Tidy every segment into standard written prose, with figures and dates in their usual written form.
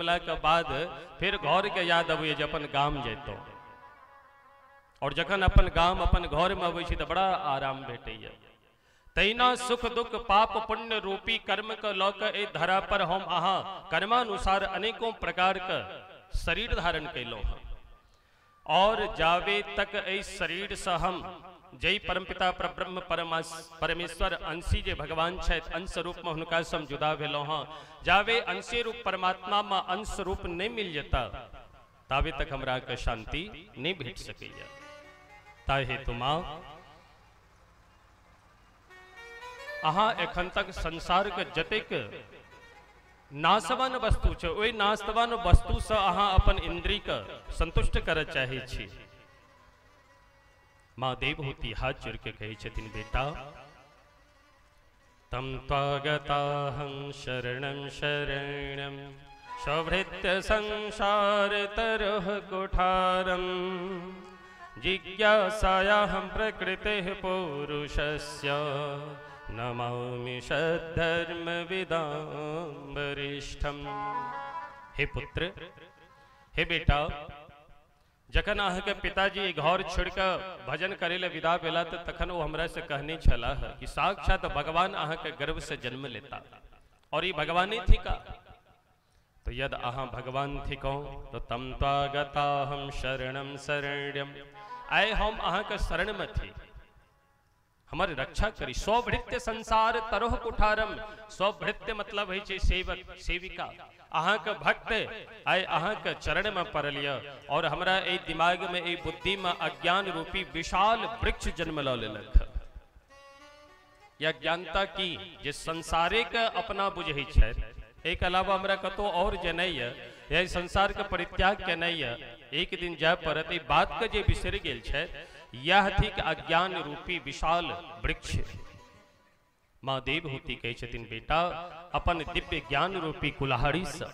घुमला के बाद फिर घर के याद अबे जे अपन गाम जैतों, और जखन अपन गाम अपन घर में अबै छी तो बड़ा आराम भेटैया। तहिना सुख दुख पाप पुण्य रूपी कर्म के लऽ कऽ एहि धरा पर हम अहाँ कर्मानुसार अनेकों प्रकार के शरीर धारण कैलहुँ हैं, और जावे तक एहि शरीर से हम जय परमपिता परब्रह्म परमेश्वर अंशी जे भगवान छथि अंश रूप में हुनका से हम जुदा भेलहुँ हैं, जावे अंशे रूप परमात्मा में अंश रूप नहीं मिल जेता तावे तक हमरा के शांति नहीं भेट सकैया। ताहि हेतु माँ अहाँ एखन तक संसार के जतेक नाशवान वस्तु छै ओहि नाशवान वस्तु से अहाँ अपन इंद्रिय के संतुष्ट करय चाहे छी। माँ देवहूति हाथ जोड़ के कहे छथिन, बेटा तम त्वागताहं शरणं शरणं सौभृत्य संसार तरह कुठारम जिज्ञासायाहं प्रकृतेः पुरुषस्य नमामि सद्धर्म विदां वरिष्ठम। हे पुत्र, हे बेटा, जखन अहाँ के पिताजी घर छोड़ कर भजन करे ले विदा भेला तो तखन वो हमरा से कहने छला कि साक्षात भगवान अहाँ के गर्भ से जन्म लेता और ये भगवान ही थी का। तो यद अहाँ भगवान थी कहो तो तम त्वागता हम शरणम शरण्यम, आए हम अहाँ के शरण में थी, हमारी रक्षा करी। स्वभृत्य संसार तरह कुठारम, स्वभृत्य मतलब है सेवक सेविका, अहाँ के भक्त आए अहाँ के चरण में पड़लिया और हमरा ए दिमाग में ए बुद्धि में अज्ञान रूपी विशाल वृक्ष जन्म लो लेलक। यह ज्ञानता की जे संसारे के अपना बुझे छै, एक अलावा हमरा कतो और जे नहीं है, यह संसार के परित्याग के नहीं है, एक दिन जाय पड़त। बात के जे बिसर गेल छै यह थी कि अज्ञान रूपी विशाल वृक्ष। माँ देवहूति कहे छथिन, बेटा अपन दिव्य ज्ञान रूपी कुल्हाड़ी से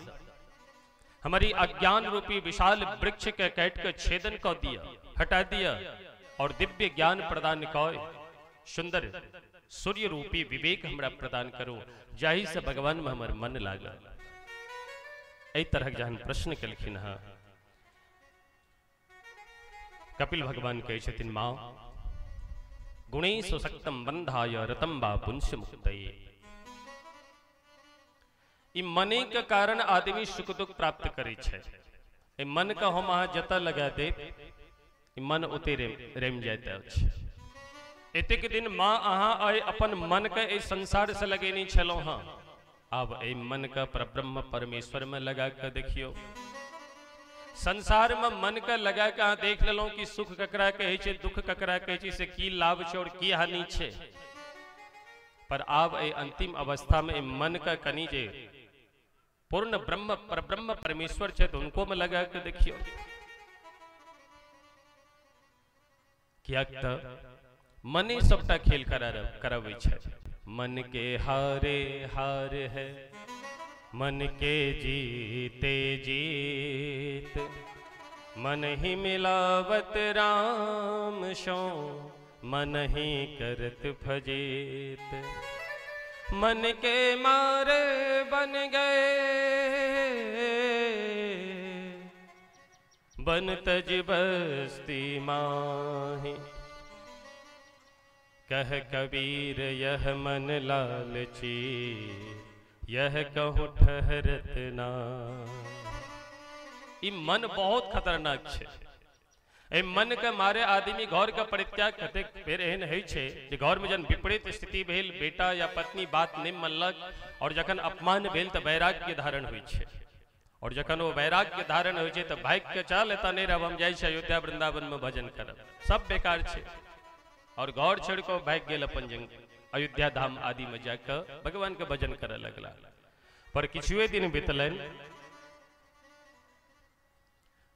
हमारी अज्ञान रूपी विशाल वृक्ष के काट के छेदन कर दिया, हटा दिया और दिव्य ज्ञान प्रदान कर सुंदर सूर्य रूपी विवेक हमरा प्रदान करो, जाहि से भगवान में हमार मन लागा। एहि तरह जहन प्रश्न कलखिन है कपिल भगवान कहे छथिन, माँ गुणेषु सक्तम बंधाय रतम बा पुंस मुक्तये। ई मने के कारण आदमी सुख दुख प्राप्त करे छै। ए मन का हम अहाँ जतऽ लगा दे मन ओते रेम जाता है। एतेक दिन माँ अहाँ आए अपन मन के ए संसार से लगेनी छलौ हाँ, अब ए मन का परब्रह्म परमेश्वर में लगा कर देखियो। संसार में मन का लगा के देख लेलो कि सुख ककरा कहे छे, दुख ककरा कहे छे, से की लाभ छे और की हानि छे। पर आब ए अंतिम अवस्था में मन का कनी जे पूर्ण ब्रह्म परब्रह्म परमेश्वर छे तो उनको में लगा के देखियो। क्या मने सबटा खेल करावे छे। मन के हारे हार है, मन के जीते जीत, मन ही मिलावत राम शो, मन ही करत फजीत। मन के मारे बन गए बन तज बस्ती माही, कह कबीर यह मन लालची, यह कहूँ ठहरत ना। ई मन बहुत खतरनाक छे। ए मन के मारे आदमी घर का परित्याग कते बेर एहन है छे जे घर में जन विपरीत स्थिति भेल, बेटा या पत्नी बात नहीं मनलक और जखन अपमान भेल तो वैराग्य के धारण हुई छे, और जखन वो वैराग्य के धारण हुई छे तो भाग के चल एता नहीं रहब, हम जाय छे अयोध्या वृंदावन में भजन करब, सब बेकार छे। और घर छोड़ को भाग गेल अपन अयोध्या धाम आदि में जाकर भगवान के भजन करे लगला। पर किछुए दिन बीतलन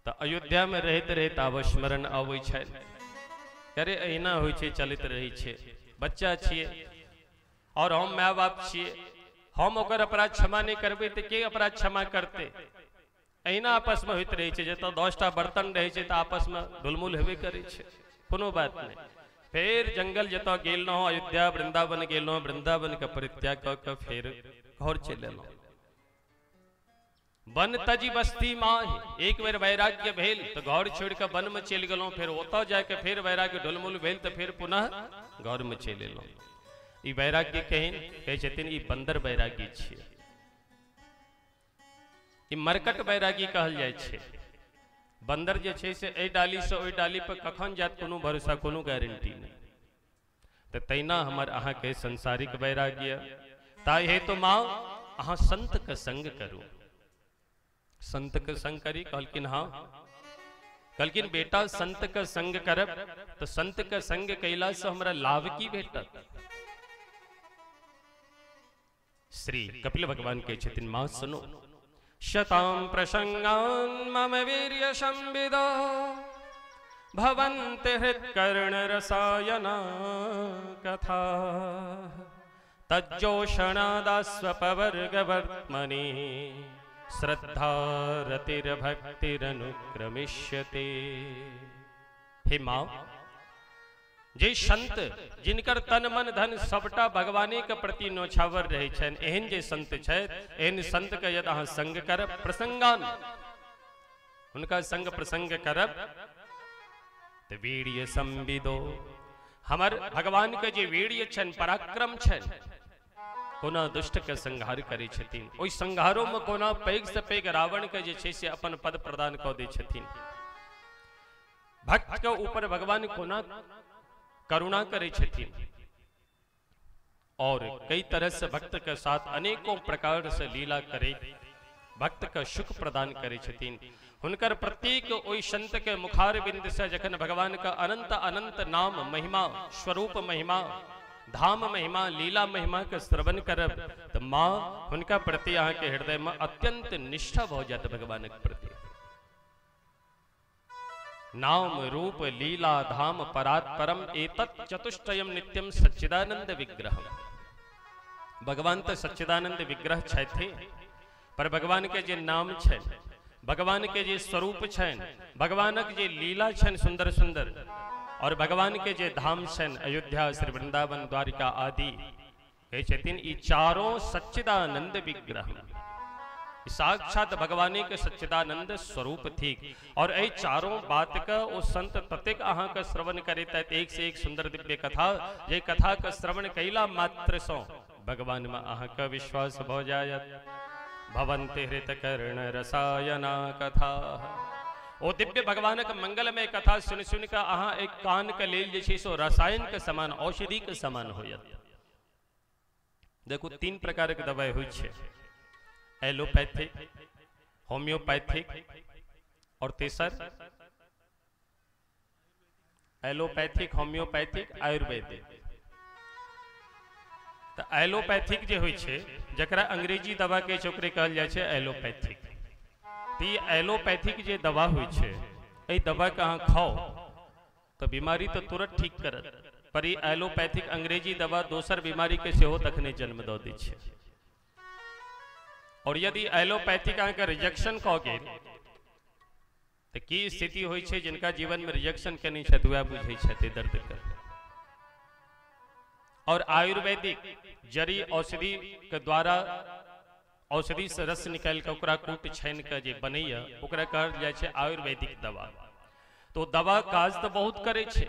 तो अयोध्या में रहते रहते आवस्मरण आवे छै, अरे अहिना होइ छै, चलित रही छै, बच्चा छिए और हम माय बाप छिए, हम ओकर अपराध क्षमा नहीं करबे तो के अपराध क्षमा करते। अहिना आपस में होइत रही छै, जतऽ 10टा बर्तन रहे छै तो आपस में धुलमुल हेबे करे छै, कोनो बात नहीं। फिर जंगल जतऽ गेल न अयोध्या वृंदावन गेल, वृंदावन का परित्याग क फिर घर चल एलहुँ। वन तजी बस्ती माही, एक बेर वैराग्य भेल तो घर छोड़ के वन में चल गलो, फिर ओतऽ जाके फिर वैराग्य ढुलमुल भेल तो फिर पुनः घर में चल एलो। ई वैराग्य कहे छथिन ई बंदर वैरागी छियै, ई मरकट वैरागी कहल जाय छै। बंदर जे छै से एहि डाली से ओहि डाली पर कखन जात कोनो भरोसा, कोनो गारंटी नहीं। तो तैना हमर अहाँ के संसारिक वैराग्य। ताहि हेतु माँ अहाँ संत के संग करू। संत के संग करी, कहलकिन हाँ, कहलकिन बेटा संत के संग करब तो संत के संग कैला से हमरा लाभ की भेटत। श्री कपिल भगवान के छथिन माँ सुनो, शतां प्रसंगान् मम वीर्य संविदा भवन्ति हृत्कर्ण रसायना कथा तज्जोषणादास्वपवर्गवर्त्मनि श्रद्धा रतिर्भक्तिरनुक्रमिष्यते। हे माँ, जे संत जिनकर तन मन धन सबटा भगवाने के प्रति नौछावर रहे छन, एहन जे संत छै, एहन संत के यदि अहाँ संग करब, प्रसंगान उनका संग प्रसंग करब तो वीर्य संविदो, हमर भगवान के जे वीर्य छन, पराक्रम छन, कोना दुष्ट के संहार करे छथिन। ओइ संहारों में कोना पैघ से पैघ रावण के जे छै से अपन पद प्रदान कऽ दै छथिन। भक्त के ऊपर भगवान कोना करुणा करे छथिन और कई तरह से भक्त के साथ अनेकों प्रकार से लीला करे, भक्त का सुख प्रदान करे छथिन। हुनकर प्रत्येक ओइ संत के मुखार बिंद से जखन भगवान का अनंत अनंत नाम महिमा, स्वरूप महिमा, धाम महिमा, लीला महिमा के श्रवण करब तो माँ हुनका प्रति अहाँ के हृदय में अत्यंत निष्ठा हो जात भगवान के प्रति। नाम रूप लीला धाम परात परम एतत् चतुष्टयम नित्यम सच्चिदानंद विग्रहम। भगवान तो सच्चिदानंद विग्रह छथि, पर भगवान के जे नाम छन, भगवान के जे स्वरूप छन, भगवानक जे लीला छन सुंदर सुंदर, और भगवान के जे धाम छन, अयोध्या, श्री वृंदावन, द्वारिका आदि, कहे छथिन ई चारों सच्चिदानंद विग्रह, साक्षात भगवाने के सच्चिदानंद स्वरूप थी। और ए चारों बात का वो संत ततेक अहाँ का श्रवण करे तैत एक से एक सुंदर दिव्य कथा, जे कथा का श्रवण कैला मात्र सो भगवान में अहाँ का विश्वास हो जायत। भवन्ति हृतकर्ण रसायना कथा, ओ दिव्य भगवान का मंगल में कथा सुन सुन का अहाँ एक कान का लेल जे सो रसायन के समान, औषधि के समान हो जात। देखो तीन प्रकार के दवाई हुई छे, एलोपैथिक, होम्योपैथिक और तीसर एलोपैथिक, होम्योपैथिक, आयुर्वेदिक। तो एलोपैथिक जे होय छे जकरा अंग्रेजी दवा के चोकरे कहल जाय छे एलोपैथिक। तो ये एलोपैथिक जे दवा होय छे, ए दवा के अहाँ खाओ तो बीमारी तो तुरंत ठीक करत, पर ये एलोपैथिक अंग्रेजी दवा दोसर बीमारी के सेहो तखने जन्म दऽ दै छे। और यदि एलोपैथिक अहाँ के रिजेक्शन कऽ गेल तो की स्थिति होय छे, जिनका जीवन में रिजेक्शन केने छथि वह बुझै छथि दर्द कर। और आयुर्वेदिक जड़ी औषधि के द्वारा औषधि से रस निकाल के ओकरा कूट छान के जे बनैया ओकरा कहल जाय छे आयुर्वेदिक दवा। तो दवा काज तो बहुत करे छे,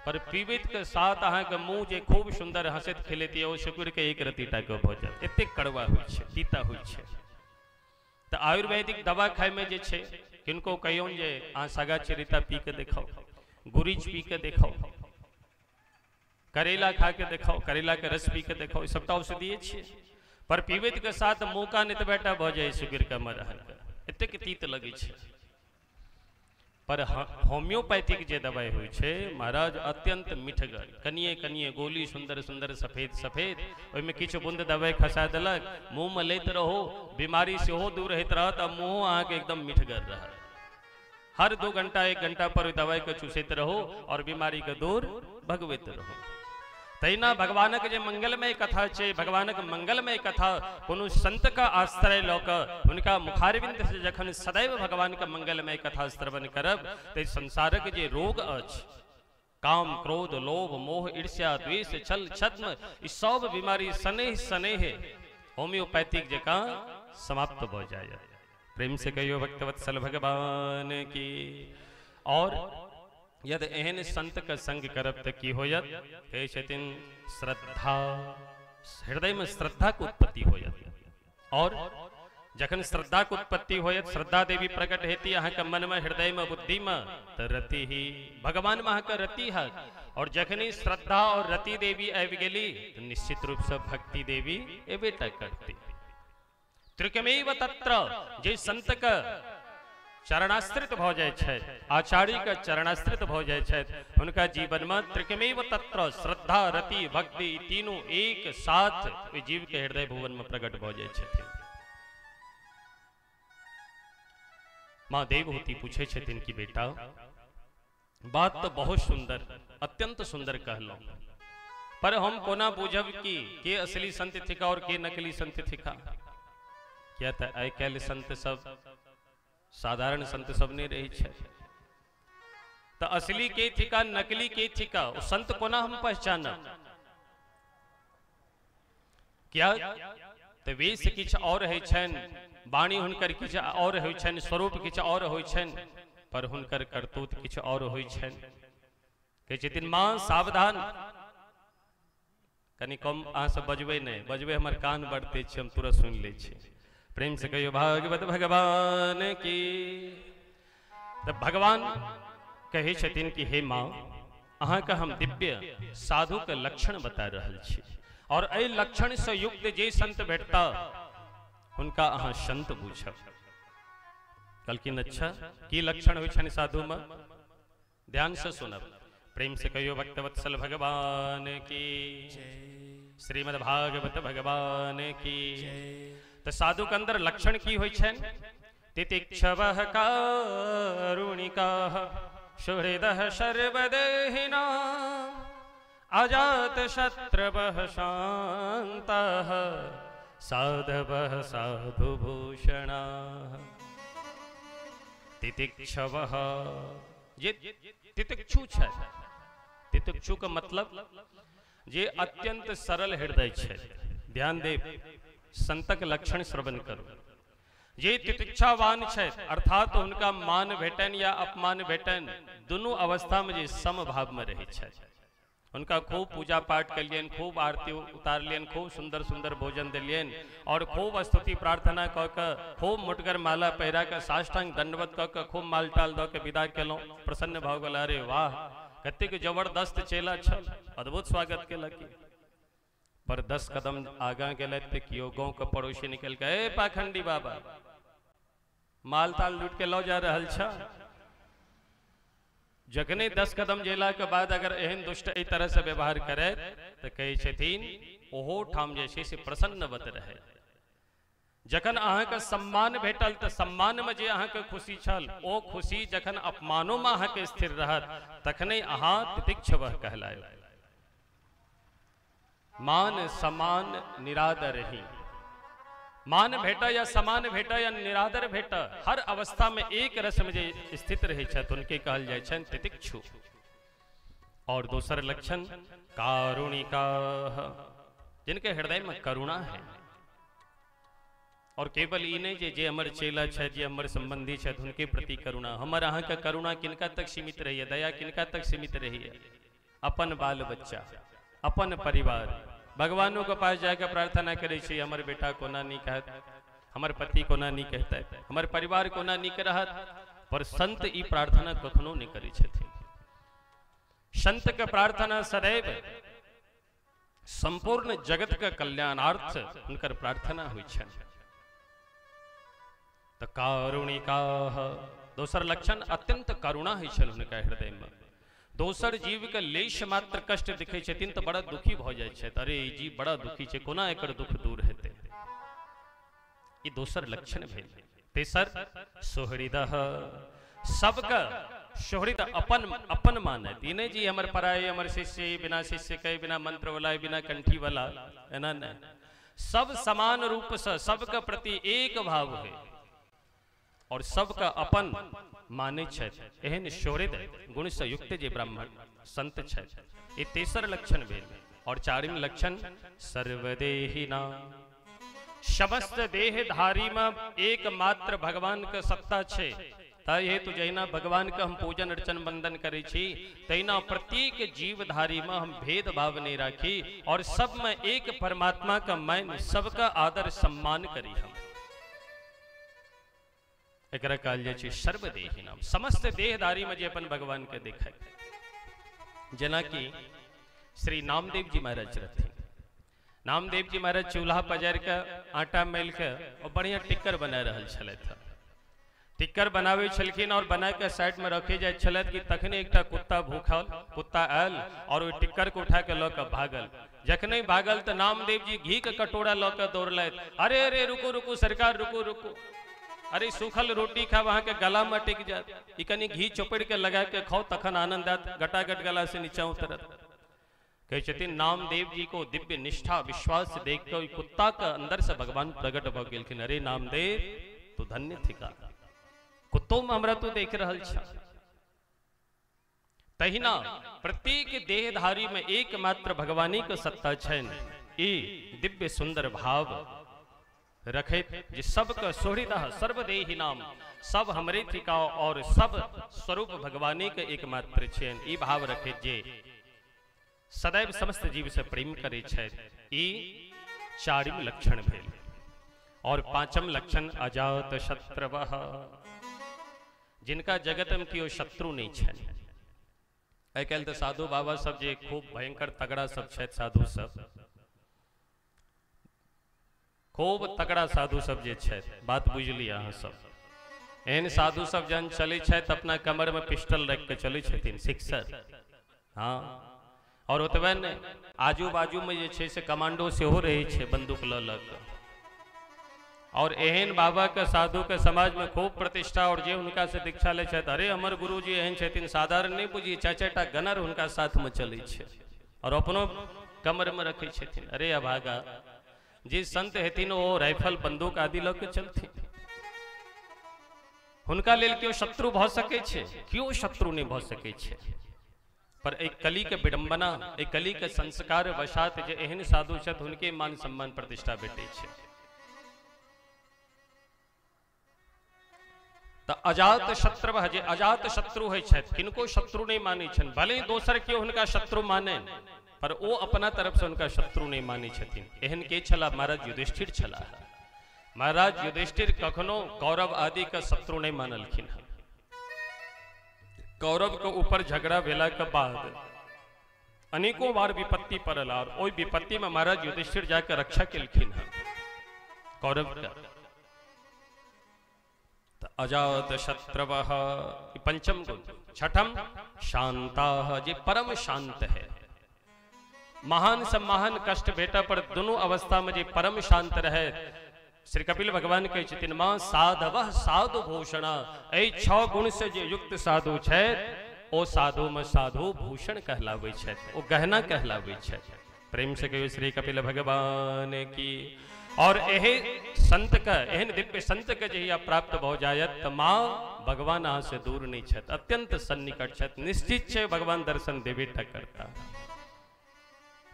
पर पीबैत के साथ अहाँ के मुंह जे खूब सुंदर हंसैत खेलैत ओ शुक्र के एक रतीटा के भऽ जायत, एते कड़वा होय छे, तीता होय छे। तो आयुर्वेदिक दवा खाए में जे छे, किनको कहियो जे अहाँ सगा चरिता पी के देखाओ, गुरीच पी के देखाओ, करेला खा के देखाओ, करेला के रस पी के देखाओ, सबटा औषधि छे, पर पीबैत के साथ मुँह का नित बेटा भऽ जाए शुगर का मरहन के, एतेक तीत लगे छे। पर होम्योपैथिक जे दवाई होय छे महाराज अत्यंत मीठगर, कनिए कनिए गोली सुंदर सुंदर सफेद सफेद, ओहिमे किछु बूंद दवाई खसा देलक, मुंह में लैत रहो, बीमारी सेहो दूर रहैत रहत, आ मुँह अहाँ के एकदम मीठगर रहत। हर 2 घंटा 1 घंटा पर दवाई के चूसैत रहो और बीमारी के दूर भगवैत रहो। तैना भगवानक जे मंगलमय कथा छे, भगवानक मंगलमय कथा कोनो संत का आश्रय लऽ कऽ हुनका मुखारविंद से जखन सदैव भगवान का मंगलमय कथा श्रवण करब तो संसारक जे रोग अछि, काम क्रोध लोभ मोह ईर्ष्या द्वेष छल छद्म, ई सब बीमारी सनेह सनेह होम्योपैथिक जकाँ समाप्त भऽ जाय। प्रेम से कहियो भक्तवत्सल भगवान की। और यद एहन संत का संग करब त की होयत, कहे छथिन श्रद्धा, हृदय में श्रद्धा को उत्पत्ति होयत। और जखन श्रद्धा को उत्पत्ति होयत, श्रद्धा देवी प्रकट हेती अहाँ के मन में, हृदय में, बुद्धि में, तो रति ही भगवान में अहाँ का रति है। और जखनी श्रद्धा और रति देवी आबि गेली तो निश्चित रूप से भक्ति देवी एबे तक करती। त्रिकमेव तत्र, जे संत का चरणाश्रित भ जाय छै, आचार्य का चरणाश्रित भ जाय छै, उनका जीवन में त्रिकमेव तत्र श्रद्धा रति भक्ति तीनों एक साथ जीव के हृदय भुवन में प्रकट भ जाय छथिन। मां देवहूति पूछे छथिन कि बेटा बात तो बहुत सुंदर, अत्यंत सुंदर कहलो, पर हम कोना बुझब कि के असली संत थिका और के नकली संत थिका। क्या था आइ काल्हि संत सब साधारण संत सब नहीं रही है, तो असली के थिका नकली के थिका संत कोना हम पहचानब। क्या तो वेश किछ और है छन, वाणी हुनकर किछ और होइ छन, स्वरूप किछ और होइ छन, पर हुनकर करतूत किछ और होइ छन। कहे छथिन मां सावधान, कनी कम अहाँ सब बजबै नहीं, बजबै हमर कान बढ़ते छै, हम तुरंत सुन ले छी। प्रेम से कहियो भागवत भगवान की। तब भगवान कहे छथिन कि हे मां अहाँ का हम दिव्य साधु के लक्षण बता रहल छी, और एहि लक्षण से युक्त जे संत भेटता उनका अहाँ संत बुझब। कहलखिन अच्छा की लक्षण होइ छनि साधु में, ध्यान से सुनब। प्रेम से कहियो भक्तवत्सल भगवान की, श्रीमद् भागवत भगवान की। तो साधु के अंदर लक्षण की होइ छनि, तितिक्षवः कारुणिकाः सुहृदः सर्वदेहिनां अजात शत्रवः शान्ताः साधवः साधुभूषणाः। तितिक्षवः, ये तितिक्षु छै, तितिक्षु का मतलब जे अत्यंत सरल हृदय छै। ध्यान दे, संतक लक्षण श्रवण करो। जे तितिक्षावान छै अर्थात उनका मान भेटन या अपमान भेटन दोनों अवस्था में जे समभाव में रहे छै। उनका खूब पूजा पाठ कलियन, खूब आरती उतारलियन, खूब सुंदर सुंदर भोजन दिलियन, और खूब स्तुति प्रार्थना क के, खूब मुटगर माला पहिरा के, साष्टांग दंडवत क के, खूब मालटाल द के विदा केलौं। प्रसन्न भाव गेला, अरे वाह कतेक जबरदस्त चेला छल, अद्भुत स्वागत केलक। पर 10 कदम आगा गेलथि तऽ कियो गाँव के पड़ोसी निकल के, ए पाखंडी बाबा मालताल लूट के लौ जा रहल छ। जखने 10 कदम जेला के बाद अगर एहन दुष्ट एहि तरह से व्यवहार करे तो कहे छथिन ओहो ठाम जे छै से प्रसन्नवत रहे। जखन अहाँ के सम्मान भेटल तो सम्मान में जे अहाँ के खुशी छल, ओ खुशी जखन अपमानो में अहाँ के स्थिर रहत तखने अहाँ तितिक्षवः कहलाय। मान समान निरादर ही, मान भेटा या समान भेटा या निरादर भेटा, हर अवस्था में एक रस में जे स्थित रहे छथि उनके कहल जाय छनि तितिक्षु। और दूसर लक्षण कारुणिकाः, जिनके हृदय में करुणा है। और केवल ई नहीं जे हमर चेला छै, जे हमर संबंधी छै उनके प्रति करुणा, हमर अहाँ का करुणा किनका तक सीमित रही है, दया किनका तक सीमित रही है। अपन बाल बच्चा, अपन परिवार, भगवानों के पास जाकर प्रार्थना करे छी हमर बेटा कोना नीक कहत, हमर पति कोना नीक कहते, हमर परिवार कोना नीक रहत। पर संत ई प्रार्थना कखनो नहीं करे छथिन। संत के प्रार्थना सदैव संपूर्ण जगत के कल्याणार्थ उनकर प्रार्थना हुई छनि। तो कारुणिकाः, दोसर लक्षण अत्यंत करुणा है छल उनका हृदय में। दोसर जीव के लेश मात्र कष्ट दिखे छथिन तो बड़ा दुखी भ जाय छै, अरे जीव बड़ा दुखी छै, कोना एकर दुख दूर हेतै। ई दोसर लक्षण भेल। तेसर सुहृदः, सबका सुहृद अपन अपन मानत, ई नहीं जी हमर पराय, हमर शिष्य, बिना शिष्य के, बिना मंत्र वाला, बिना कंठी वाला, एना नहीं। सब समान रूप से सबके प्रति एक भाव है और सबका अपन माने छथि। एहन सुहृद गुण से युक्त जे ब्राह्मण संत छथि, ई तेसर लक्षण भेल। और चारिम लक्षण सर्वदेहिना, समस्त देहधारी में एकमात्र भगवान के सत्ता छे। हेतु जैना भगवान का हम पूजन अर्चन वंदन करे छी, तैना प्रत्येक जीवधारी में हम भेदभाव नहीं राखी और सब में एक परमात्मा का मान सबका आदर सम्मान करी। हम एकरा कहल जाय छै सर्वदेही नाम। समस्त देहधारी में जे अपन भगवान के देखै, जना कि श्री नामदेव जी महाराज रहथिन। नामदेव जी महाराज चूल्हा पजार के आटा मेल के और बढ़िया टिक्कर बना रहल छलथि। टिक्कर बनावे छलखिन और बना के साइड में रखे जाय छलथि कि तखने एकटा कुत्ता भूखल कुत्ता आयल और ओइ टिक्कर के उठा के ल के भागल। जखने भागल तो नामदेव जी घी के कटोरा ल के दौड़लथि। अरे अरे रुकू रुकू सरकार रुकू रुकू, अरे सूखल रोटी खा वहां के गला में टिक जात, ई कनी घी चोपड़ के लगा के खाओ तखन आनंद आत, गटागट गला से नीचा उतरत। कहे छथिन नामदेव जी को दिव्य निष्ठा विश्वास देख के कुत्ता के अंदर से भगवान प्रकट भ गेलखिन। अरे नामदेव तू धन्य थिका, कुत्तों में हमरा तो देख रहल छ। तहिना प्रत्येक देहधारी में एकमात्र भगवानी के सत्ता छन। ई दिव्य सुंदर भाव रखे जे सबके सोहृदः सर्वदेही नाम, सब हमरे थिका और सब स्वरूप भगवानी के एकमात्र छन। ई भाव रखे जे सदैव समस्त जीव से प्रेम करे छै। ई चारिम लक्षण भेल। और पांचम लक्षण अजात शत्रवः, जिनका जगत में कियो शत्रु नहीं छन। आइ काल्हि तो साधु बाबा सब जे खूब भयंकर तगड़ा सब छथि, साधु सब खूब तगड़ा साधु सब जे छथि, बात बुझली अहाँ सब। एहन साधु सब जन चले छथि अपना कमर में पिस्टल रख के चले छथिन, सिक्सर। हाँ, और ओतबे ने आजू बाजू में जे छे से कमांडो सेहो रहे छे बंदूक ल ल के। और एहन बाबा के साधु के समाज में खूब प्रतिष्ठा और जे उनका से दीक्षा ले छथि, अरे हमर गुरु जी एहन छथिन साधारण नहीं बुझी, चाचा गनर उनका साथ में चले छे और अपनो कमर में रखे छथिन। अरे अभागा, जे संत हेथिन वो राइफल बंदूक आदि ल के चलथिन। हुनका लेल क्यों शत्रु भ सके छे? क्यों शत्रु नहीं भ सके छे? पर एक कली के विडंबना, एक कली के संस्कार वशात जे एहन साधु छथि हुनके मान सम्मान प्रतिष्ठा भेटे छे। तो अजात शत्रु जे अजात शत्रु है छथि, किनको शत्रु नहीं माने छन। भले ही दोसर के हुनका शत्रु माने, पर वो अपना तरफ से उनका शत्रु नहीं माने छथिन। एहन के छला? महाराज युधिष्ठिर छला। महाराज युधिष्ठिर कखनो कौरव आदि का शत्रु नहीं मानलखिन। कौरव के ऊपर झगड़ा भेला के बाद अनेकों बार विपत्ति पड़ल और ओई विपत्ति में महाराज युधिष्ठिर जाकर रक्षा केलखिन कौरव का। अजात शत्रवः पंचम गुण। छठम शांताः, जे परम शांत है। महान से महान कष्ट भेटा पर दोनों अवस्था में जे परम शांत रहे। श्री कपिल भगवान कहे छथिन मां साधवः साधु भूषणा, ए 6 गुण से जे युक्त साधु छै ओ साधु में साधु भूषण कहलावे छै, ओ गहना कहलावे छै। प्रेम से कहियो श्री कपिल भगवान की। और एहे संत का, एहन दिव्य संत के जहिया प्राप्त भ जायत त मां भगवान अहाँ से दूर नहीं छथि, अत्यंत सन्निकट छथि, निश्चित छै भगवान दर्शन देबे टा करता।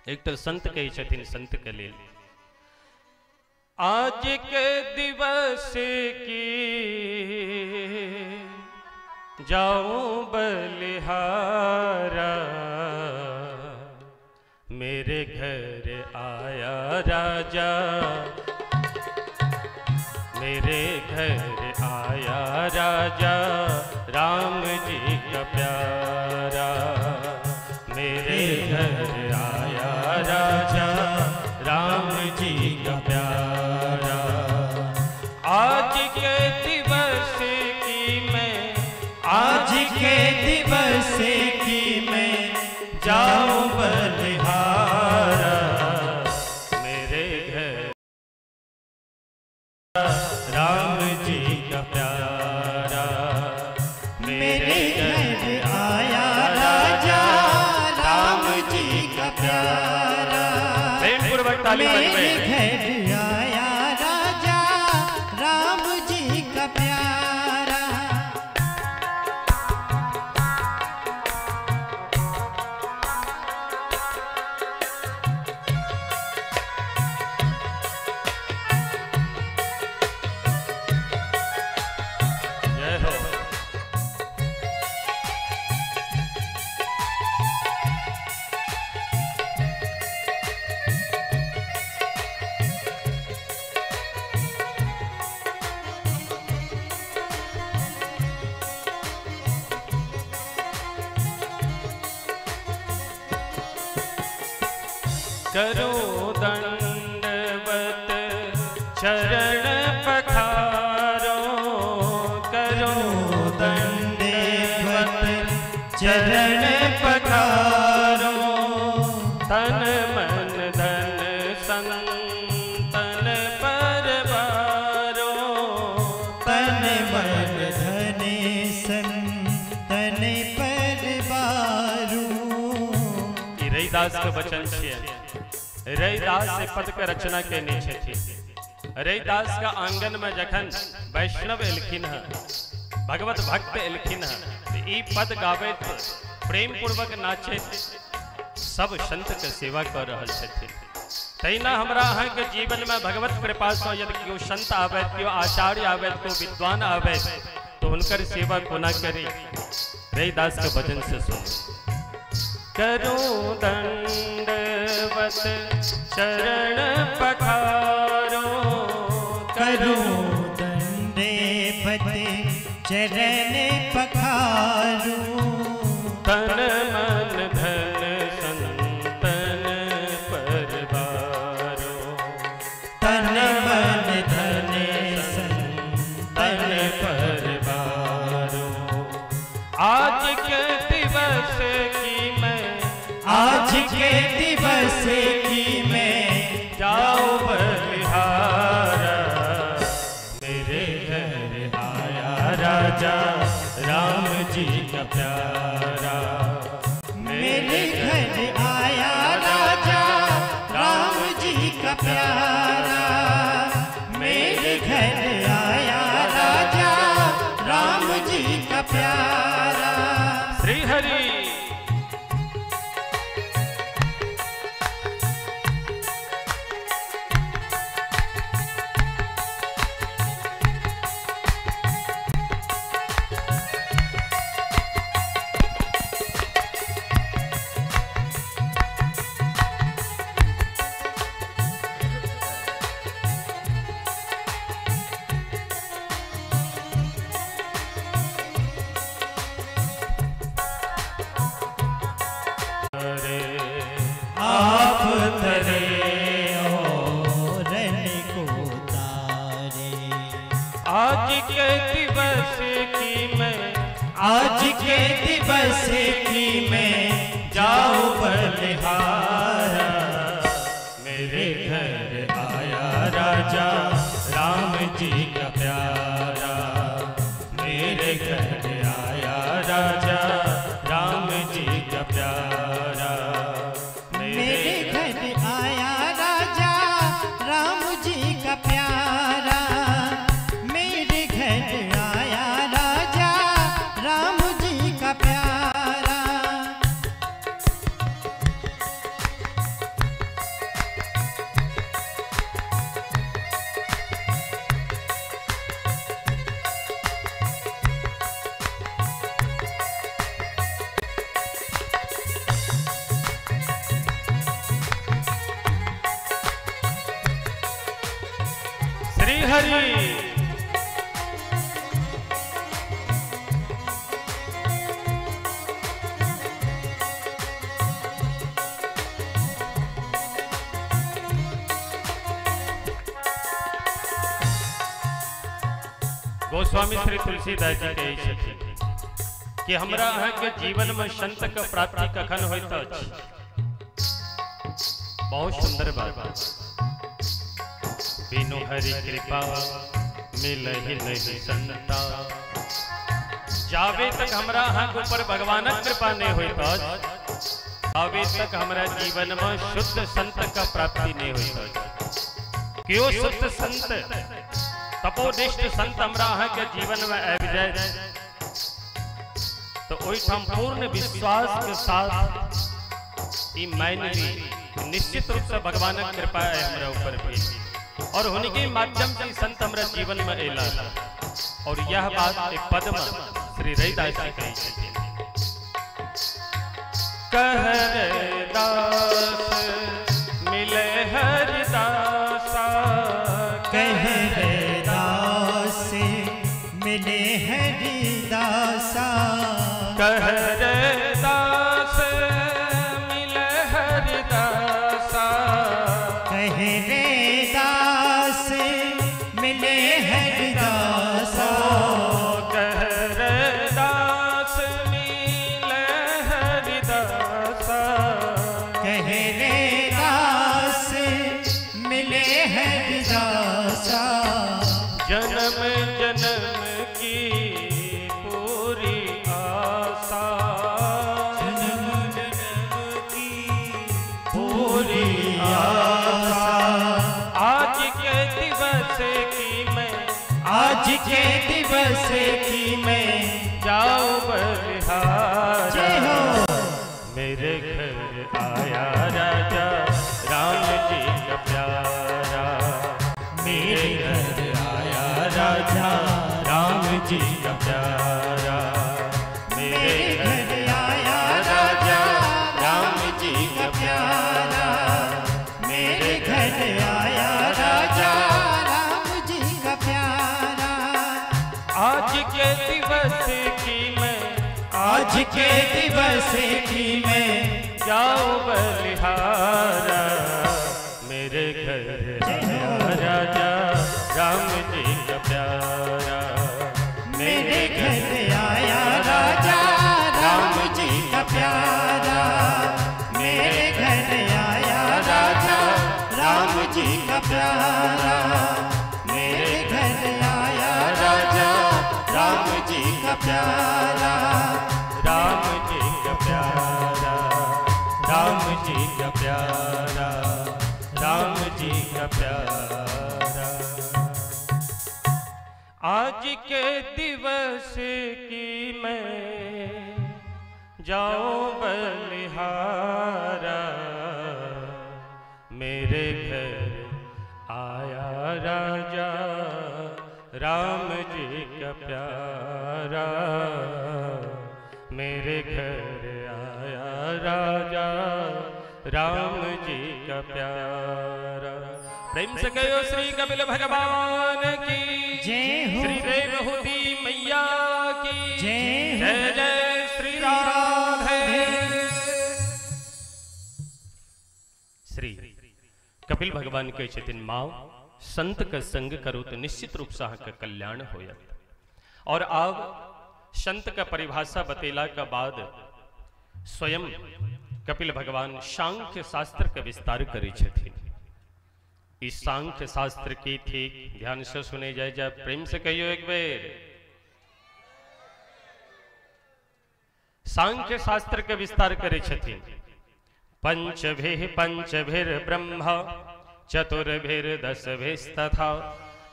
एक तो संत कही छथिन संत के लेल आज के दिवस की जाऊं बलिहारा, मेरे घर आया राजा, मेरे घर आया राजा, राम जी का प्यारा, मेरे घर आया राजा, राम जी का प्यारा। आज के दिवस की मैं, आज के दिवस की मैं जाऊं बलिहारा, मेरे घर राम जी का प्यारा, मेरे घर आया राजा, राम जी का प्यारा। प्रेम पूर्वक ताली बजाएं। करो दंडवत चरण पखारो, करो दंडवत चरण पखारो, तन मन धन संतन परवारो, तन मन धन संतन परवारो। रैदास के वचन छे। रैदास से पद के रचना केने छथि। रैदास का आंगन में जखन वैष्णव एलखिन है, भगवत भक्त एलखिन है, तो ई पद गावैत प्रेम पूर्वक नाचे सब संत के सेवा कर रहल छथिन। तैना हमरा अहाँ के जीवन में भगवत कृपा से यदि क्यों संत आवे, क्यों आचार्य आवे, क्यों विद्वान आवे, तो उनकर सेवा कोना करी। रैदास के वचन से सुनो। करो दंडवत चरण पखारो, करो दंडवत चरण पखारो, तन मन धन संतन परवारो, तन मन धन संतन परवारो। आज के दिवस की मैं, आज के दिवस की मैं जाओ बलिहारा, मेरे घर आया राजा राम जी का प्यारा, मेरे घर आया राजा राम जी का प्यारा, मेरे घर आया राजा राम जी का प्यारा। श्री हरि। आप तरे और को तारे, आज के दिवस की मैं, आज के दिवस की मैं जाओ बलिहारा, मेरे घर आया राजा राम जी का प्यारा, मेरे घर आया राजा राम जी का प्यारा, मेरे घर आया राजा राम जी का प्यारा, मेरे घर आया राजा राम जी का प्यारा। श्री हरि। गोस्वामी श्री तुलसीदास जी कहे छथिन कि हमरा अहाँ के जीवन में संत के प्राप्ति कखन होइत अछि। बहुत सुंदर बात। बिनु हरि कृपा मिलहि नहीं संता, जावे तक हमरा अहाँ के ऊपर भगवानक कृपा नहीं होइत अछि, आवे तक हमरा जीवन में शुद्ध संत का प्राप्ति नहीं होइत अछि। क्यों शुद्ध संत तपोनिष्ठ संत हमरा अहाँ के जीवन में आबि जाए तो ओहिठाम पूर्ण विश्वास के साथ ई मान ली निश्चित रूप से भगवान की कृपा है हमरा ऊपर भी, और उन्हीं के माध्यम से संत हमरा जीवन में एला। और यह बात एक पद में श्री रैदास जी कही छथिन। कह रैदास मिले हरिदासा, कह रैदास मिले हरिदासा, कह रैदास मिले हरिदासा, के दिवस की मैं जाऊं बलिहारा। जय हो। मेरे घर आया राजा राम जी का प्यारा। मेरे घर आया राजा राम जी का प्यारा। मेरे घर आया राजा राम जी का प्यारा। मेरे घर आया राजा राम जी का प्यारा। आज के दिवस की मैं आज के दिवस की मैं जाऊं बलिहारा। मेरे घर आया राजा राम जी का प्यारा। मेरे घर आया राजा राम जी का प्यारा। मेरे घर आया राजा राम जी का प्यारा। मेरे घर आया राजा राम जी का प्यारा। राम जी का प्यारा। राम जी का प्यारा। राम जी का प्यारा। आज के दिवस की मैं जाऊं बलिहारा। मेरे घर आया राजा राम जी का प्यारा। मेरे घर आया राजा राम जी का प्यारा। प्रेम से कहो श्री कपिल भगवान की जय हो। श्री देवहूति मैया की जय हो। जय जय श्री राधे। श्री कपिल भगवान के चितिन माओ संत का संग करो तो निश्चित रूप से का कल्याण होयत। और अब संत का परिभाषा बतेला का बाद स्वयं कपिल भगवान सांख्य शास्त्र का विस्तार करे छथिन। इस सांख्य शास्त्र की थी ध्यान से सुने जाए जाए प्रेम से कहियो एक बेर। सांख्य शास्त्र के विस्तार करे छथिन। पंचभिर ब्रह्म चतुर्भिर दशभिस्तथा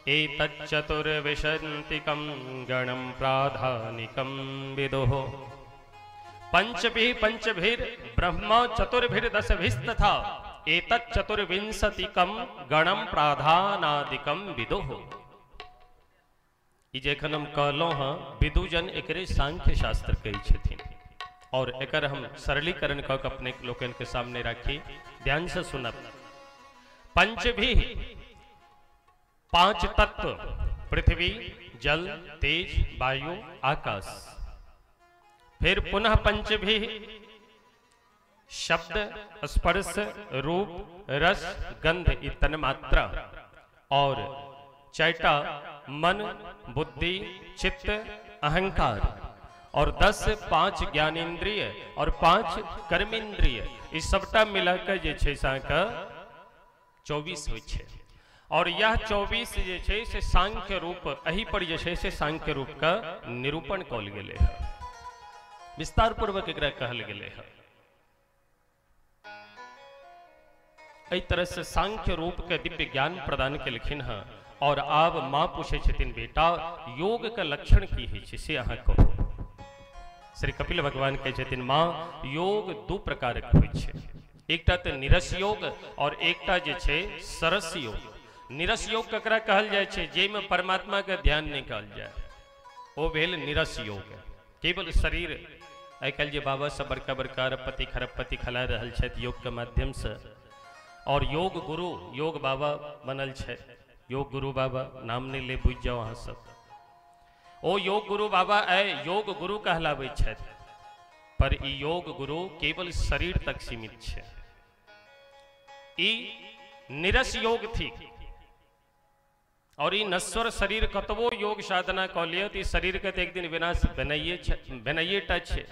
एतच्चतुर्विशन्तिकं गणं प्राधानिकं विदुः। पंचभिर ब्रह्म चतुर्भिर दशभिस्तथा एतच्चतुर्विंशतिकं गणं प्राधानादिकं विदुः। ई जखन हम कहलौं हँ विदुजन एकरे सांख्य शास्त्र कहै छथिन। और एकर हम सरलीकरण कऽ के अपने लोकन के सामने राखी ध्यान से सुनब। पंचभी पांच तत्व पृथ्वी जल तेज वायु आकाश। फिर पुनः पंचभी शब्द स्पर्श रूप रस गंध इतन मात्रा। और चैटा मन बुद्धि चित्त अहंकार। और 10 5 ज्ञानेन्द्रिय और 5 कर्मेंद्रिय इस सबटा मिलाकर जे छै साका 24 होइ छै। और यह 24 जे छै से सांख्य रूप एही पर जे छै से सांख्य रूप का निरूपण कल गेले है। विस्तार पूर्वक एकरा कहल गेले है। एहि तरह से सांख्य रूप के दिव्य ज्ञान प्रदान केलखिन है। और आब माँ पूछे छथिन बेटा योग का लक्षण की है से अहाँ कहू। श्री कपिल भगवान कहै छथिन माँ योग दू प्रकार के होइ छै। एकटा तऽ निरस योग और एकटा जे छै सरस योग। निरस योग ककरा कहल जाय छै जाहिमे परमात्मा के ध्यान नहीं कहल जाय ओ भेल निरस योग। केवल शरीर आइ काल्हि जे बाबा सब बड़का बड़का अरबपति खरबपति खला रहल छथि योग के माध्यम से। और योग गुरु योग बाबा बनल छै। योग गुरु बाबा नाम नहीं ले बुझ जाओ अहाँ सब। ओ योग गुरु बाबा आए योग गुरु कहलावे छथि। पर ई योग गुरु केवल शरीर तक सीमित है। ई निरस योग थी। और ई नश्वर शरीर कतबो योग साधना कऽ लियत ई शरीर के एक दिन विनाश बनाइए टा छै।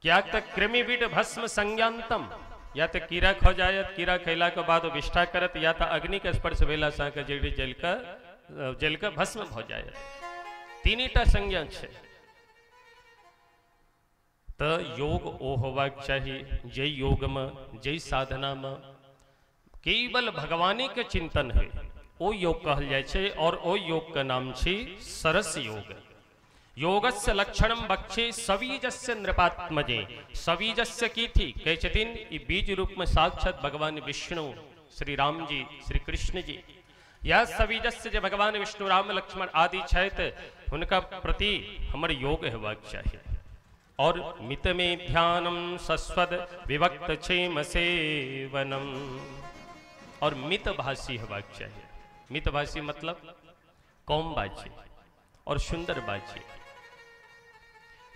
क्या तक कृमिविड भस्म संज्ञान्तम या तो कीड़ा खा जायत कीड़ा खैला के बाद विष्ठा करत या तो अग्नि के स्पर्श भेला सा के जल के भस्म भ जायत। तीनटा संज्ञा छै। तो योग ओ होबाक चाहिए जय योग में जय साधना में केवल भगवानी के चिंतन है। ओ योग कहल जाय छै और ओ योग का नाम छै सरस योग। योगस्य लक्षणम बक्षे सवीजस्य नृपात्मजे। सवीजस्य की थी कहे छथिन ई बीज रूप में साक्षात भगवान विष्णु श्री राम जी श्री कृष्ण जी। यह सवीजस्य जो भगवान विष्णु राम लक्ष्मण आदि छथि उनका प्रति हमर योग हेबाक चाहिए। और मित में ध्यानम सस्वद विभक्त क्षेम सेवनम। और मित भाषी हेबाक चाहिए। मित भाषी मतलब कौम बाजी और सुंदर बाजी।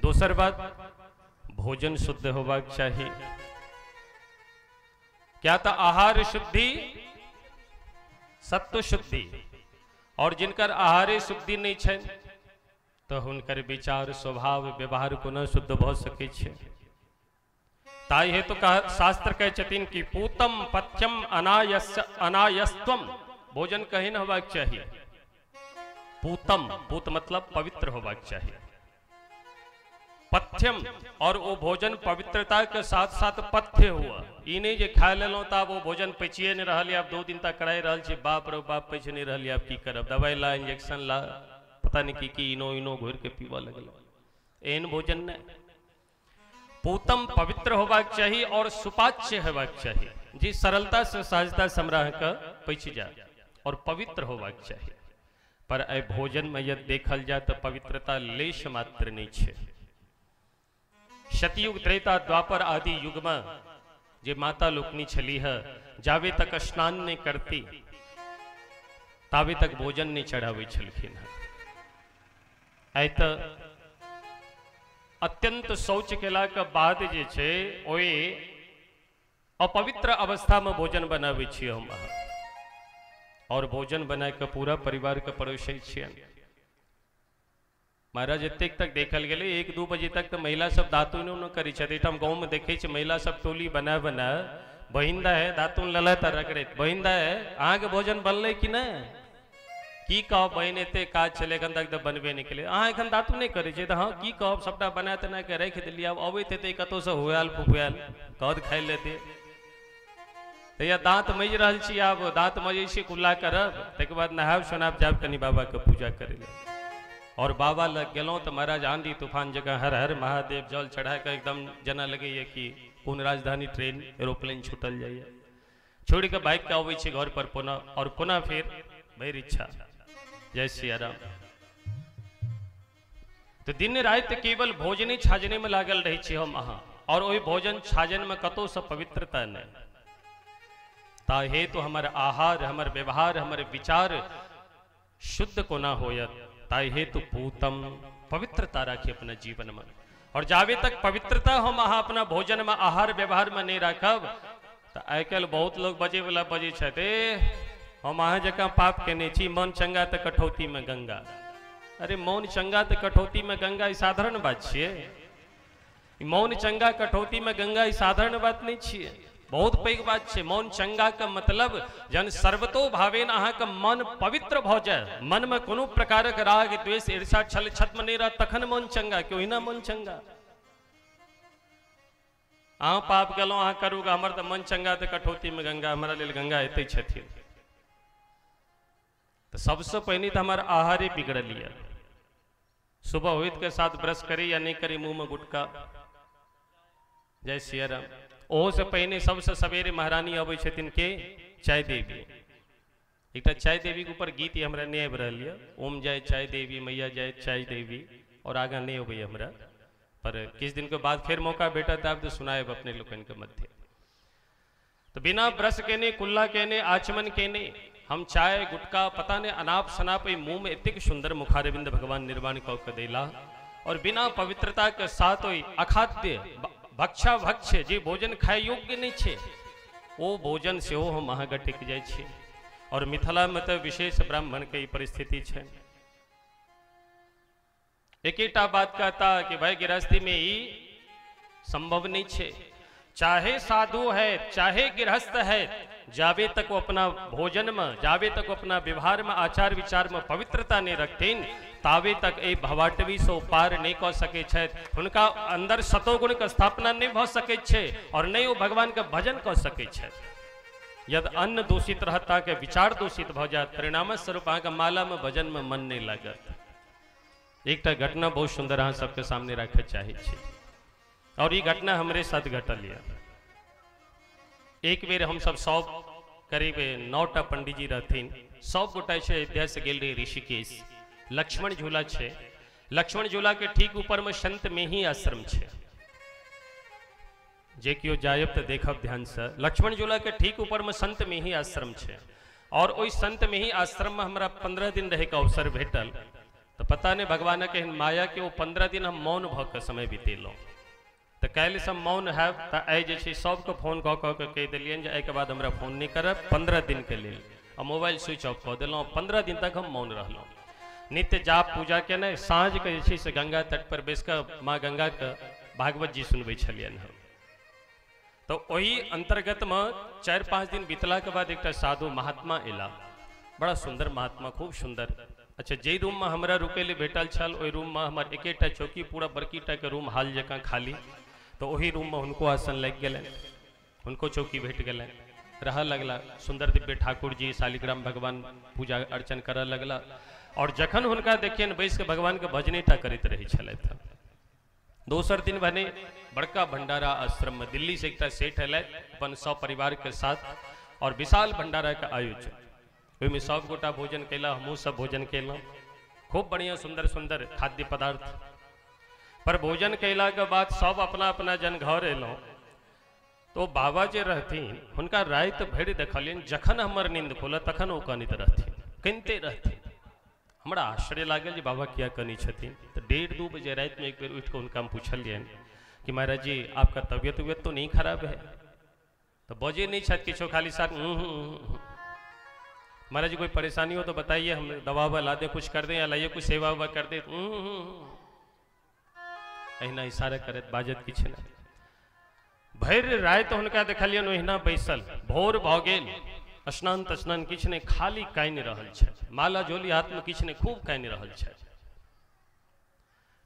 दोसर बात भोजन शुद्ध होबाक चाहिए। क्या था आहार शुद्धि सत्व शुद्धि। और जिनकर आहारे शुद्धि नहीं है तो हुनकर विचार स्वभाव व्यवहार को न शुद्ध भ सके छे। ताई है तो शास्त्र कहे छथिन कि पूतम पथ्यम अनायस्त्वम। भोजन कहीं न होबाक चाहिए। पूतम पूत मतलब पवित्र होबाक चाहिए। पथ्यम और वो भोजन पवित्रता के साथ साथ पथ्य हुआ। ई नहीं जे खा लेलो तो वो भोजन पचिए नहीं रहा। आप 2 दिन तक कराई रहा छी बाप रे बाप पच नहीं रहा। आप की करब दवाई ला इंजेक्शन ला पता नहीं की इनो इनो घोर के पीवा लगल। एहन भोजन ने पूतम पवित्र होबाक चाहिए और सुपाच्य होबाक चाहिए। जी सरलता से सहजता समराह का पच जाए और पवित्र होबाक चाहिए। पर ए भोजन में यदि देखल जाए तो पवित्रता लेश मात्र नहीं है। सतयुग त्रेता द्वापर आदि युग में जे माता लोकनी छली है जावे तक स्नान नहीं करती तावे तक भोजन नहीं चढ़ावे छलखिन है। ऐत अत्यंत शौच केला के बाद जे छे ओए अपवित्र अवस्था में भोजन बनावे छी हम। और भोजन बना के पूरा परिवार के परोसे छियन। महाराज एतेक तक देखल गेले 1-2 बजे तक तो महिला सब दातुन न करी छथि। हम गाँव में देखे छी महिला सब टोली बना बना बहिंदा है दातुन ललत रगड़ैत बहिंदा है अहाँ के भोजन बनले कि न की कहब बहन एते काज छले एखन तक तो बनबे नहीं केले। अहाँ एखन दातुन नहीं करे छे तो हाँ की कहब सबटा बना तना के रख देलिए। अब अबैत हेतै कतौ से हुआल फुफुआल कहत खाइ लेते तो या दांत मज रहल छी। आब दांत मजै छी कुल्ला करब तक बाद नहाब सोनाब जाब कनी बाबा के पूजा करे ले। और बाबा लग गेलों तो महाराज आंधी तूफान जगह हर हर महादेव जल चढ़ा के एकदम जना लगे कि कौन राजधानी ट्रेन एरोप्लेन छूटल जाइए। छोड़ के बाइक के अबै छी घर पर पुनः और पुनः फिर भैर इच्छा जय सिया राम। तो दिन रात केवल भोजने छाजने में लागल रही छी हम अहाँ। और वही भोजन छाजन में कतो से पवित्रता नहीं। ताहे तो हमारे आहार हमारे व्यवहार हमारे विचार शुद्ध को ना होयत। ताई हेतु पूतम पवित्रता रखिए अपना जीवन में। और जावे तक पवित्रता हम अहाँ अपना भोजन में आहार व्यवहार में नहीं रखब तो आई कल बहुत लोग बजे वाला बजे छे हम अहाँ जगह पाप केने छी मन चंगा तो कठौती में गंगा। अरे मौन चंगा तो कठौती में गंगा ई साधारण बात छिए। मौन चंगा कठौती में गंगा ई साधारण बात नहीं छिए। बहुत पैघ बात है। मौन चंगा का मतलब जन सर्वतो भावेन अहाँ का मन पवित्र भ जाए। मन में कोनो प्रकारक राग द्वेष ईर्ष्या छल छद्म नहीं रह तखन मन चंगा क्यों ही ना मन चंगा। अहाँ पाप गलो अहाँ करूगा हमर तो मन चंगा तो कठौती में गंगा हमारा लेल गंगा एते छथिन। तो सबसे पहले तो हमारा आहारे बिगड़ लिया। सुबह होइत के साथ ब्रश करी या नहीं करी मुंह में गुटका जय सिया राम। ओहो से पहले सबसे सवेरे महारानी अबै छथिन के चाय देवी। एक चाय देवी के ऊपर गीत हमरा नहीं आबि रहल है। ओम जय चाय देवी मैया जय चाय देवी और आगा नहीं अबै हमरा। पर किस दिन के बाद फिर मौका भेटा तब तो सुनाएब अपने लोगन के मध्य। तो बिना ब्रश केने कुल्ला केने आचमन केने हम चाय गुटका पता नहीं अनाप शनाप मुंह में इतने सुंदर मुखारबिंद भगवान निर्माण कऽ देला। और बिना पवित्रता के साथ अखाद्य भक्षा भक्ष जे भोजन खाए योग्य नहीं छे वो भोजन से हो हम अहाँ टिक जाए छे। और मिथिला में तो विशेष ब्राह्मण के परिस्थिति है। एकेटा बात कहता कि भाई गृहस्थी में ही संभव नहीं छे। चाहे साधु है चाहे गृहस्थ है जावे तक वो अपना भोजन में जावे तक वो अपना व्यवहार में आचार विचार में पवित्रता नहीं रखतीन तावे तक ए भवाटवी सो पार नहीं कह सके छे। उनका अंदर सतोगुण का स्थापना नहीं भ सके छे और नहीं वो भगवान का भजन कह सके छे। यद अन्न दूषित रहता के विचार दूषित भ जात, परिणाम स्वरूप अहाँ माला में भजन में मन नहीं लागत। एक घटना बहुत सुंदर अहाँ सबके सामने रखे चाहे छी, और ये घटना हमरे साथ घटल है। एक बेर हम सब करीब 9टा पंडित जी रहथिन, सब गोटा से अयोध्या से गेल रही ऋषिकेश। लक्ष्मण झूला छे, लक्ष्मण झूला के ठीक ऊपर में संत में ही आश्रम छे, जे कियो जायब तो देखब ध्यान से। लक्ष्मण झूला के ठीक ऊपर में संत में ही आश्रम छे, और ओई संत में ही आश्रम में हमरा 15 दिन रहे के अवसर भेटल। तो पता नहीं भगवान के माया के वो 15 दिन हम मौन भ के समय बितेलहुँ। तो कल से मौन है तो आई जे सबके फोन कऽ के कह दिलियन जे एहि के बाद हमरा फोन नहीं करब 15 दिन के लिए, और मोबाइल स्विच ऑफ कऽ देलहुँ। 15 दिन तक हम मौन रहलहुँ। नित्य जाप पूजा केने, साँझ के से गंगा तट पर बैस कर माँ गंगा के भागवत जी सुनबे छलियन हम। तो वही अंतर्गत में 4-5 दिन बीतला के बाद एक साधु महात्मा एला, बड़ा सुंदर महात्मा, खूब सुंदर। अच्छा, जे रूम में हमरा रुके ले भेटल छल, ओहि रूम में हमार एकेटा चौकी, पूरा बड़कीटा के रूम हाल जकाँ खाली। तो वही रूम में उनको आसन लग गए, उनको चौकी भेट गए, रह लगला। सुंदर दिव्य ठाकुर जी शालिग्राम भगवान पूजा अर्चन कर लगला, और जखन हुनका देखियन बैस के भगवान के भजनेटा करते रहे छलैथ। दोसर दिन भने बड़का भंडारा आश्रम में दिल्ली से एक सेठ अल अपन सब परिवार के साथ, और विशाल भंडारा के आयोजन। ओहिमे सब गोटा भोजन कैला, हमहूँ सब भोजन कैलहुँ। खूब बढ़िया सुंदर सुंदर खाद्य पदार्थ। पर भोजन कैला के बाद सब अपना अपना जन घर एलहुँ। तो बाबा जे रहथिन हुनका रात भरि देखलियन, जखन हमर नींद खुलल तखन ओ कनित रहथिन, कनिते रहथिन। हमरा आश्चर्य लागल जे बाबा क्या कनी छथिन। तो 1:30-2 बजे रात में एक बेर उठ के उनका हम पूछलियन कि महाराज जी आपका तबियत तो नहीं खराब है? तो बजे नहीं छत किछो, खाली साथ महाराज जी कोई परेशानी हो तो बताइए, हम दवा ववा ला दें, कुछ कर दें, या लाइए कुछ सेवा ववा कर दे। अहिना इशारा करत बाजत किछ नहीं। भरि रात हुनका देखलियन ओहिना बैसल। भोर भ गेल, स्नान तस्नान किछ नहीं, खाली कानि रहल छै, माला झोली हाथ में किछ नहीं, खूब कानि रहल छै।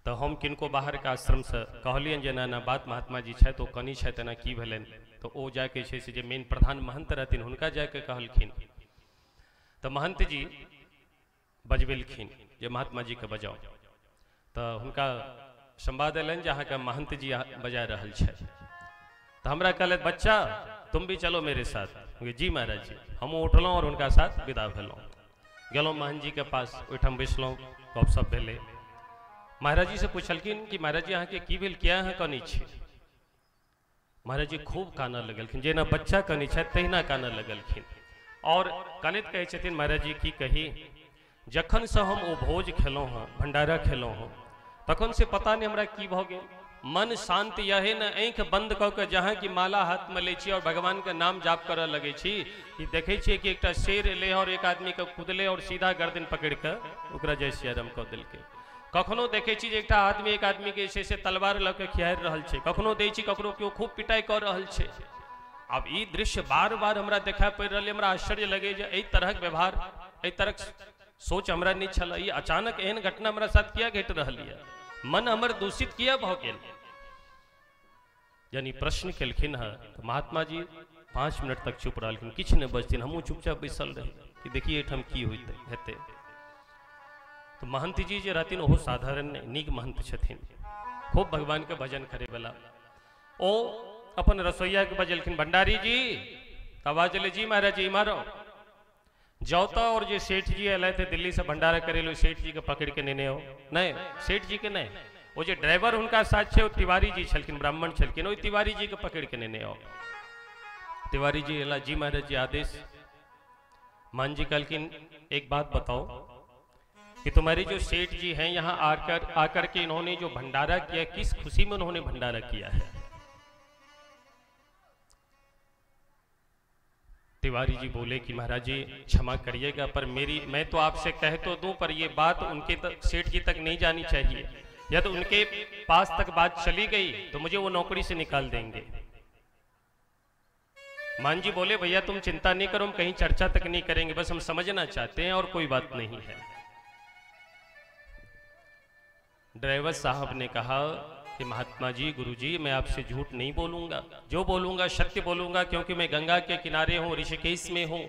तो हम किनको बाहर के आश्रम से कहलियन जे ना बात महात्मा जी छै, तो कनी छै तेना की भेलन। तो ओ जाके छै से जे मेन प्रधान महंत रहथिन हुनका जाके कहलखिन। तो महंत जी बजबेलखिन जे महात्मा जी के बजाओ। तो हुनका संवाद एलन जे अहाँके महंत जी बजा रहल छै। तो हमरा कहलत बच्चा तुम भी चलो मेरे साथ। जी महाराज जी। हम उठलहुँ और उनका साथ विदा भेलहुँ, गेलहुँ महंत जी के पास, ओहिठाम बैसलहुँ, गपशप भेलै। महाराज जी से पूछलखिन कि महाराज जी अहाँके की भेल, क्या अहाँ कनी छी? महाराज जी खूब कानऽ लगलखिन, जेना बच्चा कनी छथि तहिना कानऽ लगलखिन। और कनित कहै छथिन महाराज जी की कही, जखन से हम ओ भोज खेलहुँ हँ, भंडारा खेलहुँ हँ, तखन से पता नहीं हमरा की भऽ गेल। मन शांत यहे न, आँख बंद कऽ के जहाँ की माला हाथ में लै छी और भगवान के नाम जाप करऽ लगै छी, कि देखै छियै कि एकटा शेर एलै और एक आदमी के कुदले और सीधा गर्दन पकड़ के ओकरा जय सिया राम कऽ देलकै। कखनो देखै छी जे एकटा आदमी एक आदमी के से तलवार लऽ के खियारि रहल छै, कखनो दै छी ककरो केओ खूब पिटाई कऽ रहल छै। अब ई दृश्य बार बार हमरा देखाई पड़ि रहल, हमरा आश्चर्य लगे जे एहि तरहक व्यवहार, एहि तरहक सोच हमरा नहीं छल। ई अचानक एहन घटना हमरा साथ किया घटि रहल है, मन हमर दूषित किया भऽ गेल। यानी प्रश्न केलखिन है। तो महात्मा जी 5 मिनट तक चुप रहलखिन, किछ नहीं बजथिन, हमहूँ चुपचाप बैसल रही कि देखिए एहिठाम की हेतै। तो महंत जी जे रहथिन ओहो साधारण नीक महंत छथिन, खूब भगवान के भजन करे वाला। ओ अपन रसोईया के बजलखिन, भंडारी जी आवाज ले, जी महाराज जी मारो जाओता। और जो सेठ जी अल थे दिल्ली से भंडारा करे लो, सेठ जी के पकड़ के नेने हो नहीं, सेठ जी के नहीं, वो जो ड्राइवर उनका साथ छे वो तिवारी जी छलखिन, ब्राह्मण छलखिन, वही तिवारी जी के पकड़ के नेने हो। तिवारी जी अला, जी महाराज जी आदेश। मान जी कहलखिन एक बात बताओ कि तुम्हारे जो सेठ जी हैं यहाँ आकर के इन्होंने जो भंडारा किया, किस खुशी में उन्होंने भंडारा किया है? तिवारी जी बोले कि महाराज जी क्षमा करिएगा, पर मैं तो आपसे कह तो दूं, पर ये बात उनके सेठ जी तक नहीं जानी चाहिए। यदि उनके पास तक बात चली गई तो मुझे वो नौकरी से निकाल देंगे। मान जी बोले भैया तुम चिंता नहीं करो, हम कहीं चर्चा तक नहीं करेंगे, बस हम समझना चाहते हैं और कोई बात नहीं है। ड्राइवर साहब ने कहा कि महात्मा जी, गुरु जी, मैं आपसे झूठ नहीं बोलूंगा, जो बोलूंगा सत्य बोलूंगा, क्योंकि मैं गंगा के किनारे हूँ, ऋषिकेश में हूँ।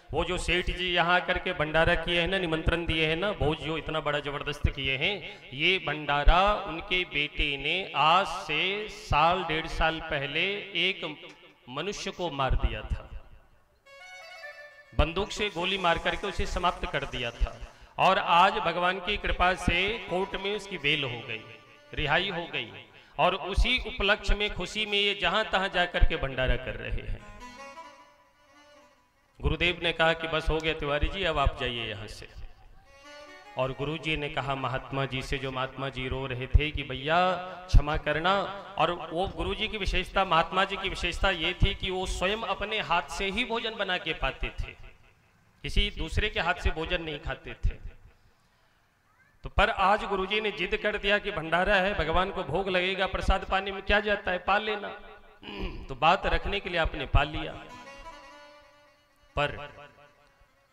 वो जो सेठ जी यहाँ करके भंडारा किए हैं ना, निमंत्रण दिए हैं ना, भोज जो इतना बड़ा जबरदस्त किए हैं, ये भंडारा उनके बेटे ने आज से 1.5 साल पहले एक मनुष्य को मार दिया था, बंदूक से गोली मार करके उसे समाप्त कर दिया था। और आज भगवान की कृपा से कोर्ट में उसकी बेल हो गई, रिहाई हो गई, और उसी उपलक्ष्य में, खुशी में ये जहां तहां जाकर के भंडारा कर रहे हैं। गुरुदेव ने कहा कि बस हो गया तिवारी जी, अब आप जाइए यहां से। और गुरुजी ने कहा महात्मा जी से, जो महात्मा जी रो रहे थे कि भैया क्षमा करना। और वो गुरुजी की विशेषता, महात्मा जी की विशेषता ये थी कि वो स्वयं अपने हाथ से ही भोजन बना के पाते थे, किसी दूसरे के हाथ से भोजन नहीं खाते थे। तो पर आज गुरुजी ने जिद कर दिया कि भंडारा है, भगवान को भोग लगेगा, प्रसाद पाने में क्या जाता है, पा लेना। तो बात रखने के लिए आपने पा लिया। पर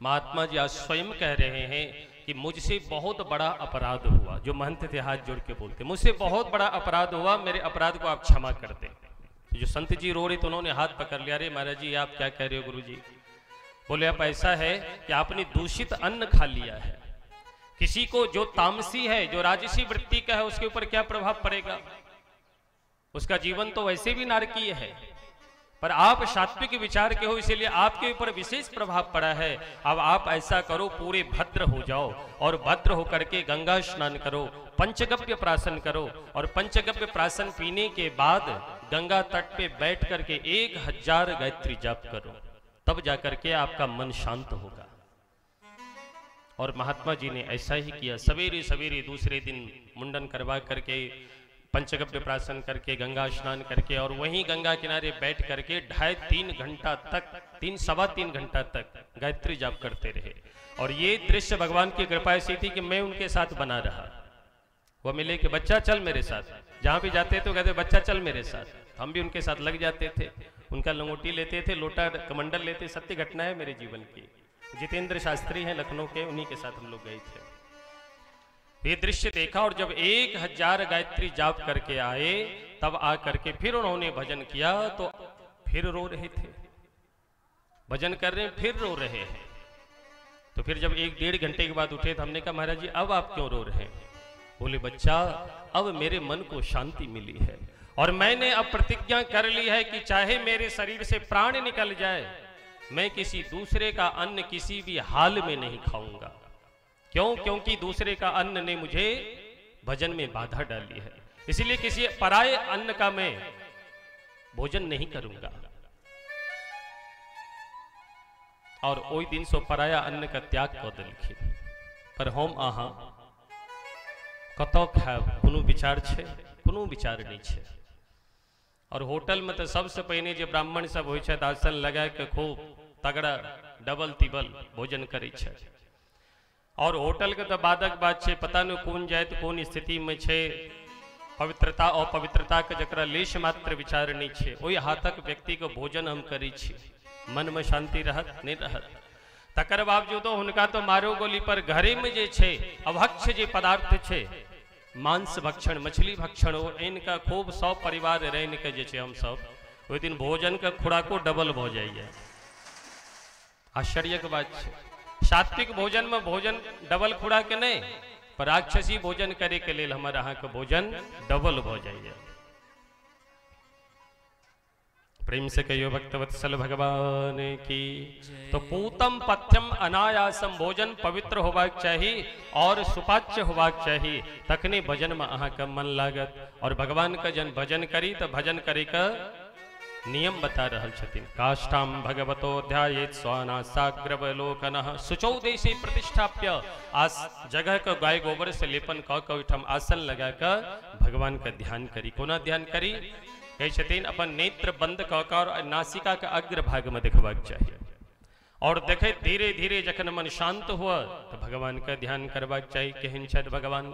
महात्मा जी आज स्वयं कह रहे हैं कि मुझसे बहुत बड़ा अपराध हुआ। जो महंत थे हाथ जोड़ के बोलते, मुझसे बहुत बड़ा अपराध हुआ, मेरे अपराध को आप क्षमा कर दें। जो संत जी रो रहे तो उन्होंने हाथ पकड़ लिया, अरे महाराज जी आप क्या कह रहे हो गुरु जी? बोले आप ऐसा है कि आपने दूषित अन्न खा लिया है। किसी को जो तामसी है, जो राजसी वृत्ति का है, उसके ऊपर क्या प्रभाव पड़ेगा? उसका जीवन तो वैसे भी नारकीय है। पर आप सात्विक विचार के हो, इसीलिए आपके ऊपर विशेष प्रभाव पड़ा है। अब आप ऐसा करो, पूरे भद्र हो जाओ और भद्र होकर के गंगा स्नान करो, पंचगव्य प्राशन करो, और पंचगव्य प्राशन पीने के बाद गंगा तट पे बैठ करके 1000 गायत्री जाप करो, तब जाकर के आपका मन शांत होगा। और महात्मा जी ने ऐसा ही किया। सवेरे सवेरे दूसरे दिन मुंडन करवा करके, पंचगव्य प्राशन करके, गंगा स्नान करके, और वहीं गंगा किनारे बैठ करके 2.5-3 घंटा तक, 3-3.25 घंटा तक गायत्री जाप करते रहे। और ये दृश्य भगवान की कृपा ऐसी थी कि मैं उनके साथ बना रहा। वो मिले कि बच्चा चल मेरे साथ, जहां भी जाते तो कहते बच्चा चल मेरे साथ। हम भी उनके साथ लग जाते थे, उनका लंगोटी लेते थे, लोटा कमंडल लेते। सत्य घटना है मेरे जीवन की। जितेंद्र शास्त्री हैं लखनऊ के, उन्हीं के साथ हम लोग गए थे। ये दृश्य देखा, और जब 1000 गायत्री जाप करके आए, तब आकर के फिर उन्होंने भजन किया, तो फिर रो रहे थे। भजन कर रहे हैं, फिर रो रहे हैं। तो फिर जब 1-1.5 घंटे के बाद उठे तो हमने कहा महाराज जी अब आप क्यों रो रहे हैं? बोले बच्चा, अब मेरे मन को शांति मिली है, और मैंने अब प्रतिज्ञा कर ली है कि चाहे मेरे शरीर से प्राण निकल जाए, मैं किसी दूसरे का अन्न किसी भी हाल में नहीं खाऊंगा। क्यों? क्योंकि दूसरे का अन्न ने मुझे भजन में बाधा डाली है, इसलिए किसी पराये अन्न का मैं भोजन नहीं करूंगा। और ओई दिन सो पराया अन्न का त्याग कर देलखिन। पर हम अहाँ कतौ खायब, कोनो विचार छे? कोनो विचार नहीं छे। और होटल में तो सबसे पहले जो ब्राह्मण सब होइ छै, आसन लगा के खूब तगड़ा डबल तिबल भोजन करे छै। और होटल के तो बादक बात छे, पता नहीं कौन जाए तो कौन स्थिति में छे, पवित्रता और पवित्रता के जकरा लेश मात्र विचार नहीं छे, ओई हाथक व्यक्ति को भोजन हम करी छी। मन में शांति रहत नहीं रहत। तकर बावजूदो हुनका तो मारो गोली, पर घरे में जे छे अभक्ष्य जे पदार्थ छे, मांस भक्षण, मछली भक्षण, इनका खूब 100 परिवार रहने के जे छे हम सब ओई दिन भोजन का खुराको डबल हो जाइए। आश्चर्य के बात छे। सात्विक भोजन में भोजन डबल खुराक नहीं, पर राक्षसी भोजन करे के लिए हमारे यहाँ के भोजन डबल हो जाइए। प्रेम से कहियो भक्तवत्सल भगवान की। तो पूतम पथ्यम अनायासम, भोजन पवित्र होबाक चाहिए और सुपाच्य होबाक चाहिए, तखने भजन में अहाँ का मन लागत। और भगवान का जन भजन करी तो भजन करे का नियम बता रहल छथिन। काष्ठाम भगवतो ध्यायेत स्वानासाग्रवलोकनः शुचौ देशे प्रतिष्ठाप्य, आस जगह का गाय गोबर से लेपन क ओहिठाम आसन लगा कर भगवान का ध्यान करी। कोना ध्यान करी? कहे छथिन अपन नेत्र बंद क और नासिका के अग्र भाग में देखबाक चाहिए। और देखे धीरे धीरे जखन मन शांत हुआ तो भगवान का ध्यान करबाक चाहिए। केहन छथि भगवान?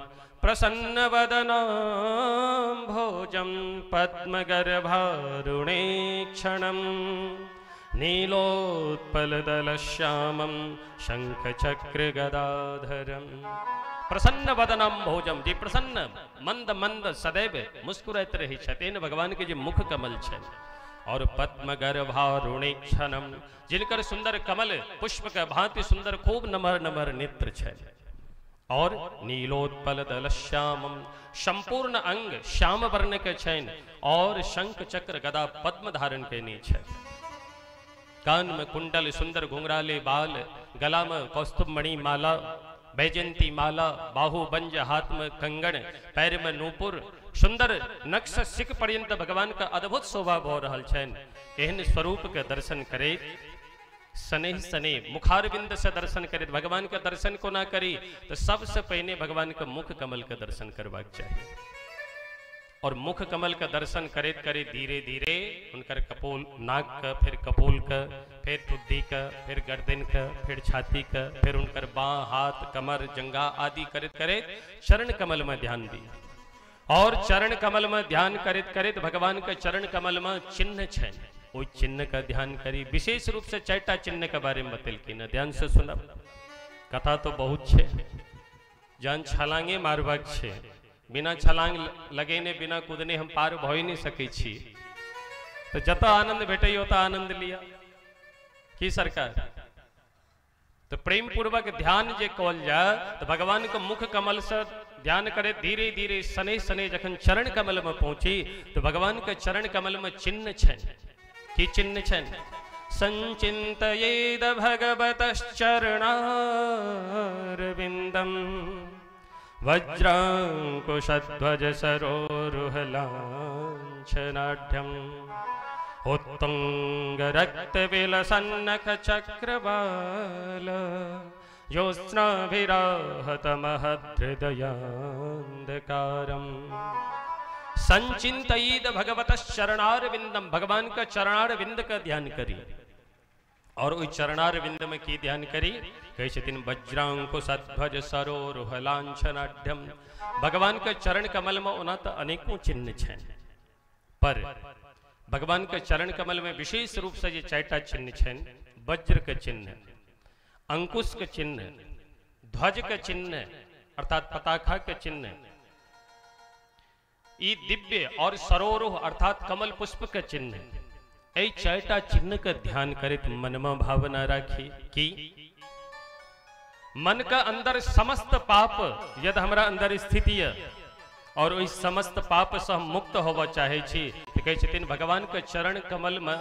प्रसन्न वदनां भोजं पद्मगर्भारुणे क्षणं नीलोत्पलदलश्यामं शंखचक्रगदाधरम् प्रसन्न वदनम भोजम। जे प्रसन्न मंद मंद सदैव मुस्कुराते रही छतेन भगवान के जे मुख कमल छे और पद्म गर्भारुणीक्षणम जिनकर सुंदर कमल पुष्प के भांति सुंदर खूब नमर नमर नेत्र छे और नीलोत्पल दलश्यामम संपूर्ण अंग श्याम वर्ण के छैन और शंख चक्र गदा पद्म धारण केने छे। कान में कुंडल सुंदर घुंघराले बाल, गला में कौस्तुभ मणि माला, बैजंती माला, बाहुबंज हाथ में कंगण, पैर में नूपुर, सुंदर नक्श सिख पर्यंत भगवान का अद्भुत शोभा हो रहा छैन। एहन स्वरूप के दर्शन करे स्नेह स्नेह मुखारविंद से दर्शन करे। भगवान का दर्शन को ना करी तो सबसे पहले भगवान का मुख कमल का दर्शन करवाक चाहिए और मुख कमल का दर्शन करे करे धीरे धीरे उनकर कपोल नाक का, फिर कपोल का, फिर ठुड्डी का, फिर गर्दन का, फिर छाती का, फिर उनकर बाँ हाथ कमर जंगा आदि करे करे चरण कमल में ध्यान दी और चरण कमल में ध्यान करे करे भगवान के चरण कमल में चिन्ह छे वो चिन्ह का ध्यान करी। विशेष रूप से चैटा चिन्ह के बारे में बतल की न ध्यान से सुना। कथा तो बहुत छे, जान छलांगे मारबाक छे, बिना छलांग लगेने बिना कूदने हम पार भई नहीं सके छी। तो जता आनंद भेटे होता आनंद लिया की सरकार। तो प्रेम पूर्वक ध्यान जे कल जा तो भगवान को मुख कमल से ध्यान करे धीरे धीरे सने सने जखन चरण कमल में पहुंची तो भगवान के चरण कमल में चिन्ह छे की चिन्ह छे संचिंतयेद भगवतश्चरणारविंदम वज्रांकुशध्वज सरोरुहलांछनाढ्यम उत्तुंग रक्त विलसन्नख चक्रवाल ज्योत्स्नाभिराहत महदृदयांधकारम् संचिंतयेद भगवतश्चरणारविंदम। भगवान का चरणारविंद का ध्यान करी और उस चरणारविंद में की ध्यान करी कैसे दिन वज्रांकुशध्वज सरोरुहलांछनाढ्यम। भगवान के चरण कमल में उना तो अनेकों चिन्ह छे पर भगवान के चरण कमल में विशेष रूप से ये चैटा चिन्ह छे। वज्र के चिन्ह, अंकुश के चिन्ह, ध्वज के चिन्ह अर्थात पताका के चिन्ह, ई दिव्य और सरोरुह अर्थात कमल पुष्प के चिन्ह। ऐ चैटा चिन्ह का ध्यान करे तो मन में भावना राखी कि मन का अंदर समस्त पाप यदि हमारा अंदर स्थिति है और इस समस्त पाप से हम मुक्त होवा चाहे छी तो कहे छथिन भगवान के चरण कमल में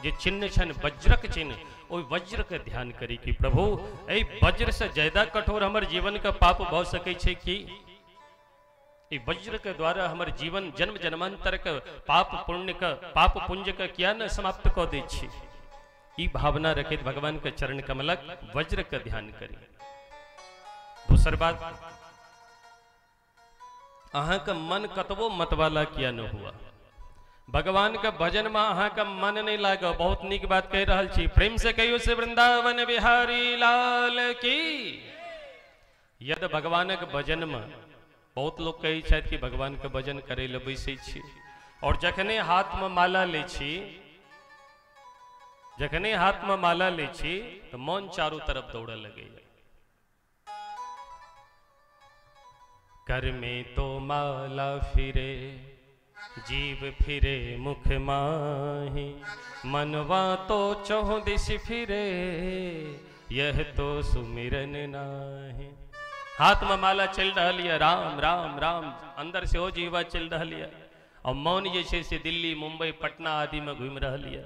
जे चिन्ह छन वज्रक चिन्ह ओ वज्र के ध्यान करी कि प्रभु ऐ वज्र से ज्यादा कठोर हमारे जीवन का पाप भ सके छे कि वज्र के द्वारा हमारे जीवन जन्म जन्मांतर का पाप पुण्य का पाप पुंज का क्या न समाप्त कर दे छी। ई भावना रखे भगवान के चरण कमलक वज्र का ध्यान करी। दूसर बात अहाँ का मन कतबो मतवाला किया न हुआ भगवान का भजन में अहाँ का मन नहीं लागा। बहुत निक बात कह रहा छी, प्रेम से कहियो से वृंदावन बिहारी लाल की। यदि भगवान के भजन में बहुत लोग कही शायद कि भगवान के भजन करे ले बैसे छी और जखने हाथ में माला ले छी जखने हाथ में माला ले छी तो मन चारों तरफ दौड़ लगे। कर में तो माला फिरे जीव फिरे मुख माही मनवा तो चौह दिश फिरे यह तो सुमिरन नाही। हाथ में माला चल रहा लिया राम राम राम अंदर से हो जीवा चल रहा लिया और मौन जैसे से दिल्ली मुंबई पटना आदि में घूम रहा लिया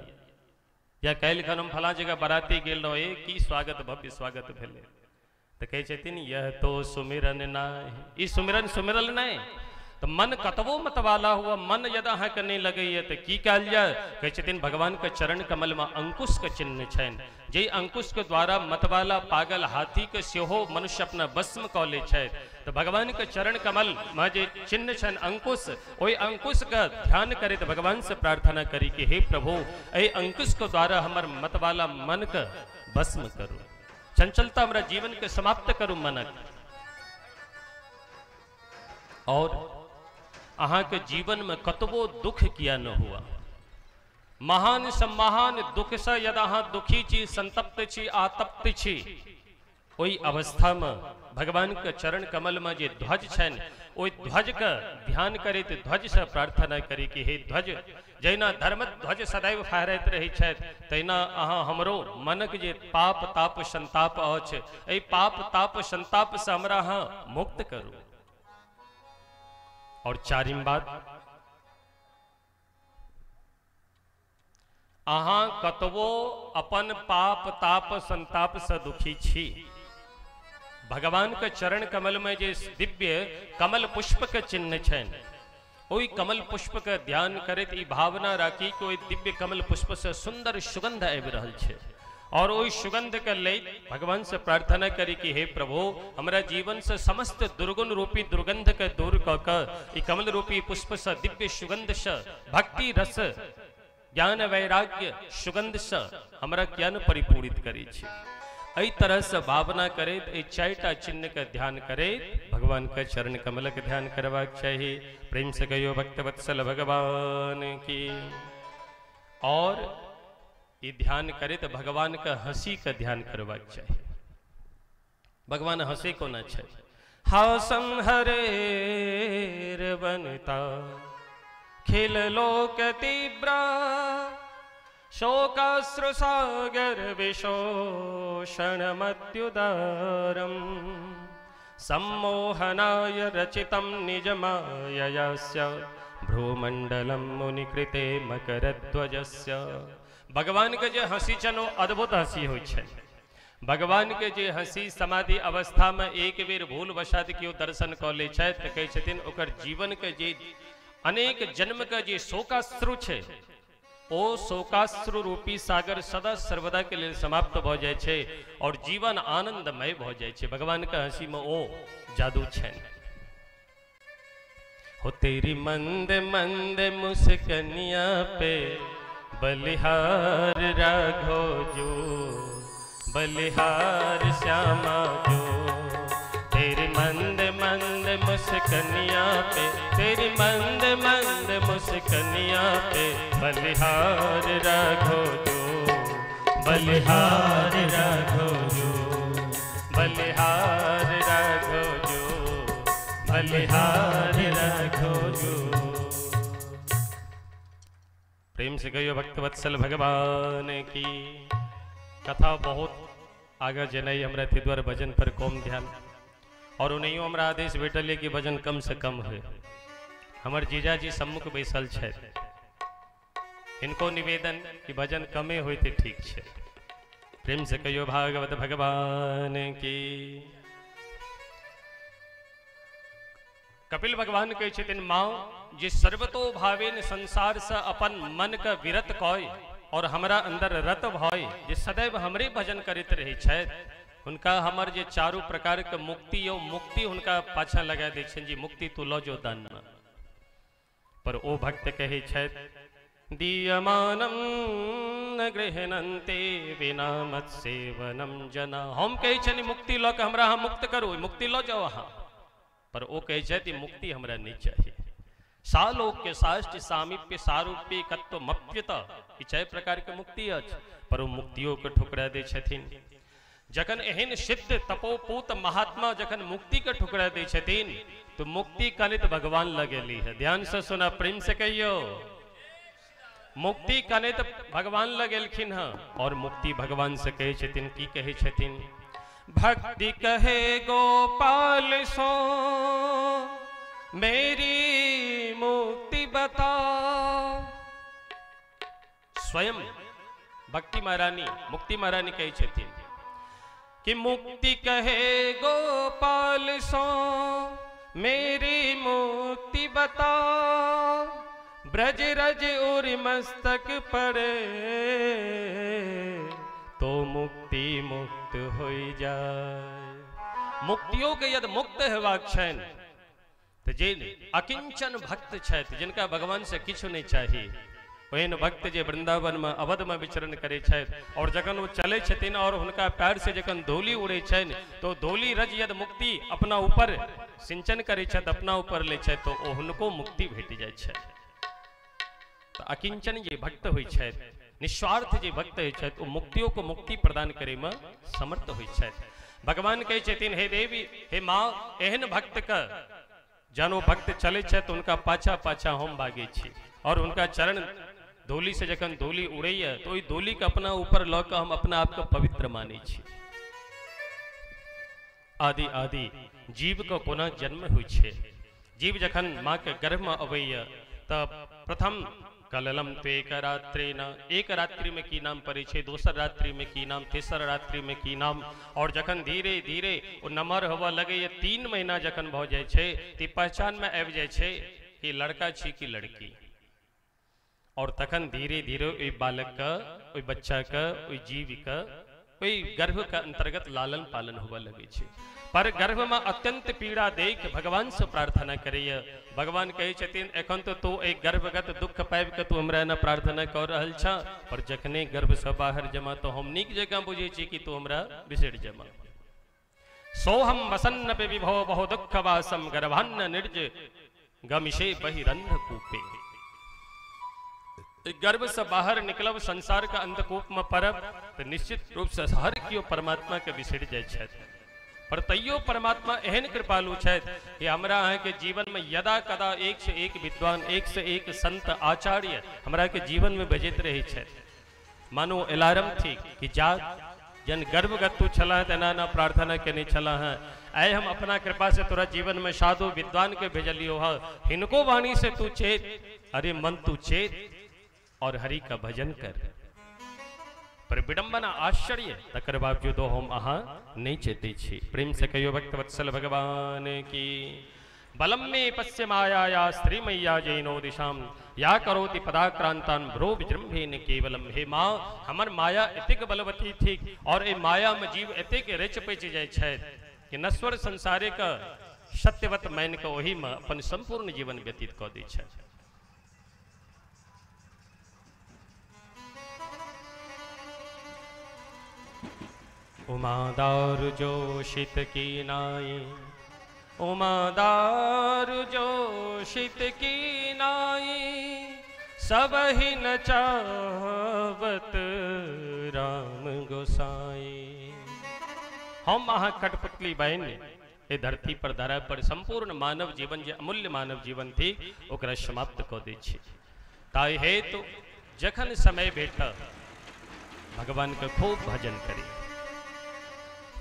या कैल खन हम फला जगह बराती गेल रहो की स्वागत भव्य स्वागत भेले तो कहे छथिन यह तो सुमिरन नाही। ई सुमिरन सुमिरल नहीं तो मन कतबो मतवाला हुआ मन यदि अहाँ के नहीं लगे तो की कल जाए कहे छथिन भगवान के चरण कमल में अंकुश के चिन्ह छन। जे अंकुश के द्वारा मतवाला पागल हाथी के सेहो मनुष्य अपना भस्म कऽ ले छै तो भगवान के चरण कमल में जे चिन्ह छन अंकुश ओहि अंकुश का ध्यान करे तो भगवान से प्रार्थना करी कि हे प्रभु ए अंकुश के द्वारा हमार मतवाला मन का भस्म करू, चंचलता हमारा जीवन के समाप्त करू मनक और अहाँ के जीवन में कतबो दुख किया न हुआ महान सम्महान दुख से यद अहाँ दुखी छी, संतप्त छी, आतप्त छी, ओई अवस्था में भगवान के चरण कमल में जे ध्वज छन, ओई ध्वज के ध्यान करैत ध्वज से प्रार्थना करी कि हे ध्वज, जैना धर्म ध्वज सदैव फहरैत रही छथि, तैना अहाँ हमरो मनक जे पाप ताप संताप अछि, एहि पाप ताप संताप से हमरा अहाँ मुक्त करू। और चारिम बात, अहाँ कतवो अपन पाप ताप संताप से दुखी छी, भगवान के चरण कमल में जे दिव्य कमल पुष्प के चिन्ह छन, ओई कमल पुष्प के ध्यान करैत ई भावना राखी कि ओई दिव्य कमल पुष्प से सुंदर सुगंध आबि रहल छै, और ओई सुगंध के लैत भगवान से प्रार्थना करी कि हे प्रभु, हमरा जीवन से समस्त दुर्गुण रूपी दुर्गंध के दूर क के ई कमल रूपी पुष्प से दिव्य सुगंध से भक्ति रस ज्ञान वैराग्य सुगंध से हमरा ज्ञान परिपूरित करी छी। एहि तरह से भावना करे, चारिटा चिन्ह के ध्यान करे, भगवान के चरण कमल के ध्यान करवाक चाहिए। प्रेम से कहियो भक्तवत्सल भगवान की। और ये ध्यान करे तो भगवान का हंसी का ध्यान करवाक चाहिए। भगवान हंसे को ना चाहिए। हासम हरे बनता खिल लोक तीव्रा, शोकाश्रु सागर विशोषण मत्युदारम, सम्मोहनाय रचितं निजमाययास्य, भ्रूमंडलम मुनिकृते मकरध्वजस्य। भगवान के जे हंसी छनो अद्भुत हंसी होइ छै। भगवान के जे हंसी समाधि अवस्था में एक बेर भूल वशात कियो दर्शन क लै छै त कहै छथिन ओकर जीवन के जे अनेक जन्म के जे शोकाश्रु छै, ओ शोकाश्रु रूपी सागर सदा सर्वदा के लिए समाप्त भ जाय छे और जीवन आनंदमय भ जाय छे। भगवान के हंसी में ओ जादू छे। हो तेरी मंद मंद मुस्कनिया पे बलिहार राघो जो, बलिहार श्यामा जो। तेरी मंद मंद मुस्कनिया पे, तेरी मंद मंद मुस्कनिया पे बलिहार राघो जो, बलिहार राघो जो, बलिहार राघो जो, बलिहार राघो जो। प्रेम से कहियो भक्तवत्सल भगवान की। कथा बहुत आगे जनई हमरा द्वार भजन पर कम ध्यान, और उन्हें हमरा आदेश भेटल कि भजन कम से कम है। हमर जीजाजी सम्मुख बैसल छै, इनको निवेदन कि भजन कमे होय तो ठीक है। प्रेम से कहियो भागवत भगवान की। कपिल भगवान कहे छथिन, माँ जे सर्वतो भावेन संसार से अपन मन का विरत कय और हमरा अंदर रत भय, जे सदैव हमरे भजन करते रहे छै, उनका हमर जे चारू प्रकार के मुक्ति यो मुक्ति उनका पाछा लगा दे छन जी, मुक्ति तू लो जो दान। पर ओ भक्त कहे छै, दीयमानम न गृहणन्ते विना मत सेवनम जना। हम कहे छन मुक्ति लो के हमरा हम मुक्त करो, मुक्ति लो जाओ अहाँ। पर ओ कहे छै मुक्ति हमरा नहीं चाहिए। सालोक्य साष्ट सामीप्य सारूप्य कत्वमप्यत, ई 6 प्रकार के मुक्ति अछि। पर ओ मुक्तियों के ठुकरा दे छथिन। जखन एहन सिद्ध तपोपूत महात्मा जखन मुक्ति के ठुकरा दे छथिन, तो मुक्ति कनित भगवान लगेली है। ध्यान से सुना, प्रेम से कहियो, मुक्ति कनित भगवान लगेलखिन है। और मुक्ति भगवान से कहे छथिन, की कहे छथिन, भक्ति कहे गोपाल सो मेरी मुक्ति बता। स्वयं भक्ति महारानी मुक्ति महारानी कहे छथिन कि मुक्ति कहे गोपाल सो मेरी मुक्ति बता, ब्रज रज और मस्तक पड़े तो मुक्ति मुक्त हो जाए। मुक्तियों के यदि मुक्त हेबाक छनि तो जे अकिंचन भक्त छथि, जिनका भगवान से किछु नहीं चाहिए, ओहन भक्त जे वृंदावन में अवध में विचरण करे छथि, और जखन वो चले छथिन और उनका पैर से जखन धूलि उड़े छनि, तो धूलि रज यदि मुक्ति अपना ऊपर सिंचन करे छथि, अपना ऊपर ले छथि, तो उनको मुक्ति भेट जाय छै। तो अकिंचन जे भक्त होइ छथि, निस्वार्थ जे भक्त होइ छथि, ओ मुक्तियों को मुक्ति प्रदान करे में समर्थ होइ छथि। भगवान कहै छथिन, हे देवी, हे माँ, एहन भक्त का जानो भक्त चले छथि उनका पाछा पाछा हम भागे छी, और उनका चरण धूलि से जखन धूलि उड़ैया तो ओहि धूलि के अपना ऊपर लऽ कऽ हम अपना आप के पवित्र मानै छी। आदि आदि जीव का कोना जन्म होइ छै। जीव जखन माँ के गर्भ में अबैया तब प्रथम कललम तो एक रात्रि न, एक रात्रि में की नाम पड़े छे, दोसर रात्रि में की नाम, तेसर रात्रि में की नाम, और जखन धीरे धीरे वो नमर होवा लगे, 3 महीना जखन भ जाय छे ती पहचान में आबि जाय छे कि लड़का छी कि लड़की, और तखन धीरे धीरे ओई बालक का, ओई बच्चा का, ओई जीव का, ओई गर्भ का अंतर्गत लालन पालन होवा लगे छे। पर गर्भ में अत्यंत पीड़ा देख भगवान से प्रार्थना करिए। भगवान कहे छथिन, एखन तो तू एक गर्भगत दुख पाबि के तू हमरा न प्रार्थना कर रहल छ, पर जखने गर्भ से बाहर जमा तो हम नीक जगह बुझे छी कि तू हमरा बिसरि जमा। सोहम वसन्न पे विभो बहु दुख वासम गर्भान्न निर्ज गमिशे बहिरंध कूपे। गर्भ से बाहर निकलब, संसार का अंधकूप में परब, तो निश्चित रूप से हर कियो परमात्मा के बिसरि जाय छथि। पर तैयो परमात्मा एहन कृपालु छथि कि हमरा अहाँ के जीवन में यदा कदा एक से एक विद्वान, एक से एक संत आचार्य हमरा के जीवन में बजैत रहे छथि। मानो अलार्म थी कि जाग, जन गर्भगत तू छला है तेना ना प्रार्थना केने छला है, आए हम अपना कृपा से तोरा जीवन में साधु विद्वान के भेजलियो है, हिनको वाणी से तू चेत, अरे मन तू चेत और हरि का भजन कर। पर विडंबना आश्चर्य तकर बावजूदो हम अहाँ नहीं चेते छी। प्रेम से कहियो भक्त वत्सल भगवान की। बलम में पश्य माया या स्त्री मैया जैनो दिशाम या करोति पदाक्रांतान भ्रो विजृंभेन केवलम। हे माँ, हमर माया एतेक बलवती थी और ए माया में जीव एतेक रच पैच जाय छै कि नश्वर संसारिक सत्यवत मान के ओहि में अपन संपूर्ण जीवन व्यतीत कऽ दै छै। उमादार जोशित की नाई, उमादार जोशित की नाई, सब ही न चावत राम गोसाई। हम अहाँ कठपुतली बहन ए धरती पर धरा पर संपूर्ण मानव जीवन जे अमूल्य मानव जीवन थी ओकरा समाप्त कऽ दै छी। ताहि हेतु जखन समय भेट भगवान के खूब भजन करी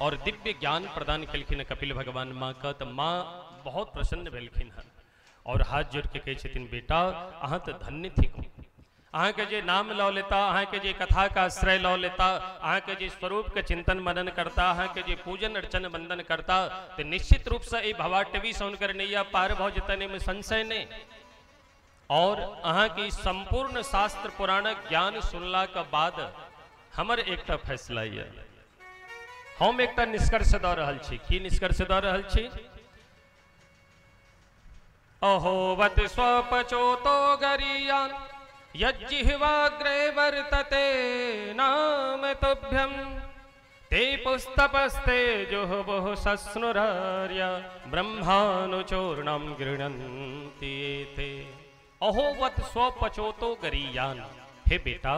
और दिव्य ज्ञान प्रदान कलखिन कपिल भगवान माँ का। तो माँ बहुत प्रसन्न भेलखिन हन और हाथ जोड़ के कहे छथिन, बेटा अहाँ तो धन्य थी, अहाँ के जे नाम लऽ लेता, अहाँ के जे कथा का आश्रय लऽ लेता, अहाँ के जे स्वरूप के चिंतन मनन करता, अहाँ के जे पूजन अर्चन वंदन करता, तो निश्चित रूप से ये भवाटवी से उनकर नैया पार भऽ जेतनि में संशय नहीं। और अहाँ की संपूर्ण शास्त्र पुराण ज्ञान सुनला के बाद हमर एकटा फैसला ये, हम एकटा निष्कर्ष दऽ रहल छी। की निष्कर्ष दऽ रहल छी? अहोवत स्वपचोतो गरियान यज्जिह्वाग्रे वर्तते नाम तुभ्यं, ते पुस्तपस्ते जुहुः सस्नुरार्य ब्रह्मानुचूर्णं गृह्णन्ति ते। अहोवत स्वपचोतो गरियान। हे बेटा,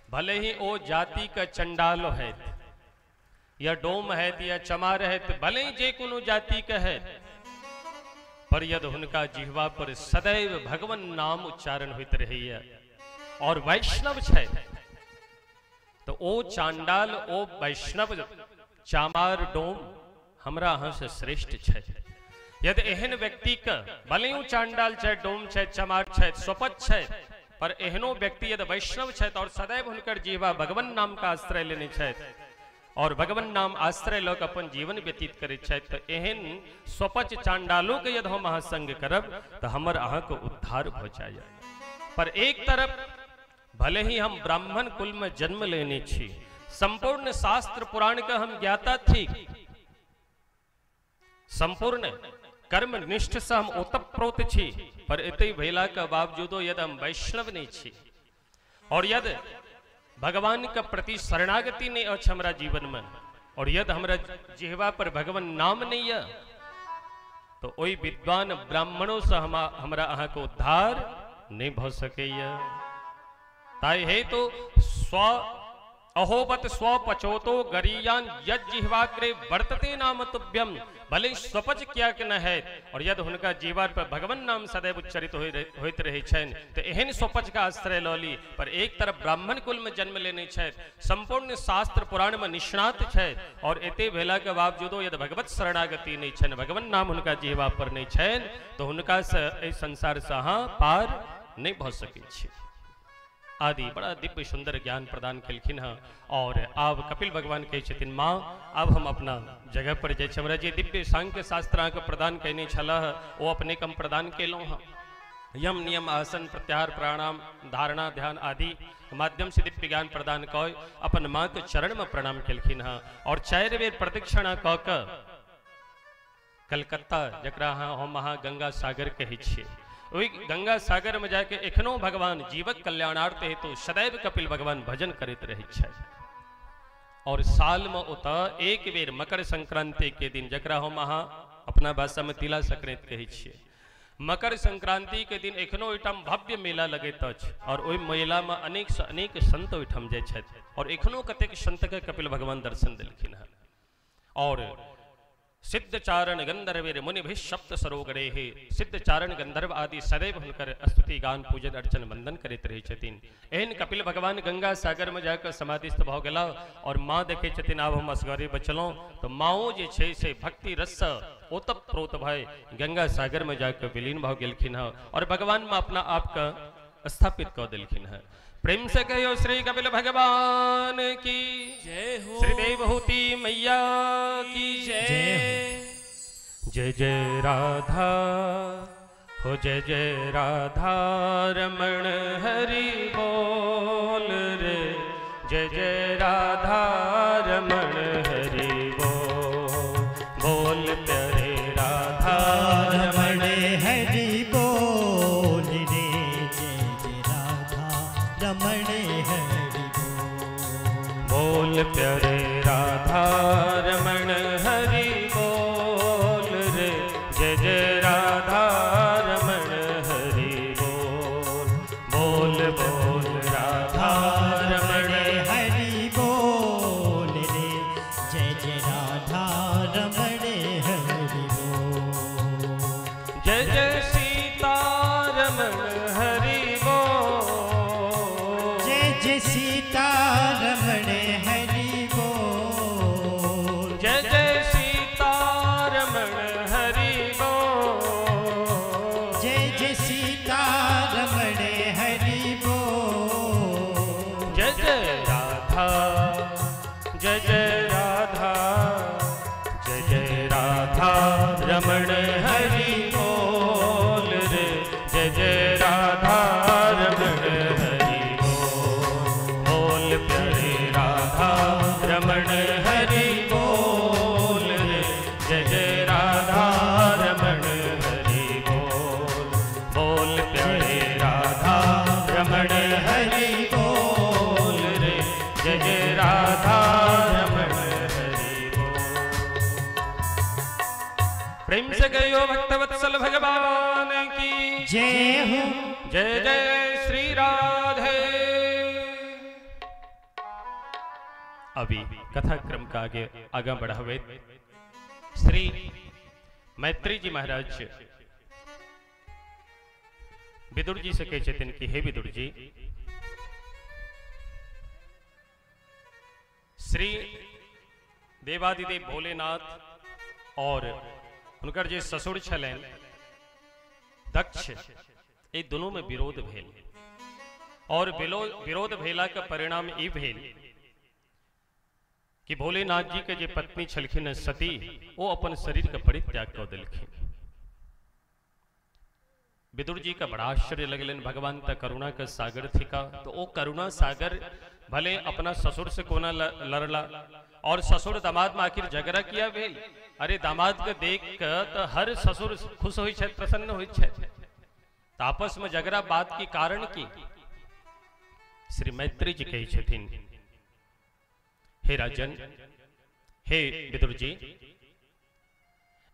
भले ही ओ जाति का चंडाल है या डोम है या चमार है, भले ही जे कोनो जाति का है, पर यद हुनका जिह्वा पर सदैव भगवन नाम उच्चारण होइत रहैया और वैष्णव छै, तो ओ चांडाल, ओ वैष्णव, चामार, डोम हमरा अहाँ से श्रेष्ठ छै। यदि एहन व्यक्ति का भले ही चांडाल छै, डोम छै, चमार छै, स्वपच छै, पर एहनो व्यक्ति यदि वैष्णव छै और सदैव हुनकर जीवा भगवन नाम का आश्रय लेने छै और भगवन नाम आश्रय लऽ कऽ अपन जीवन व्यतीत करैत छथि, तो एहन स्वपच चांडालों के यदि हम अहाँ संग करब तो हमर अहाँ को उद्धार भऽ जाय। पर एक तरफ भले ही हम ब्राह्मण कुल में जन्म लेने छी, संपूर्ण शास्त्र पुराण का हम ज्ञाता थी, संपूर्ण कर्म निष्ठ से हम ओतप्रोत छी, पर एते भेला के बावजूदो यदि हम वैष्णव नहीं छी और यदि भगवान का प्रति शरणागति नहीं अछि हमरा जीवन में, और यदि हमरा जिह्वा पर भगवान नाम नहीं है, तो ओई विद्वान ब्राह्मणों से हमरा अहाँ को उद्धार नहीं भ सकैया। ताई हे तो स्व अहोबत स्व पचोतो गरियान यज्जिह्वाग्रे वर्तते नाम तुभ्यम, भले स्वपच किया के न है और यदि उनका जीवन पर भगवान नाम सदैव उच्चरित होइत रहे छन तो एहन स्वपच का आश्रय लौली। पर एक तरफ ब्राह्मण कुल में जन्म लेने छे, संपूर्ण शास्त्र पुराण में निष्णात छे और एते भेला के बावजूदो यदि भगवत शरणागति नहीं छन, भगवान नाम उनका जीवा पर नहीं छन तो उनका संसार से पार नहीं भ सके छे। आदि बड़ा दिव्य सुंदर ज्ञान प्रदान कलखिन है। और अब कपिल भगवान कहे छथिन माँ अब हम अपना जगह पर जाए, हमरा जे दिव्य सांख्य शास्त्र के प्रदान कहने छलह वो अपने कम प्रदान केलौं हँ। यम नियम आसन प्रत्याहार प्राणायाम धारणा ध्यान आदि माध्यम से दिव्य ज्ञान प्रदान कय अपन माँ के चरण में प्रणाम कलखिन है। और 4 बेर प्रदक्षिणा क के कलकत्ता जकरा हम वहाँ गंगा सागर कहे छियै, वही गंगा सागर में जाके एखनो भगवान जीवक कल्याणार्थ हेतु सदैव कपिल भगवान भजन करते रहे छे। और साल में उत एक बेर मकर संक्रांति के दिन जकरा हम अहाँ अपना भाषा में तिला संक्रांति कहे छियै, मकर संक्रांति के दिन एखनो ओहिठाम भव्य मेला लगैत अछि और ओहि मेला में अनेक से अनेक संत ओहिठाम जाय छथि और एखनो कतेक संत के कपिल भगवान दर्शन देलखिन हँ। और सिद्धचारण गंधर्वेर मुनि सप्त सरोगरे हे, सिद्धचारण गंधर्व आदि सदैव हुनकर स्तुति गान पूजन अर्चन वंदन करैत रहै छथिन। एहन कपिल भगवान गंगा सागर में जाकर समाधिस्थ भ गेला और माँ देखे छथिन आब हम असगरे बचलौं तो माओ जे छै से भक्ति रस ओतप प्रोत भय गंगा सागर में जाकर विलीन भ गेलखिन है और भगवान में अपना आप का स्थापित क देलखिन है। प्रेम से कहो श्री कपिल भगवान की जय हो, श्री देवहूति मैया की जय। जय जय राधा हो, जय जय राधा रमण हरि बोल रे, जय जय राधा रमण हरि बोल, बोल प्यारे राधा रमण हरि बोल रे, जय जय राधा रमण हरि बोल, बोल प्यारे राधा रमण हरि बोल रे, जय जय राधा रमण हरि बोल, बोल बोल राधा रमण हरि बोल रे, जय जय राधा रमण हरि बोल, जय जय सीता रमण हरि बोल, जय जय सीता रमण हरि बोल, जय जय सीता रमण हरि बोल, जय जय सीता रमण हरि बोल, जय जय राधा, जय जय राधा, जय जय राधा रमण हरि बोल रे, जय जय राधा रमण हरि बोल, बोल प्यारे राधा रमण हरि बोल रे, जय जय राधा रमण हरि बोल, बोल प्यारे राधा रमण हरि बोल रे, जय जय राधा रमण हरि बोल। प्रेम से गयो भक्तवत्सल भगवान की जय हो, जय जय श्री राधे। अभी कथा क्रम का आगे बढ़ावे श्री मैत्री जी महाराज विदुर जी से कहे छथिन कि हे विदुर जी, श्री देवादिदेव भोलेनाथ और उनकर जे ससुर छलन दक्ष, ये दोनों में विरोध भेल और विरोध भेला का परिणाम ई भेल कि भोलेनाथ जी के जे पत्नी छलखिन सती वो अपन शरीर का परित्याग कर दिलखिन। विदुर जी का बड़ा आश्चर्य लगलन, भगवान त करुणा का सागर थिका तो वो करुणा सागर भले अपना ससुर से कोना लड़ला और ससुर दामाद में आखिर झगड़ा किया भेल। अरे दामाद के देख कर तो हर ससुर खुश होई छे, प्रसन्न होई छे, तो आपस में झगड़ा बात की कारण की। श्री मैत्री जी कही छथिन, हे राजन, हे विदुर जी,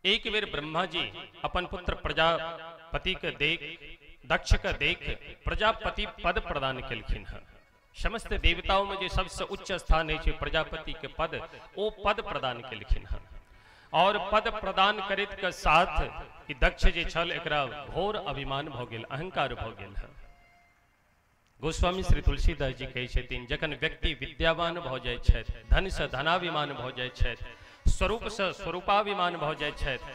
एक बेर ब्रह्मा जी अपन पुत्र प्रजापति के देख दक्ष का देख प्रजापति पद प्रदान केलखिन है। समस्त देवताओं में जो सबसे उच्च स्थान है प्रजापति के पद, वो पद प्रदान केलखिन है। और पद प्रदान करित के साथ कि दक्ष जे छल एकरा घोर अभिमान भ गेल, अहंकार भ गेल है। गोस्वामी श्री तुलसीदास जी कहै छथिन, जखन व्यक्ति विद्यावान भ जाय छथि, धन से धनाभिमान भ जाय छथि, स्वरूप से स्वरूपाभिमान भ जाय छथि,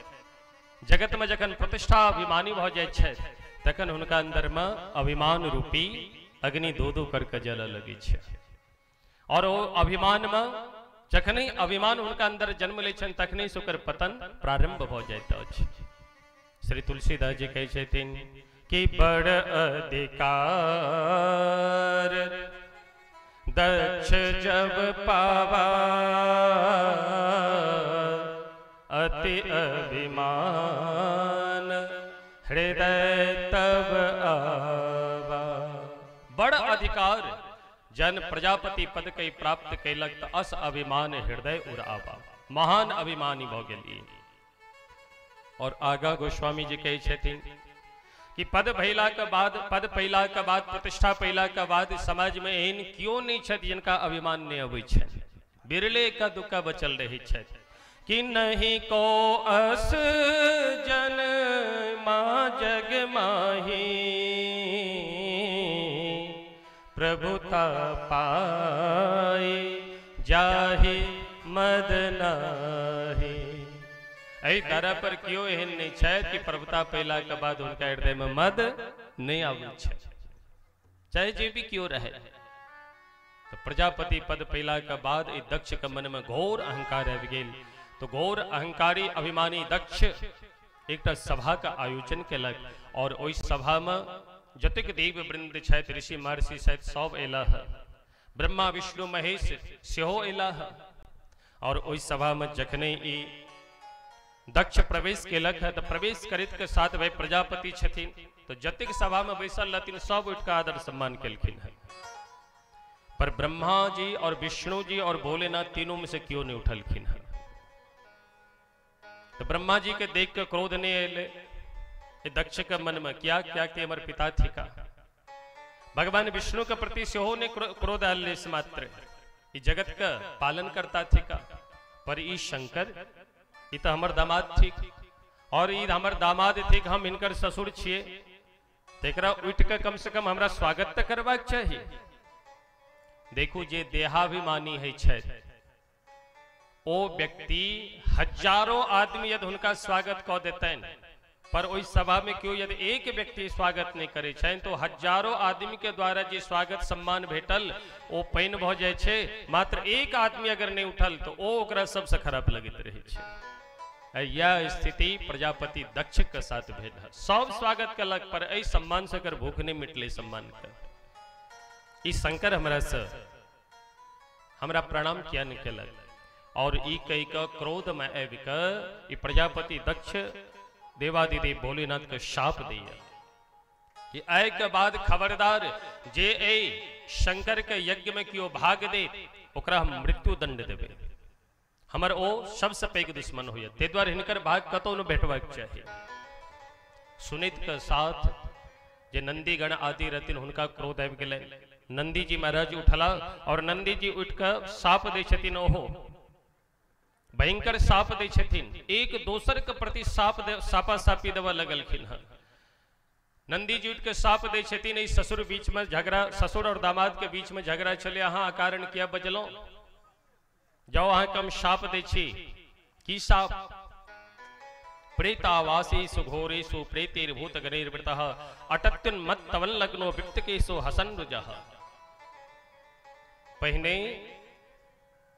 जगत में जखन प्रतिष्ठा अभिमानी भ जाय छथि, तखन हुनका अंदर में अभिमान रूपी अग्नि दो दो करके जल लगे छे। और वो अभिमान में जखने अभिमान उनका अंदर जन्म ले छन, तखने से ओकर पतन प्रारंभ भ जाइत अछि। श्री तुलसीदास जी कहै छथिन कि बड़ अधिकार दक्ष जब पावा, अति अभिमान हृदय तब आवा। बड़ अधिकार जन प्रजापति पद के प्राप्त कैलक त अस अभिमान हृदय उड़ावा, महान अभिमानी भ गेली। और आगा गोस्वामी जी कहै छथिन कि पद भैला के बाद, पद पैला के बाद, प्रतिष्ठा पैला के बाद समाज में एहन क्यों नहीं छथि जिनका अभिमान नहीं अबै छै। बिरले का दुका बचल रही छथि कि नहीं को अस जन मां जग माही, प्रभुता पाए जाहि मद नाही। एहि तरह पर क्यों एहन नहीं छै कि प्रभुता पैला के बाद उनका हृदय में मद नहीं आबै छै, चाहे जे भी क्यों रहे। तो प्रजापति पद पैला के बाद इस दक्ष के मन में घोर अहंकार आबि गेल। तो घोर अहंकारी अभिमानी दक्ष एक सभा का आयोजन केलक, और ओहि सभा में जतेक देव वृंद छथि, ऋषि महर्षि सहित सब अयला है, ब्रह्मा विष्णु महेश सेहो अयला है। और ओहि सभा में जखने ई दक्ष प्रवेश केलक है, तो प्रवेश करित के साथ वह प्रजापति छथिन, तो जतेक सभा में बैसल रहथिन सब उठ के आदर सम्मान केलखिन है। पर ब्रह्मा जी और विष्णु जी और भोलेनाथ तीनों में से क्यों नहीं उठलखिन है। तो ब्रह्मा जी के देख के क्रोध नहीं अले दक्ष के मन में, क्या क्या के हमारे पिता थी का। भगवान विष्णु के प्रति सेहो ने क्रोध आले मात्र, ई जगत का पालन करता थी का। पर ई शंकर ई तो हमार दामाद थी, और ई हमार दामाद थी, हम इनकर ससुर छिए, तेकरा उठ के कम से कम हमरा स्वागत तो करबाक चाहिए। देखू जे देहाभिमानी है छथि, ओ व्यक्ति हजारों आदमी यदि उनका स्वागत कऽ देतैन, पर ओहि सभा में क्यों यदि एक व्यक्ति स्वागत नहीं करे छन, तो हजारों आदमी के द्वारा जे स्वागत सम्मान भेटल ओ पैन भ जाय छै। मात्र एक आदमी अगर नहीं उठल तो ओ ओकरा सबसे खराब लगैत रहे छै। यह स्थिति प्रजापति दक्ष के साथ भेल है। सब स्वागत कलक, पर एहि सम्मान से कर भूख नहीं मिटले सम्मान कर। ई शंकर हमरा प्रणाम किया नहीं केलक, और ई कई का क्रोध में आबि के प्रजापति दक्ष देवादिदेव भोलेनाथ के शाप दिया कि आय के बाद खबरदार जे ए शंकर के यज्ञ में क्यों भाग दे, ओकरा हम मृत्यु दंड देवे। हमर ओ सबसे पैघ दुश्मन होय, ते द्वारे हिनकर भाग कतौ न भेटबाक चाहिए। सुनित के साथ जे नंदी गण आदि रहथिन हुनका क्रोध आबि गेलै। नंदी जी महाराज उठला, और नंदी जी उठ के साप दै छथिन। ओहो भयंकर साप दै छथिन, एक दोसर के प्रति सापा सापी देवा लगलखिन है। नंदी जी उठ के साप दै छथिन। ससुर बीच में झगड़ा, ससुर और दामाद के बीच में झगड़ा चले, अहाँ अकारण किया बजलो, जाओ अहाँ कम शाप दै छी। की साप? प्रेतावासेषु घोरेषु प्रेतेर्भूत गणैर्वृतः अटत्युन्मत्तवल्लग्नो विप्तकेषु हसन् रुजः। पहिने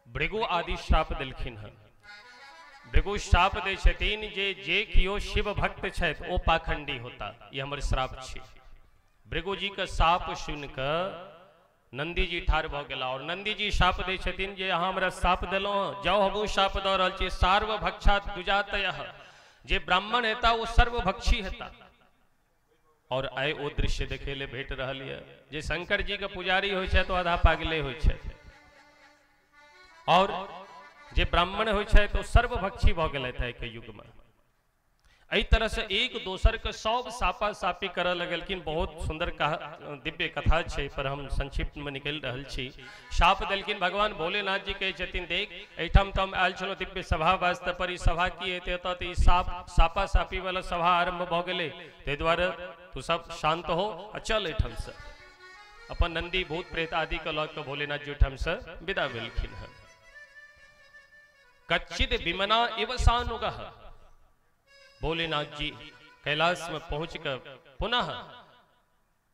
भृगु आदि शाप दिलखिन है। भृगु शाप दे छथिन जे कियो शिव भक्त छथि ओ पाखंडी होता, ये हमर श्राप छै। भृगु जी का शाप सुन के नंदी जी ठार भ गेला, और नंदी जी शाप दे छथिन जे अहाँ हमरा शाप देलो, जाओ हमहू शाप द रहल छी। सार्वभक्षात् दुजातयः, जे ब्राह्मण हेता वो सर्वभक्षी हेता। और आय ओ दृश्य देखे ले भेट रहल है, जे शंकर जी के पुजारी होय छै तो आधा पागले होय छै, और जे ब्राह्मण होय छै तो सर्वभक्षी भ गेलै थे के युग में। एहि तरह से एक दोसर के सब सापा सापी करऽ लगलखिन। बहुत सुंदर दिव्य कथा छै, पर हम संक्षिप्त में निकल रहल छी। शाप देलखिन भगवान भोलेनाथ जी कहै छथिन, देख एहिठाम तो हम आयल छलहुँ दिव्य सभा वास्ते, पर ई सभा की हेतै, एतऽ तऽ ई सापा सापी वाला सभा आरंभ भऽ गेलै, ताहि दुआरे तू सब शांत हो आ चल एहिठाम से। अपन नंदी भूत प्रेत आदि के लऽ कऽ भोलेनाथ जी ओहिठाम से विदा भेलखिन हँ। कच्चिद विमना इव सानुगः, भोलेनाथ जी कैलाश में पहुंच कर पुनः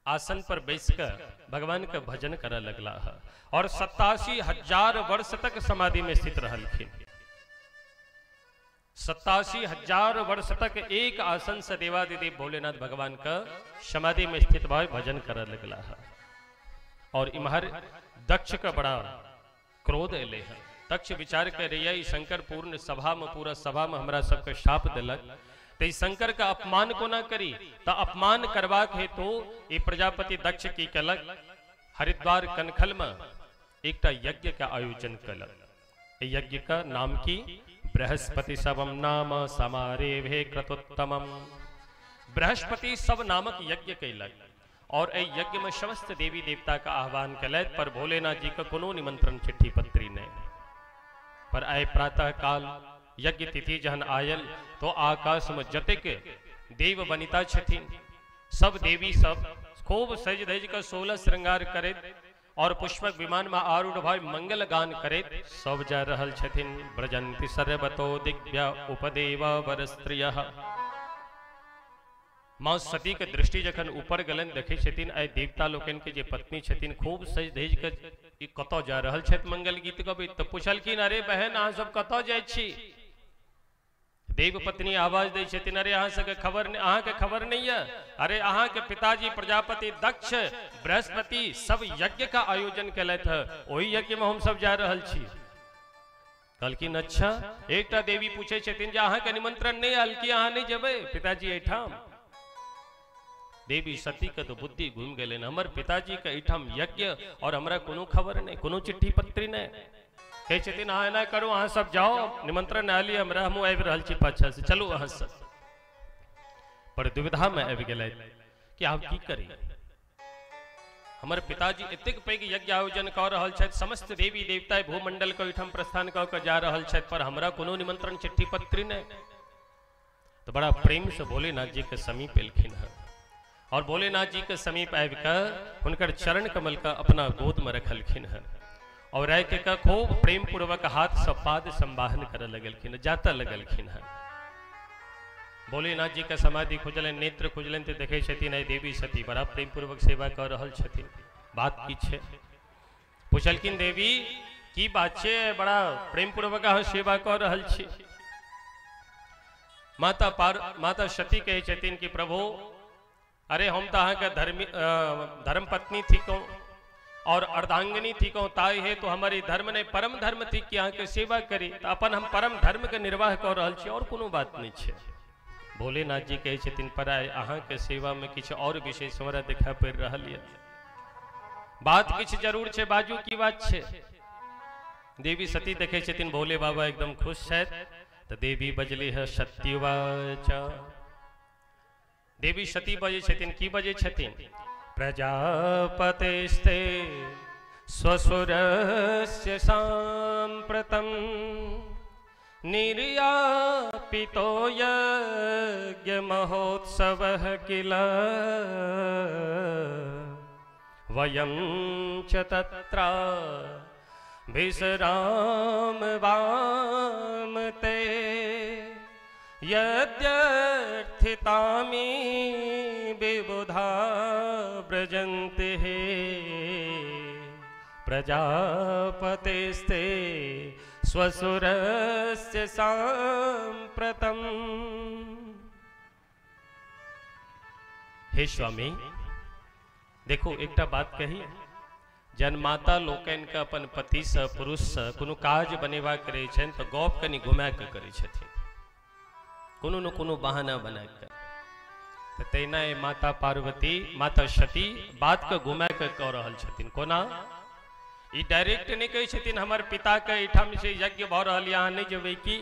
आसन पर बैसकर भगवान का भजन करने लगला है और 87,000 वर्ष तक समाधि में स्थित रहलखिन। 87,000 वर्ष तक एक आसन से देवादिदेव भोलेनाथ भगवान का समाधि में स्थित भाव भजन करने लगला है। और इमहर दक्ष का बड़ा क्रोध एले है। दक्ष विचार कर रही शंकर पूर्ण सभा में पूरा सभा में हमरा सबके शाप दिलक, तो शंकर का अपमान को ना करी, तो अपमान करवाक हेतु ये प्रजापति दक्ष की कलक हरिद्वार कनखल में एक यज्ञ का आयोजन कलक। यज्ञ का नाम की बृहस्पति सबम नाम समारेभे क्रतोत्तमम, बृहस्पति सब नामक यज्ञ कैलक। और ए यज्ञ में समस्त देवी देवता का आह्वान कलैत, पर भोलेनाथ जी का कोनो निमंत्रण चिट्ठी पत्री नहीं। पर आए प्रातः काल यज्ञ तिथि जहन आयल, तो आकाश में जतेक देव वनिता छथिन, सब देवी सब खूब सज धज कर 16 श्रृंगार करैत और पुष्पक विमान में आरूढ़ भाई मंगल गान करैत सब जा रहल छथिन। ब्रजंति सर्वतो दिव्या उपदेवा वरस्त्रियः। माँ सती के दृष्टि जखन ऊपर गलन देखे छथिन, आइ देवता लोकन के जे पत्नी छथिन खूब सज धज के कतौ जा रहल छथि मंगल गीत गबैत, तो पूछलखिन, अरे बहन अहाँ सब कतौ जाइ छी? देव पत्नी आवाज दै छथिन, अरे अहाँ सबके खबर नहीं, अहाँ के खबर नहीं है? अरे अहाँ के पिताजी प्रजापति दक्ष बृहस्पति सब यज्ञ का आयोजन कलैथ है, वही यज्ञ में हम सब जा रहल छी। कहलखिन अच्छा। एकटा देवी पूछे छथिन जे अहाँ के निमंत्रण नहीं आयल कि अहाँ नहीं जेबै पिताजी एठाम? देवी सती के तो बुद्धि घूम गए, हमर पिताजी के एठाम यज्ञ और हमरा कोनो खबर नहीं, कोनो चिट्ठी पत्री नहीं। कहे छथिन हाँ एना करू, अहाँ सब जाओ, निमंत्रण आयल हमरा, हमहूँ आबि रहल छी पाछा से, चलू अहाँ सब। पर दुविधा में आबि गेलै कि आब की करी। हमर पिताजी एतेक पैघ यज्ञ आयोजन कऽ रहल छथि, समस्त देवी देवता भूमंडल के ओहिठाम प्रस्थान कऽ कऽ जा रहल छथि, पर हमरा कोनो निमंत्रण चिट्ठी पत्री नहीं। तो बड़ा प्रेम से भोलेनाथ जी के समीप एलखिन है और भोलेनाथ जी के समीप आबिकर हुनकर चरण कमल का अपना गोद में रखलखिन है और राय के खूब प्रेम पूर्वक हाथ से पाद संवाहन करे लगलखिन, जाता लगलखिन है। भोलेनाथ जी का समाधि खुजलन, नेत्र खुजलन, तो देखे छथिन आई देवी सती बड़ा प्रेम पूर्वक सेवा कर रहल छथिन। बात की छे? पूछलखिन देवी की बात छे, बड़ा प्रेम पूर्वक अहाँ सेवा कर रहल छी। माता सती कहे छथिन कि प्रभु अरे हम तो अहाँ के धर्म पत्नी थी कहूँ और अर्धांगिनी थी कहूँ, ताई है तो हमारी धर्म नहीं परम धर्म थी कि अहाँ के सेवा करी, तो अपन हम परम धर्म के निर्वाह कर रहल छी और कोनो बात नहीं छे। भोलेनाथ जी कहे छथिन पर अहाँ के सेवा में किछ और विशेष हमरा देखा पड़ रहल है, बात किछ जरूर छे, बाजू की बात छे। देवी सती देखे छथिन भोले बाबा एकदम खुश छथि, तो देवी बजली है सत्यवाचा। देवी सती बजे छथिन, की बजे छथिन? प्रजापतेस्ते स्वसुरस्य सांप्रतम् निर्यापितो यज्ञ महोत्सवः किल वयं च तत्र विश्राम वामते यद्यर्थितामि विबुधा व्रजन्ति प्रजापतेस्ते स्वसुरस्य सांप्रतम्। हे स्वामी देखो एकटा बात कही, जन्माता लोकन का अपन पति से पुरुष से कोनो काज बनेवा करे छन तो गप कनी घुमा के करे छथिन, कोनो न कोनो बहाना बना के। तो तैना माता पार्वती माता सती बात के घुमा के कह रहल छथिन। कोना ई डायरेक्ट नहीं कहे छथिन हमर पिता के एठाम से यज्ञ भ रहल यहाँ नहीं जेबै की,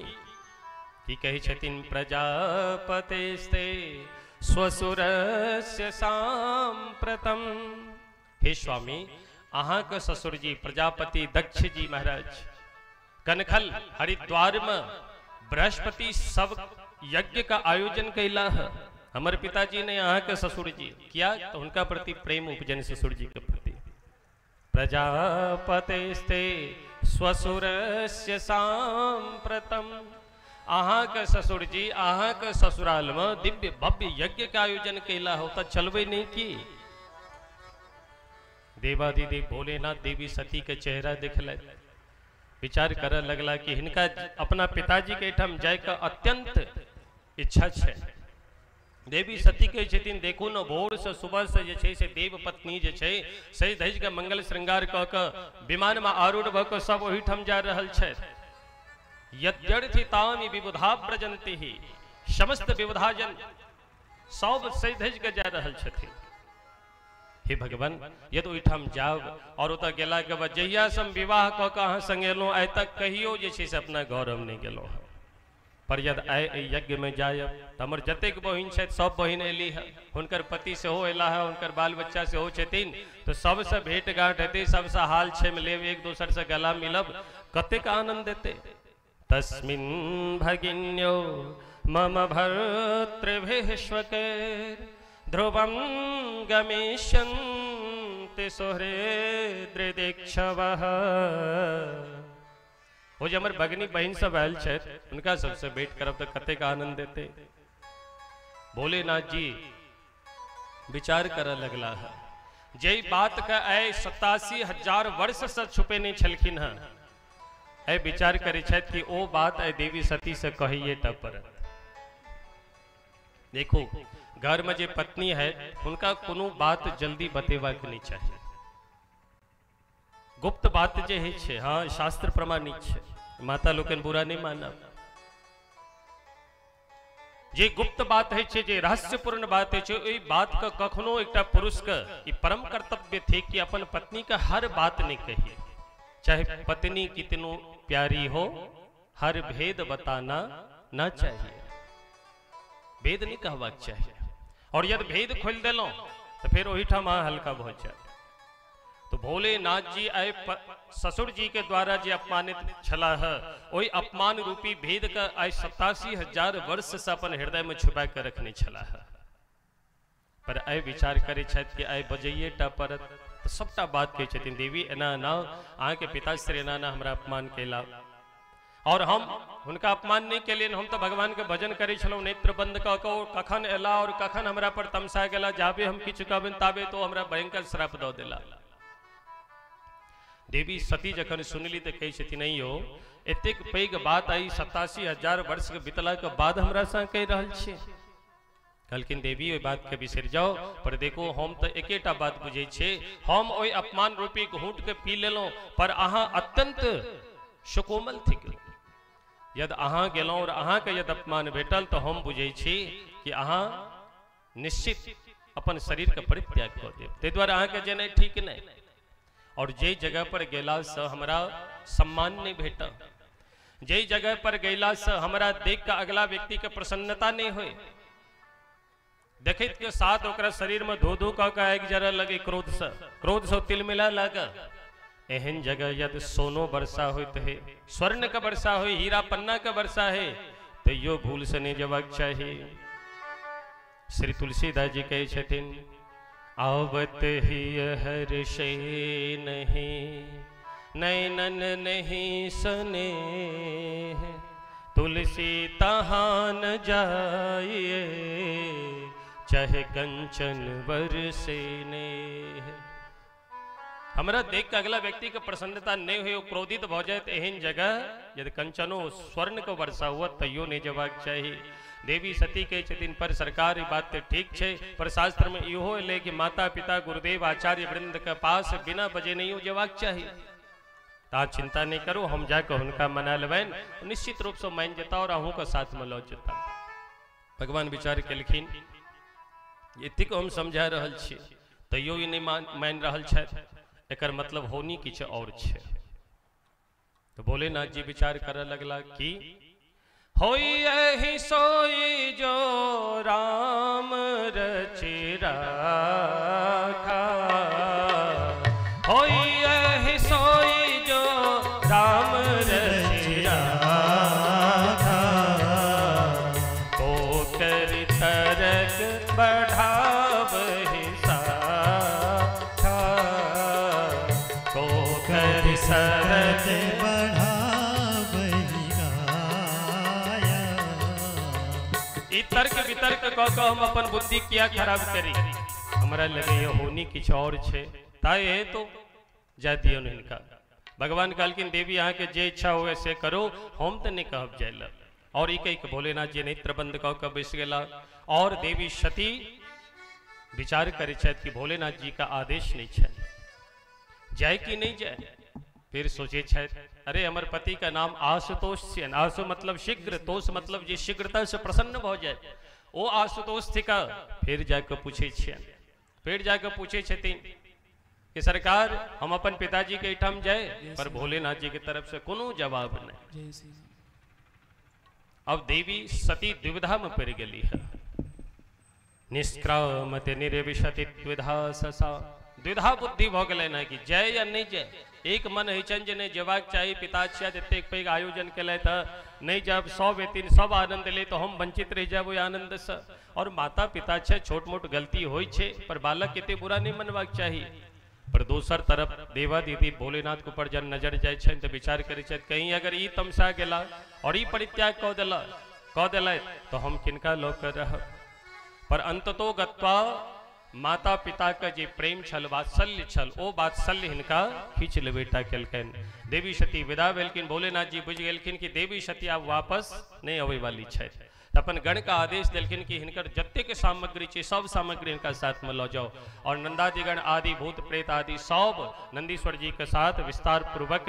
कि कही छथिन प्रजापतेस्ते स्वसुरस्य सांप्रतम। हे स्वामी, अहाँ के ससुर जी प्रजापति दक्ष जी महाराज कनखल हरिद्वार में बृहस्पति सब यज्ञ का आयोजन कैला है। हमारे पिताजी ने यहाँ के ससुर जी किया तो उनका प्रति प्रेम उपजन ससुर जी के प्रति। प्रजापतेस्ते स्वसुरस्य सांप्रतम। अहाँ के ससुर जी अहाँ के ससुराल में दिव्य भव्य यज्ञ का आयोजन कैला होता चलवे नहीं की। देवादिदेव भोलेनाथ देवी सती के चेहरा देखल, विचार कर लगला कि हिनका अपना पिताजी के ठाम जाय का अत्यंत इच्छा है। देवी सती कहे छथिन देखू न भोर से सुबह से जे छै से देव पत्नी जे छै सही धज के मंगल श्रृंगार क के विमान में आरूढ़ भ के सब ओही ठाम जा रहल छै। यद्यर्थि तानि विबुधा प्रजंति ही, समस्त विबुधाजन सब सही धज के जा रहल छथिन। हे भगवान, यदि ओहिठाम जाब और ओतऽ गेला के बाद जहिया से हम विवाह क के अहाँ संग एलहुँ आइ तक कहियो जे छै से अपना घर हम नहीं गेलहुँ है। पर यदि आइ यज्ञ में जायब तो हमर जतेक बहिन छथि सब बहिन एली है, हुनकर पति सेहो एला है, हुनकर बाल बच्चा सेहो छथिन, तो सबसे भेंट गांठ हेतै, सबसे हाल छेम लेब, एक दोसर से गला मिलब, कतेक आनंद देते। तस्मिन् भगिन्यो मम भर्तृभिश्वके ध्रुवं गमिष्यन्ति सुहृद्दीक्षवः। वो जो हमार भगनी बहन सब आयल छे उनका सबसे भेंट करब तो कतेक आनंद देते। भोलेनाथ जी विचार कर लगला है, जे बात का ऐ 87,000 वर्ष से छुपे नहीं छलखिन है, ऐ विचार करे छथि कि ओ बात ऐ देवी सती से कहिए तब पर। देखो घर में जे पत्नी है उनका कोनो बात जल्दी बतेबाक नहीं चाहिए। गुप्त बात जे है छे, हाँ शास्त्र प्रमाणित छे, माता लोकन बुरा नहीं मानब। जे गुप्त बात है छे, जे रहस्यपूर्ण बात है छे, ओई बात का कखनो एकटा पुरुष का ई परम कर्तव्य थे कि अपन पत्नी का हर बात नहीं कहिए, चाहे पत्नी कितनो प्यारी हो, हर भेद बताना ना चाहिए, भेद नहीं कहवाक चाहिए। और यदि भेद खोल दिलो तो फिर वही ठाम हल्का बहुत जाए। तो भोलेनाथ जी आए ससुर जी के द्वारा जे अपमानित छला है, वही अपमान रूपी भेद का आय 87,000 वर्ष से अपन हृदय में छुपा कर रखने छला है। पर आय विचार करे छथि कि आय बजइए टा परत तो सबटा बात कहे छथिन, देवी एना ना अहाँ के पिताश्री एना ना हमरा अपमान केला, और हम उनका अपमान नहीं के लिए, हम तो भगवान के भजन करे छलौ, नेत्र बंद क के कखन एला और कखन हमरा पर तमसा गेला, जाबे हम किछु कहबन ताबे तो हमरा भयंकर श्राप दऽ देला। देवी सती जखन सुनली तो कहे छथिन नहीं हो एतेक पैघ बात आई 87,000 वर्ष के बीतला के बाद हमरा संग कहि रहल छियै। कहलखिन देवी ओहि बात के बिसरि जाओ, पर देखो हम तो एकेटा बात बुझे छे, हम ओहि अपमान रूपी घूंट के पी लेलहुं, पर अहाँ अत्यंत सुकोमल थी। यदि अहाँ गेलहुं और अहाँ के यदि अपमान भेटल तो हम बुझे छी कि अहाँ निश्चित अपन शरीर के परित्याग कऽ देब, ताहि दुआरे अहाँ के जेनाइ ठीक नहीं। और जे जगह पर गेला से हमरा सम्मान नहीं भेटा, जे जगह पर गेला से हमरा देख के अगला व्यक्ति के प्रसन्नता नहीं होए, देखित के साथ ओकरा शरीर में धो धो कऽ के आगि जरऽ लगे, क्रोध से तिल मिला लगा। एहन जगह यदि सोनो वर्षा होइत है, स्वर्ण का वर्षा हो, हीरा पन्ना का वर्षा है, तो यो भूल से नहीं जबाक चाहिए। श्री तुलसीदास जी कहे छथिन, आवत ही हर्षे नहीं नैनन नहीं सने, तुलसी तहाँ न जाइए चाहे कंचन बरसे ने। हमरा देख के अगला व्यक्ति के प्रसन्नता नहीं हुई, क्रोधित हो जाए, एहन जगह यदि कंचनो स्वर्ण को वर्षा हुआ तैयो नहीं जबाक चाहिए। देवी सती कहे छथिन पर सरकार ये बात तो ठीक है, पर शास्त्र में इहो ले कि माता पिता गुरुदेव आचार्य वृंद के पास बिना बजे नहीं हो जबाक चाहिए। ता चिंता नहीं करो, हम जाकर उनका मना लेबैन, निश्चित रूप से मान जता और अहूँ का साथ में लौट जता। भगवान विचार केलखिन एतेक हम समझा रहल छी तैयो ई नहीं मान रहल छथि, एकर मतलब होनी किछु और छे। तो भोलेनाथ जी विचार कर लगला कि होई यही सोई जो राम रचि राखा, होई यही सोई जो राम रचि राखा, तो कर तरक बढ़ावहि साखा, तो कर सरक तर्क वितर्क कह के हम अपन बुद्धि किया खराब करी, हमरा लगे ये होनी किछ और छे ताए है तो जा दियो न इनका। भगवान कहलकिन देवी यहाँ के जे इच्छा हो से करो, हम तो नहीं कहब जाइल। और एक भोलेनाथ जी नेत्र बंद कह के बैस गेला और देवी सती विचार करे छथि कि भोलेनाथ जी का आदेश नहीं है, जाए कि नहीं जाए। फिर सोचे छथि अरे हमर पति का नाम आशुतोष है, आशु मतलब शीघ्र, तोष मतलब जे शीघ्रता से प्रसन्न हो जाए, ओ आशुतोष थी का। फिर जाकर पूछे छियन, फिर जाकर पूछे छथिन कि सरकार हम अपन पिताजी के ठाम जाए, पर भोलेनाथ जी की तरफ से कोनो जवाब नहीं। अब देवी सती द्विविधा में पड़ गई है, निष्क्रामते निर्विशति द्विधा ससा, द्विधा बुद्धि भ गए ना कि जय या नहीं जय। एक मन हैचन जे नहीं जेबाक चाहिए, पिताश्या जते पैघ आयोजन केले त नहीं जब सब एथिन सब आनंद ले तो हम वंचित रह जाब ओहि आनंद से। और माता पिता छे छोट मोट गलती होई छे, पर बालक केते बुरा नहीं मनबाक चाहिए। पर दोसर तरफ देवा दीदी भोलेनाथ के ऊपर जब नजर जाए छे तो विचार करे छे कहीं अगर ई तमसा गेला और ई परित्याग कह देला तो हम किनका लऽ कऽ रहब। पर अंततो गत्वा माता पिता का जे प्रेम छल वात्सल्य छल, ओ वात्सल्य हिनका खींच लेबेटा केलकन। देवी सती विदा भेलखिन, भोलेनाथ जी बुझ गेलखिन कि देवी सती आब वापस नहीं अबै वाली छथि। अपन गण का आदेश देलखिन कि हिनकर जतेक सामग्री छै सब सामग्री हिनका साथ में लऽ जाओ। और नंदादिगण आदि भूत प्रेत आदि सब नंदीश्वर जी के साथ विस्तार पूर्वक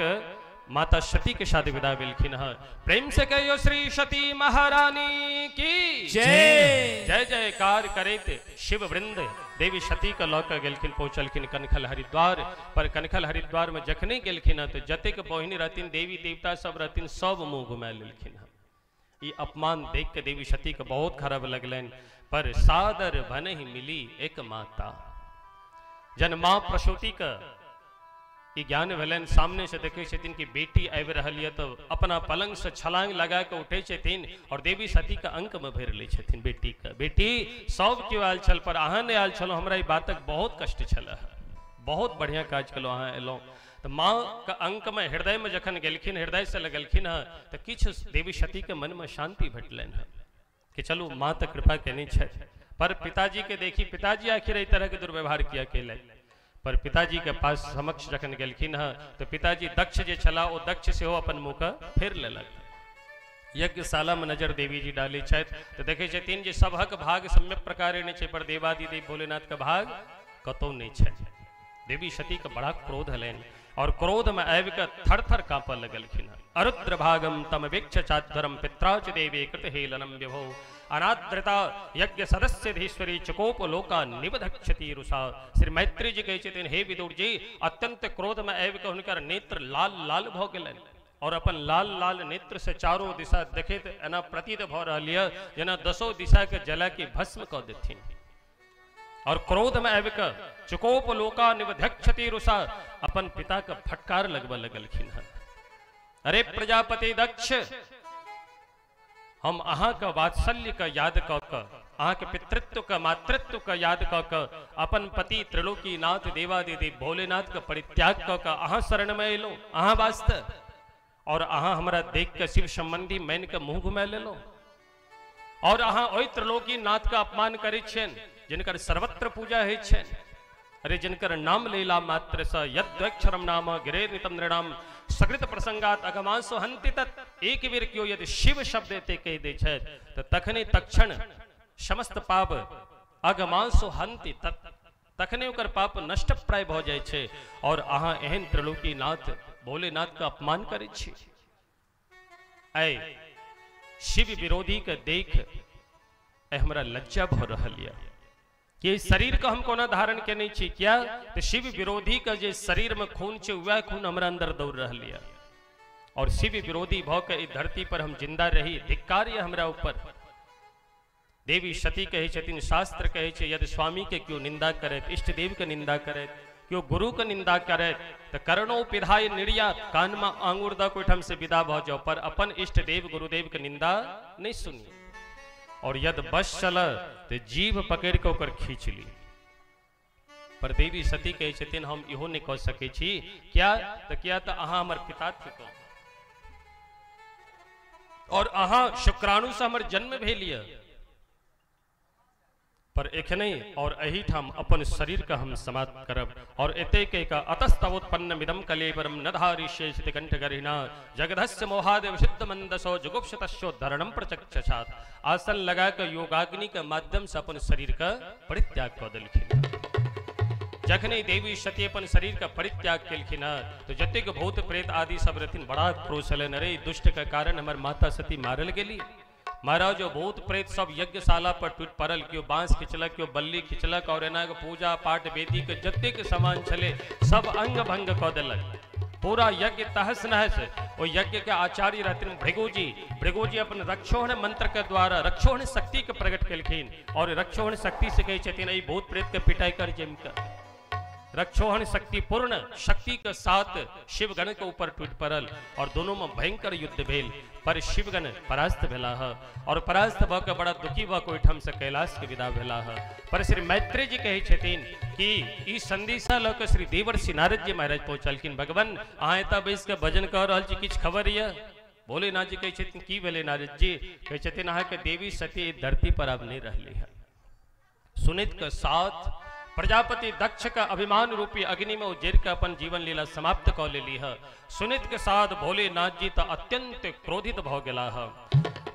माता सती के साथ विदा भेलखिन है। प्रेम से कहियो श्री सती महारानी की जय। जय जयकार करैत शिव वृंद देवी सती के लऽ कऽ गेलखिन, पहुँचलखिन कनखल हरिद्वार। पर कनखल हरिद्वार में जखने गेलखिन है तो जतेक बहिनी रहथिन देवी देवता सब रहथिन सब मुँह घुमा लेलखिन है। ये अपमान देख के देवी सती के बहुत खराब लगलन। पर सादर भन ही मिली एक माता, जन माँ प्रसूति का ई ज्ञान भेलन, सामने से देखे छथिन कि बेटी आबि रहल है तो अपना पलंग से छलांग लगा के उठे छथिन और देवी सती का अंक में भर ले छथिन बेटी का। बेटी सब क्यों आयल छल पर अहाँ नहीं आयल छलो, हमरा ई बातक बहुत कष्ट छल, बहुत बढ़िया काज कलो अहाँ एलो। तो माँ का अंक में हृदय में जखन गेलखिन, हृदय से लगलखिन है तो किछु देवी सती के मन में शांति भेटलन है कि चलू माँ तो कृपा केने छथि। पर पिताजी के देखी, पिताजी आखिर इस तरह के दुर्व्यवहार किया केले। पर पिताजी के पास समक्ष जखन गेलखिन है तो पिताजी दक्ष जे छला ओ दक्ष से हो अपन मुँह का फेर लेलक। यज्ञशाला में नजर देवी जी डाली छथि तो देखे छथिन जे सभक भाग सम्यक प्रकारे नहीं छै, पर देवादिदेव भोलेनाथ का भाग कतौ नहीं छै। देवी सती का बड़ा क्रोध हलन और क्रोध में आबि के थर थर कांपा लगलखिन। अरुद्र भागम तम वीक्ष चाध्वरम पित्राच देवे कृत हेलनम विभो अनाद्रता यज्ञ सदस्य धीश्वरी चकोप लोका निबधक्षति रुषा। श्री मैत्री जी कहै छथिन हे विदुर जी, अत्यंत क्रोध में आबि के हुनकर नेत्र लाल लाल भ गेलनि और अपन लाल लाल नेत्र से चारों दिशा देखैत एना प्रतीत भ रहल यऽ जेना दसों दिशा के जला के भस्म कऽ देथिन। और क्रोध में आबि के चुकोप लोका निबधक्षति रुषा अपन पिता के फटकार लगबऽ लगलखिन है। अरे प्रजापति दक्ष, हम अहाँ का वात्सल्य का याद कऽ के, अहाँ के पितृत्व का मातृत्व का याद कऽ के, अपन पति त्रिलोकीनाथ देवादिदेव भोलेनाथ का परित्याग कऽ के अहाँ शरण में एलौ अहाँ वास्ते, और अहाँ हमरा देख के शिव संबंधी मैन के मुंह घुमा लेलो और अहाँ ओहि त्रिलोकीनाथ का अपमान करै छियनि जिनकर सर्वत्र पूजा है छन। अरे जिनकर नाम लेला मात्र स यद्वक्षरम नाम गिरे नितम नृणाम सकृत प्रसंगात अगमांसो हंति तत्। एक बेर क्यों यदि शिव शब्द एते कह दे छै तो तखने तक्षण समस्त पाप अगमांसो हंति तत्, तखने ओकर पाप नष्ट प्राय भ जाय छै। और अहाँ एहन त्रिलोकीनाथ भोलेनाथ का अपमान करे छी। ऐ शिव विरोधी के देख हमरा लज्जा भ रहल यऽ कि शरीर का हम कोना धारण के नहीं छी। क्या तो शिव विरोधी का जे शरीर में खून छे वह खून हमरा अंदर दौड़ रहल यऽ। और शिव विरोधी भव के इस धरती पर हम जिंदा रही, धिक्कार ये हमरा ऊपर। देवी सती कहे छथिन, शास्त्र कहे छे यदि स्वामी के क्यों निंदा करे, इष्ट देव के निंदा करे, क्यों गुरु के निंदा करे, तो करणों पिधाय निर्यात, कान में आंगुर द कोठम से विदा भ जाओ, पर अपन इष्ट देव गुरुदेव के निंदा नहीं सुनिए। और यद बस चल तो जीभ पकड़ के ओकर खींच ली। पर देवी सती कहे छथिन, हम इहो नहीं कह सके छी, क्या तो अहाँ हमर पिता थिक और अहाँ शुक्राणु से हमर जन्म भेलिए, पर एखने और अही ठाम अपन शरीर का हम समाप्त करब। और एते के का अतस्तवोत्पन्न मिदम कलेवरम नधारिष्येषित कंठ गरिना जगधस्य मोहादेव सिद्ध मंदसो जुगुप्सतस्यो धरणम प्रचक्षसात। आसन लगा के योगाग्नि के माध्यम से अपन शरीर का परित्याग कर देलखिन। जखने देवी सती अपन शरीर का परित्याग केलखिन तो जतेक भूत प्रेत आदि सब रहथिन बड़ा क्रोध छलन, अरे दुष्ट के कारण हमर माता सती मारल गेली। महाराज जो भूत प्रेत सब यज्ञशाला पर टूट पड़ल, क्यों बांस खिंचलक, क्यों बल्ली खिंचलक, और एना के पूजा पाठ वेदी के जतेक सामान छले सब अंग भंग कऽ देलक। पूरा यज्ञ तहस नहस। वो यज्ञ के आचार्य रहथिन भृगुजी। भृगुजी अपन रक्षोहण मंत्र के द्वारा रक्षोहण शक्ति के प्रकट केलखिन, और रक्षोहण शक्ति से कहे छथिन, ई भूत प्रेत के पिटाई कर जमकर। रक्षोहण शक्ति पूर्ण शक्ति के साथ शिवगण के ऊपर टूट पड़ल, और दोनों में भयंकर युद्ध भेल, पर शिवगण परास्त भेला है। और परास्त भ के बड़ा दुखी भ के ओहिठाम से कैलाश के विदा भेला है। पर श्री मैत्री जी कहे छथिन कि ई संदेशा ल के श्री देवर्षि नारद जी महाराज पहुंचलखिन, भगवान अहाँ एतऽ बैस के भजन कर रहल छी, किछ खबर ये? भोलेनाथ जी कहे छथिन, की भेलै नारद जी? कहे छथिन, अहाँ के देवी सती धरती पर अब नहीं रहली है। सुनित के साथ प्रजापति दक्ष का अभिमान रूपी अग्नि में उजर के अपन जीवन लीला समाप्त कर लेली है। सुनित के साथ भोलेनाथ जी तो अत्यंत क्रोधित भ गेला है।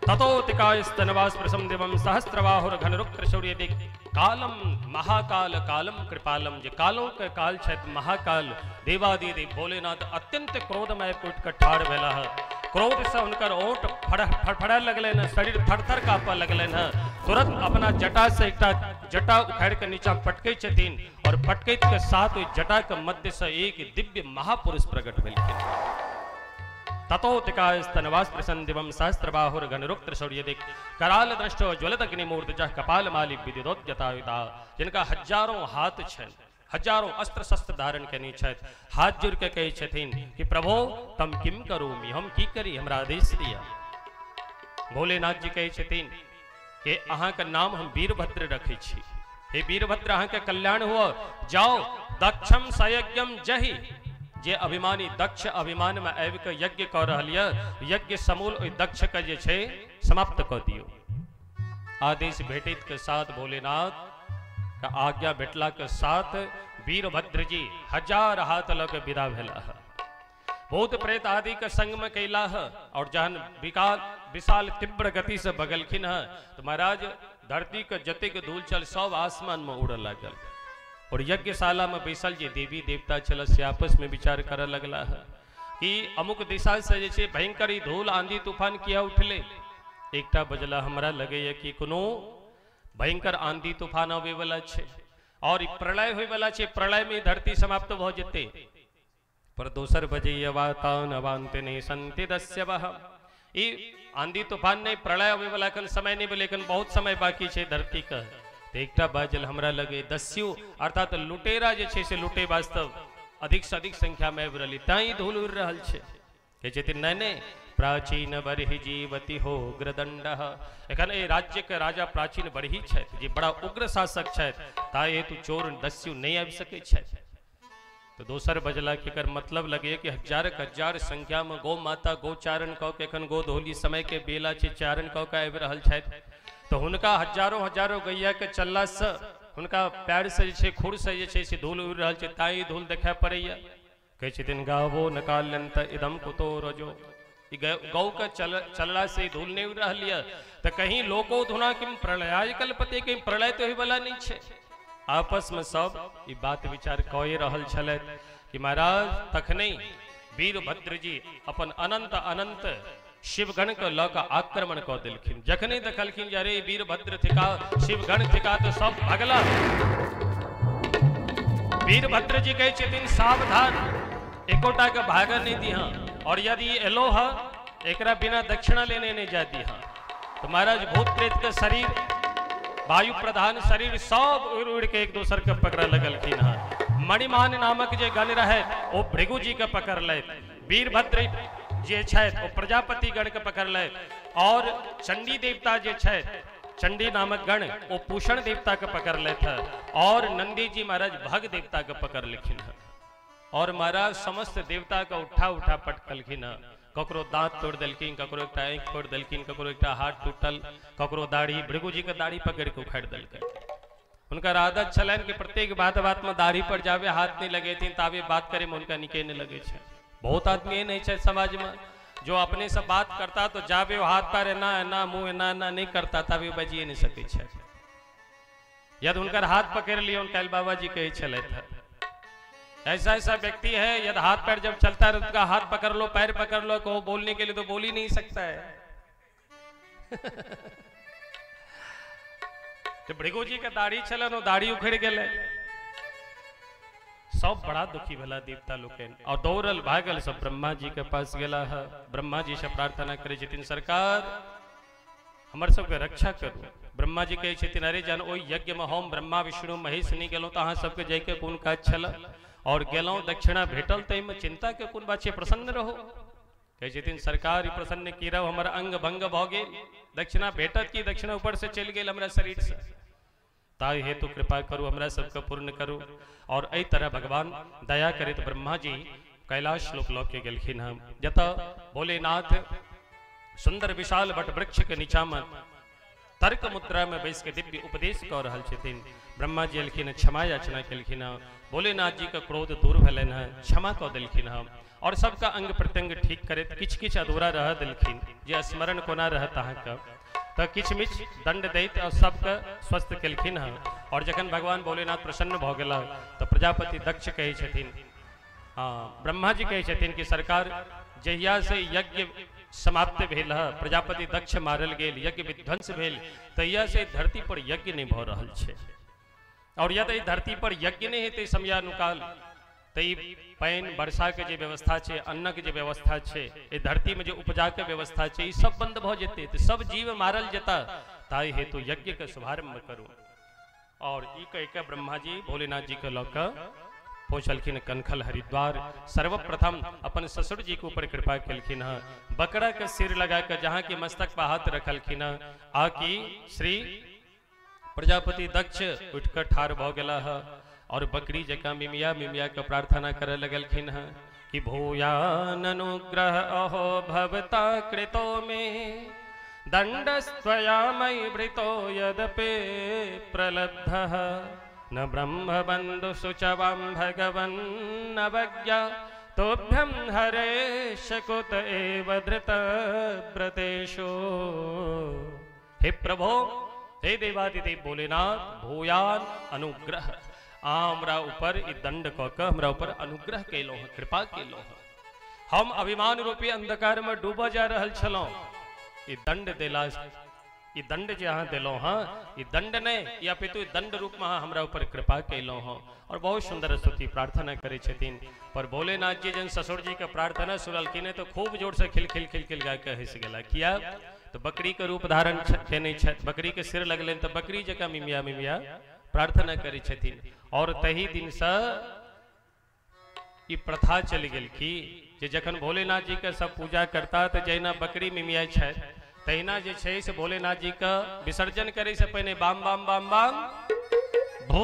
ततोतिकाय स्तनवास प्रसम देवम सहस्त्रबाहुर घनरुक्त शौर्य दिक कालम महाकाल कालम कृपालम। जे कालों के काल छथ महाकाल देवादि देव भोलेनाथ अत्यंत क्रोधमय पुट के ठाड़ भेला है। क्रोध से उनकर ओंठ फड़फड़ा लगले न, शरीर थरथर कांपा लगले न। तुरंत अपना जटा से एक जटा उखाड़ के नीचा पटके छथिन, और पटकैत के साथ जटा के मध्य से एक दिव्य महापुरुष प्रकट भेलखिन। ततोतिकाय स्तनवास प्रसन्न दिवम सहस्त्रबाहुर घनरुक्त शौर्यदिक कराल दृष्टो ज्वलत अग्निमूर्त जह कपाल मालिक विद्युदोद्यता। जिनका हजारों हाथ छन, हजारों अस्त्र शस्त्र धारण करनी छथि, हाथ जोड़ के कहे छथिन कि प्रभो तम किम करूमी, हम की करी, हमरा आदेश दिया। भोलेनाथ जी कहे छथिन कि अहाँ के नाम हम वीरभद्र रखे छी। हे वीरभद्र, अहाँ के कल्याण हुआ, जाओ दक्षम सयज्ञम जहि। जे अभिमानी दक्ष अभिमान में आबि के यज्ञ कर रहल यऽ, यज्ञ समूल ओहि दक्ष के जे छै समाप्त कऽ दियौ। आदेश भेटैत के साथ भोलेनाथ का आज्ञा भेटला के साथ वीरभद्र जी हजार हाथ लग विदा भेला है। भूत प्रेत आदि के संग में कैला है, और जहन विशाल तीव्र गति से बगलखिन है तो महाराज धरती के जतेक धूल चल सब आसमान में उड़ लागल। और यज्ञशाला में बैसल जे देवी देवता छल से आपस में विचार कर लगला है कि अमुक दिशा से जे भयंकर धूल आंधी तूफान किया उठले। एकटा बजला हमरा लगे कि कोनो भयंकर आंधी तूफान आवे वाला छे और प्रलय होय वाला छे, प्रलय में धरती समाप्त भ जेते। पर दोसर बजे अवातान अवान्ते ने संति दस्यवह। ई आंधी तूफान नहीं, प्रलय आवे वाला कन समय नहीं, लेकिन बहुत समय बाकी छे धरती का। एकटा बाजल हमरा लगे दस्यु अर्थात लुटेरा जे छे से लुटे वास्तव अधिक से अधिक संख्या में आबि रहली, ताई धूल उड़ रहल छे। कहे छथिन नहीं नहीं, प्राचीन बरहि जीवति हो उग्रदंडः। एखन ए राज्य के राजा प्राचीन बरहि छथि, जे बड़ा उग्र शासक छथि, ताई हेतु चोर दस्यु नहीं आबि सकै छथि। तो दोसर बजला के कर मतलब लगे कि हजार संख्या में गौ माता गोचारण कऽ के एखन गोधूली समय के बेला छे, चारण कऽ के आबि रहल छथि। तो हुनका हजारों गैया के चलला से हुनका पैर से जे छे, खुर से जे छे से धूल उड़ रहल छे, ताई धूल देखा पड़ैया। कहे छथिन गावो नकाल्यंत इदम कुतो रजो। गौ के चलला से धूल नहीं उड़ रहल है, तो कहीं लोको धुना किम प्रलयाय कल्पते, कहीं प्रलय तो ही वाला नहीं छे। आपस में सब ई बात विचार कए रहल छलैथ कि महाराज तखने वीरभद्र जी अपन अनंत अनंत शिवगण के लऽ कऽ आक्रमण कऽ देलखिन। जखने देखलखिन जे अरे वीरभद्र थिका, शिवगण थिका, तो सब भगला। वीरभद्र जी कहे छथिन सावधान, एकोटा के भागऽ नहीं दिहा। और यदि एलो है एकरा बिना दक्षिणा लेने नहीं जाती है तो महाराज भूत प्रेत के शरीर वायु प्रधान शरीर सब उड़ उड़ के एक दूसर के पकड़ लगलखिन है। मणिमान नामक जे गण रहे वो भृगु जी के पकड़ ले, वीरभद्र जे छथि वो प्रजापति गण के पकड़ ले, और चंडी देवता जे छथि चंडी नामक गण वो पूषण देवता के पकड़ ले थे, और नंदी जी महाराज भग देवता के पकड़ लिखिन है। और महाराज समस्त देवता का उठा उठा पटकलखिन है। ककरो दांत तोड़ दिलखिन, ककरो एक आंख तोड़ दिलखिन, ककरो एक हाथ टूटल, ककरो दाढ़ी, भृगु जी के दाढ़ी पकड़ के उखाड़ दिलखिन। उनका आदत छलन कि प्रत्येक बात बात में दाढ़ी पर जावे हाथ नहीं लगे थी तावे बात करे में उनका निके नहीं लगे छे। बहुत आदमी ये नहीं है समाज में जो अपने से बात करता तो जावे वो हाथ पर एना एना मुंह एना एना नहीं करता तावे बजिए नहीं सके छे। यदि उनका हाथ पकड़ लिए उनका बाबा जी कहे चले थे ऐसा ऐसा व्यक्ति है यदि हाथ पैर जब चलता है उनका हाथ पकड़ लो पैर पकड़ लो को बोलने के लिए तो बोल ही नहीं सकता है। तो भृगु जी का दाढ़ी चलन वो दाढ़ी उखड़ गए, सब बड़ा दुखी भला देवता लोग और दौड़ल भागल सब ब्रह्मा जी के पास गेला है। ब्रह्मा जी से प्रार्थना करे छथिन सरकार हमर सबके रक्षा करू। ब्रह्मा जी कहे छथिन अरे जान ओ यज्ञ में हम ब्रह्मा विष्णु महेश नहीं गेलौं तो अहाँ सबके जय के कोन काज छल और गेलौं दक्षिणा भेटल तई में चिंता के कोन बात छे, प्रसन्न रहो। कहे छथिन सरकार प्रसन्न की रहो, हमर अंग भंग भ गेल, दक्षिणा भेटत की दक्षिणा ऊपर से चल गेल हमरा शरीर से, ताई हेतु कृपा करू हमरा सबके पूर्ण करू। और एहि तरह भगवान दया करे तो ब्रह्मा जी कैलाश लोक लौके गेलखिन हम जता भोलेनाथ सुंदर विशाल वट वृक्ष के नीचा में तर्क मुद्रा में बैस के दिव्य उपदेश कर रहल छथिन। ब्रह्मा जी एलखिन क्षमा याचना केलखिन, भोलेनाथ जी का क्रोध दूर भेलन है, क्षमा कऽ देलखिन हम और सबका अंग प्रत्यंग ठीक करे किछ किछ अधूरा रह देलखिन जे स्मरण कोना रहत अहाँके तो किछ मिछ दंड दैत और सबके स्वस्थ केलखिन है। और जखन भगवान भोलेनाथ प्रसन्न भ गेला तो प्रजापति दक्ष कहे छथिन ब्रह्मा जी कहे छथिन कि सरकार जहिया से यज्ञ समाप्त भेल है प्रजापति दक्ष मारल गेल यज्ञ विध्वंस भेल तहिया से धरती पर यज्ञ नहीं भ रहल छे। और यदि धरती पर यज्ञ नहीं हेतै समयानुकाल तई पानि वर्षा के जे व्यवस्था छे अन्न के जे व्यवस्था छे ए धरती में जो उपजा के व्यवस्था छे ई सब बंद भ जेते तो सब जीव मारल जेता ताई हेतु यज्ञ के शुभारंभ करू। और ई कह के ब्रह्मा जी भोलेनाथ जी के लौक पहुंचलखिन कनखल हरिद्वार। सर्वप्रथम अपन ससुर जी के ऊपर कृपा केलखिन है, बकरा के सिर लगा कर जहाँ की मस्तक पर हाथ रखलखिन आकि श्री प्रजापति दक्ष उठकर ठार भ गेला है और बकरी जका मिमिया मिमिया के प्रार्थना करे लगलखिन है कि भूयान अनुग्रह अहो भवता कृतो में दंडस्त्वया मयि भृतो यदपि प्रलब्धः न ब्रह्म बंधु सुचवां भगवन् नवज्ञा तोभ्यं हरे शकुत एव धृत व्रतेषु। हे प्रभो हे देवादिदेव भोलेनाथ भूयान अनुग्रह हमरा ऊपर ई दंड क के हमरा ऊपर अनुग्रह केलो है, कृपा केलो है। हम अभिमान रूपी अंधकार में डूबा जा रहल छलौ, ई दंड देला ई दंड जे अहाँ देलो हाँ ई दंड ने या पितु ई दंड रूप में हमरा ऊपर कृपा केलो हाँ। और बहुत सुंदर स्तुति प्रार्थना करे छथिन। पर भोलेनाथ जी जन ससुर जी के प्रार्थना सुनलखिन तो खूब जोर से खिल खिल खिल खिल गा के हंस गेला। किया तो बकरी के रूप धारण केने छथि, बकरी के सिर लगले तो बकरी जका मिमिया मिमिया प्रार्थना करे छथिन। और तही दिन से ई प्रथा चल गेल कि जे जखन भोलेनाथ जी के सब पूजा करता तो जहिना बकरी मिमिया छथि तहिना जे छै से भोलेनाथ जी का विसर्जन करे से पहले बाम बाम बाम बाम भो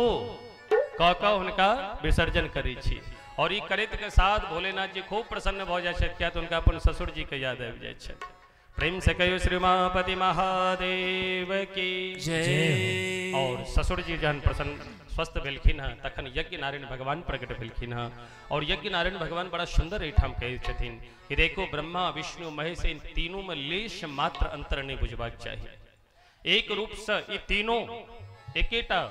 क क हुनका विसर्जन करे छी। और ई करैत के साथ भोलेनाथ जी खूब प्रसन्न भ जाय छथि किया तो उनका अपन ससुर जी के याद आबि जाय छै। प्रेम से कहियो श्री उमापति महादेव की जय। और ससुर जी जहन प्रसन्न स्वस्थ भेलखिन है तखन यज्ञ नारायण भगवान प्रकट भेलखिन है। और यज्ञ नारायण भगवान बड़ा सुंदर एठाम कहै छथिन कि देखो ब्रह्मा विष्णु महेश इन तीनों में लेश मात्र अंतर नहीं बुझबाक चाहिए। एक रूप से ये तीनों एकेटा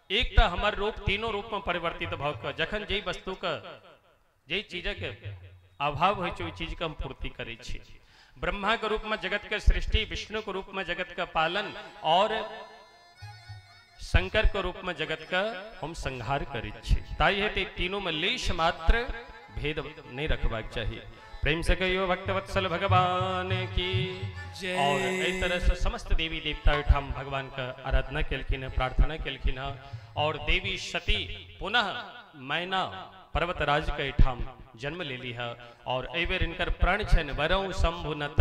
एकटा हमर रूप तीनों रूप में परिवर्तित भ क जखन जे वस्तु का जे चीज के अभाव होइ छै ओहि चीज के हम पूर्ति करै छी। ब्रह्मा के रूप में जगत के सृष्टि, विष्णु के रूप में जगत का पालन और शंकर के रूप में जगत का हम संहार करै छी। ताई हेतु तीनों में लेश मात्र भेद नहीं रखबाक चाहिए। प्रेम से कहियो भक्तवत्सल भगवान की। और इस तरह से समस्त देवी देवता ठाम भगवान का आराधना केलखिन, प्रार्थना केलखिन। और देवी सती पुनः मैना पर्वतराज के ठाम जन्म ले ली है। और एबेर इनकर प्रण छन वरऊ शंभुनत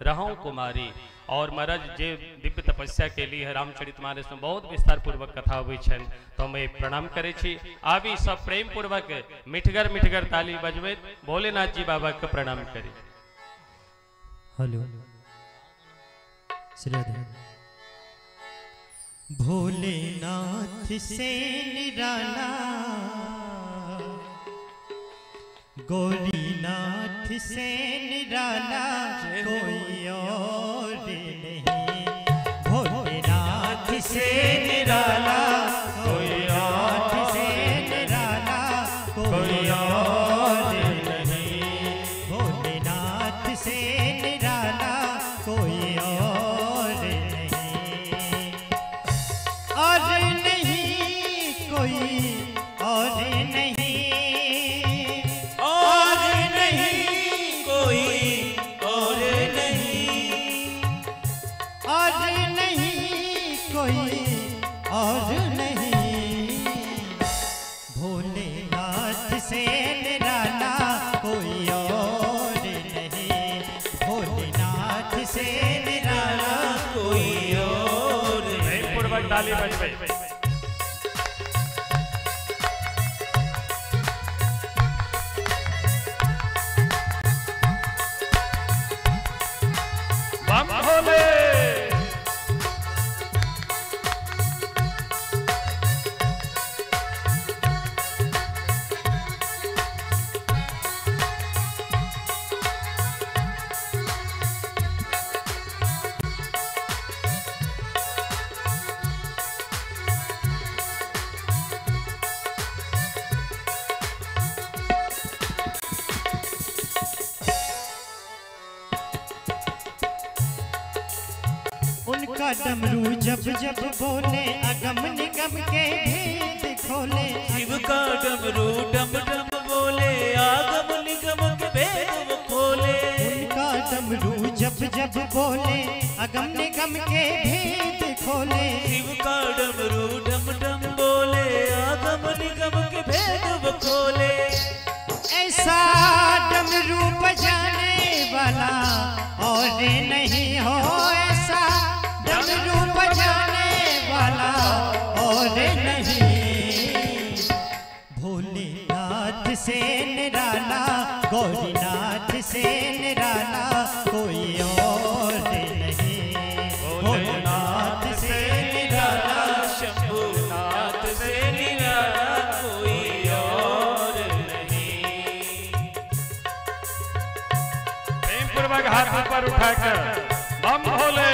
रहूं कुमारी। और महाराज जे दिव्य तपस्या के लिए रामचरितमानस में बहुत विस्तार पूर्वक कथा हुई छन, तो मैं प्रणाम करे छी। आबी सब प्रेम पूर्वक मिठगर मिठगर ताली बजबे भोलेनाथ जी बाबा के प्रणाम करी। हेलो श्री भोलेनाथ से निराला गौरीनाथ से निराला कोई और नहीं। भोलेनाथ से निराला कोई और से निराला कोई और नहीं। भोलेनाथ से निराला कोई और नहीं। और नहीं कोई और नहीं। और नहीं भोलेनाथ से निराला कोई और नहीं। भोलेनाथ से निराला कोई और नहीं। पूर्वक ताली बजबे। बम भोले। उनका डमरू जब जब बोले अगम निगम के भेद खोले। शिव का डमरू डम डम बोले आगम निगम के भेद खोले। उनका डमरू जब जब बोले अगम निगम के भेद खोले। शिव का डमरू डम डम बोले आगम निगम के भेद खोले। ऐसा डमरू बजाने वाला और नहीं हो। ऐसा डमरू बजाने वाला और नहीं। भोलेनाथ से निराला गौरीनाथ से निराला कोई और नहीं। भोलेनाथ से निराला शंभुनाथ से निराला कोई और नहीं। प्रेम पूर्वक हाथ ऊपर उठाकर बम भोले।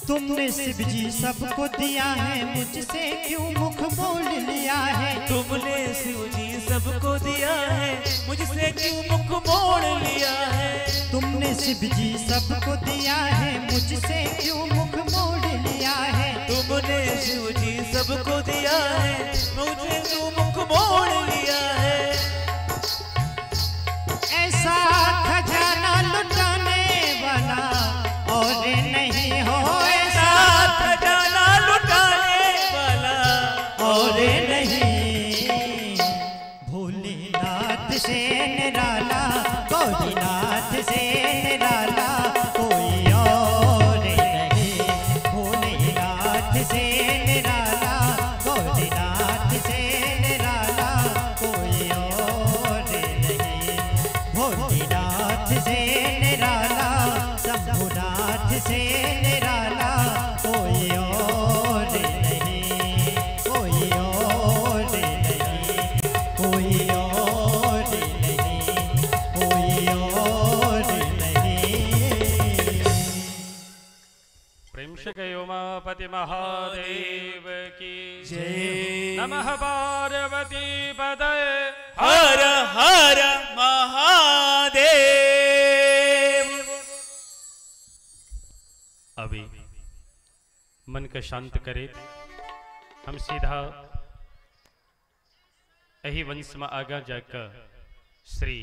तुमने शिव जी सबको दिया है मुझसे क्यों मुख मोड़ लिया है। तुमने शिव जी सबको दिया है मुझसे क्यों मुख मोड़ लिया है। तुमने शिव जी सबको दिया है मुझसे क्यों मुख मोड़ लिया है। तुमने शिव जी सबको दिया है मुझे क्यों मुख मोड़ लिया है। ऐसा खजाना लुटाने वाला और नहीं हो। ऐसा खजाना लुटाने वाला और नहीं। भोलेनाथ से निराला गौरीनाथ से निराला कोई और नहीं। भोलेनाथ से निराला गौरीनाथ से निराला महादेव की जय। नमः पार्वती पदे हर हर महादेव। अभी मन का शांत करे, हम सीधा यही वंश में आगा जाकर श्री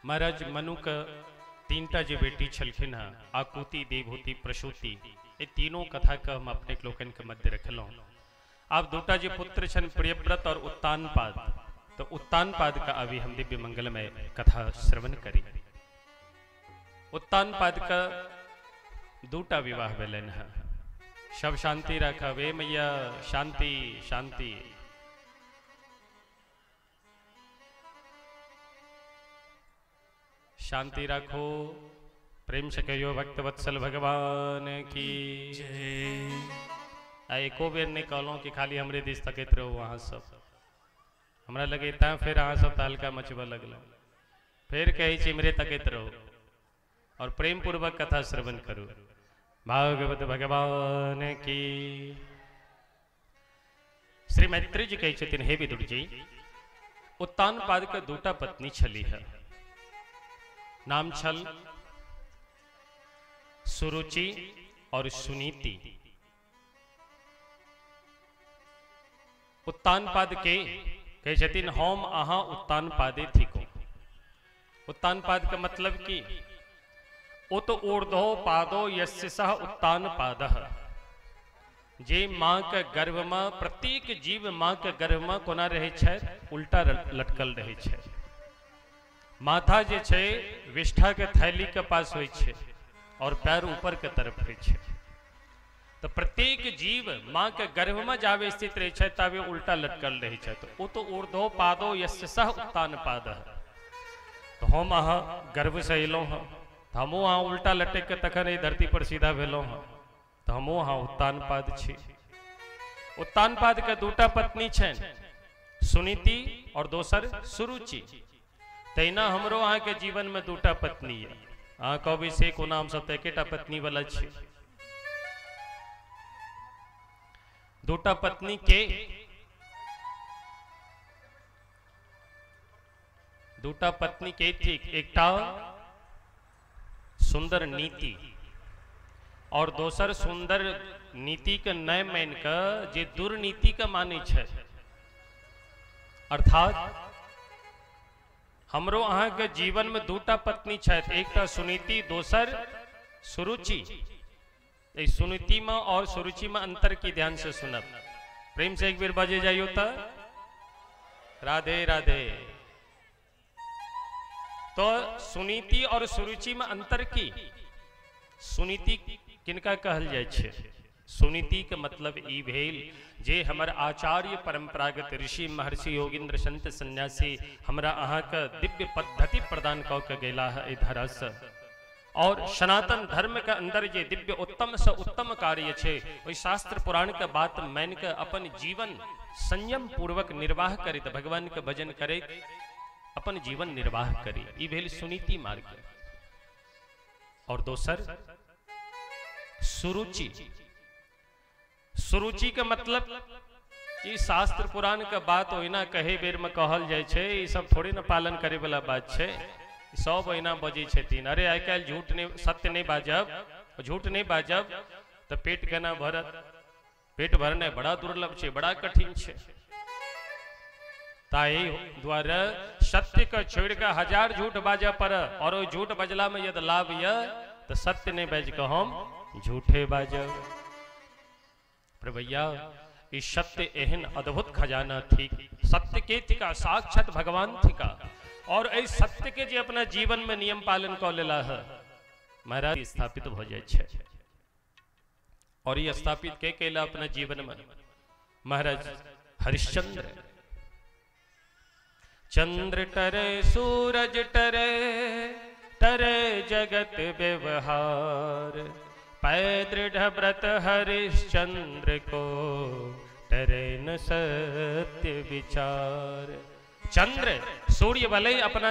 महाराज मनु का तीनटा जो बेटी छलखिन है, आकुति, देवहूति, प्रसूति, ये तीनों कथा का हम अपने लोकन के मध्य रखलों। आप दूटा जो पुत्र छन प्रियव्रत और उत्तानपाद, तो उत्तानपाद का अभी हम दिव्य मंगलमय कथा श्रवण करी। उत्तानपाद का दूटा विवाह भेलन है। शब शांति रखा वे मैया, शांति शांति। शांति रखो, प्रेम से कहियो भक्त वत्सल भगवान की जय। एको बेर नहीं कहलों कि खाली हमरे दिस तकैत रहो वहाँ सब, हमरा लगे ता फिर अहाँ सब तालका मचबा लगल, फिर कही चिमरे तकैत रहो और प्रेम पूर्वक कथा श्रवण करो। भागवत भगवान की। श्री मैत्री जी कही छथिन, हे विदुर जी, उत्तानपाद के दूटा पत्नी छली है। नाम छल सुरुचि और सुनीति। उत्तानपाद के कहे छथिन, हम अहाँ उत्तानपादे थिको। उत्तानपाद का मतलब कि उत ऊर्ध्वो पादो यस्य सह उत्तानपादः। जे माँ के गर्भ में, प्रत्येक जीव माँ के गर्भ में कोना रहे छे, उल्टा लटकल रहे छे। माथा जे छे विष्ठा के थैली के पास होय छे और पैर ऊपर के तरफ होय छे। तो प्रत्येक जीव माँ के गर्भ में जावे स्थित रहे छे तबे उल्टा लटकल रहे छे। तो उत ऊर्ध्वो पादो यस्य सह उत्तानपादः। तो हम अहाँ गर्भ से अयलौं हँ, हमो वहाँ उल्टा लटक के तखन ये धरती पर सीधा भेलों हँ, तो हमो वहाँ उत्तानपाद छी। उत्तानपाद के दूटा पत्नी छन, सुनीति और दोसर सुरुचि। तैना हमरो अहाँ के जीवन में दूटा पत्नी है। अहाँ कहबे से कोना हम सब एकेटा पत्नी वाला छी। दूटा पत्नी के दूटा पत्नी के ठीक, एकटा सुंदर नीति और दोसर सुंदर नीति के नय मान के जे दुर्नीति के माने छे। अर्थात हमरो अहाँ के जीवन में दूटा पत्नी छथि, एकटा सुनीति, दोसर सुरुचि। सुनीति में और सुरुचि में अंतर की ध्यान से सुनब। प्रेम से एक बेर बजे जाइयो तो राधे राधे। तो सुनीति और सुरुचि में अंतर की। सुनीति किनका कहल जाय छे? सुनीति के मतलब ई भेल जे हमर आचार्य परंपरागत ऋषि महर्षि योगींद्र संत सन्यासी हमरा अहाँ के दिव्य पद्धति प्रदान कऽ के गेला है एहि धरा से। और सनातन धर्म के अंदर जे दिव्य उत्तम से उत्तम कार्य छे, ओहि शास्त्र पुराण के बात मान के अपन जीवन संयम पूर्वक निर्वाह करे, तो भगवान के भजन करे, अपन जीवन निर्वाह करे। ई भेल सुनीति मार्ग। और दोसर सुरुचि। सुरुचि के मतलब ई शास्त्र पुराण के बात ओहिना कहे बेर में कहल जाय छे, ई सब थोड़ी ना पालन करे वाला बात छे। सब ओहिना बजे छथिन, अरे आइ काल्हि झूठ नहीं, सत्य नहीं बाजब, झूठ नहीं बाजब तो पेट केना भरत। पेट भरने बड़ा दुर्लभ छे, बड़ा कठिन छे। ताई द्वारा सत्य के छोड़ के हजार झूठ बाजा पर, और ओ झूठ बजला में यदि लाभ ये तो सत्य नहीं बाज के हम झूठे बाजब। पर भैया इस सत्य एहन अद्भुत खजाना थी, सत्य के थिका साक्षात भगवान थिका। और इस सत्य के जे अपना जीवन में नियम पालन कर लेला है, महाराज स्थापित हो जाए छे। और ये स्थापित के केला अपना जीवन में महाराज हरिश्चंद्र। चंद्र टरे सूरज टरे, टरे जगत व्यवहार, पै दृढ़ व्रत हरिश्चंद्र को, टरे न सत्य विचार। चंद्र सूर्य भले अपना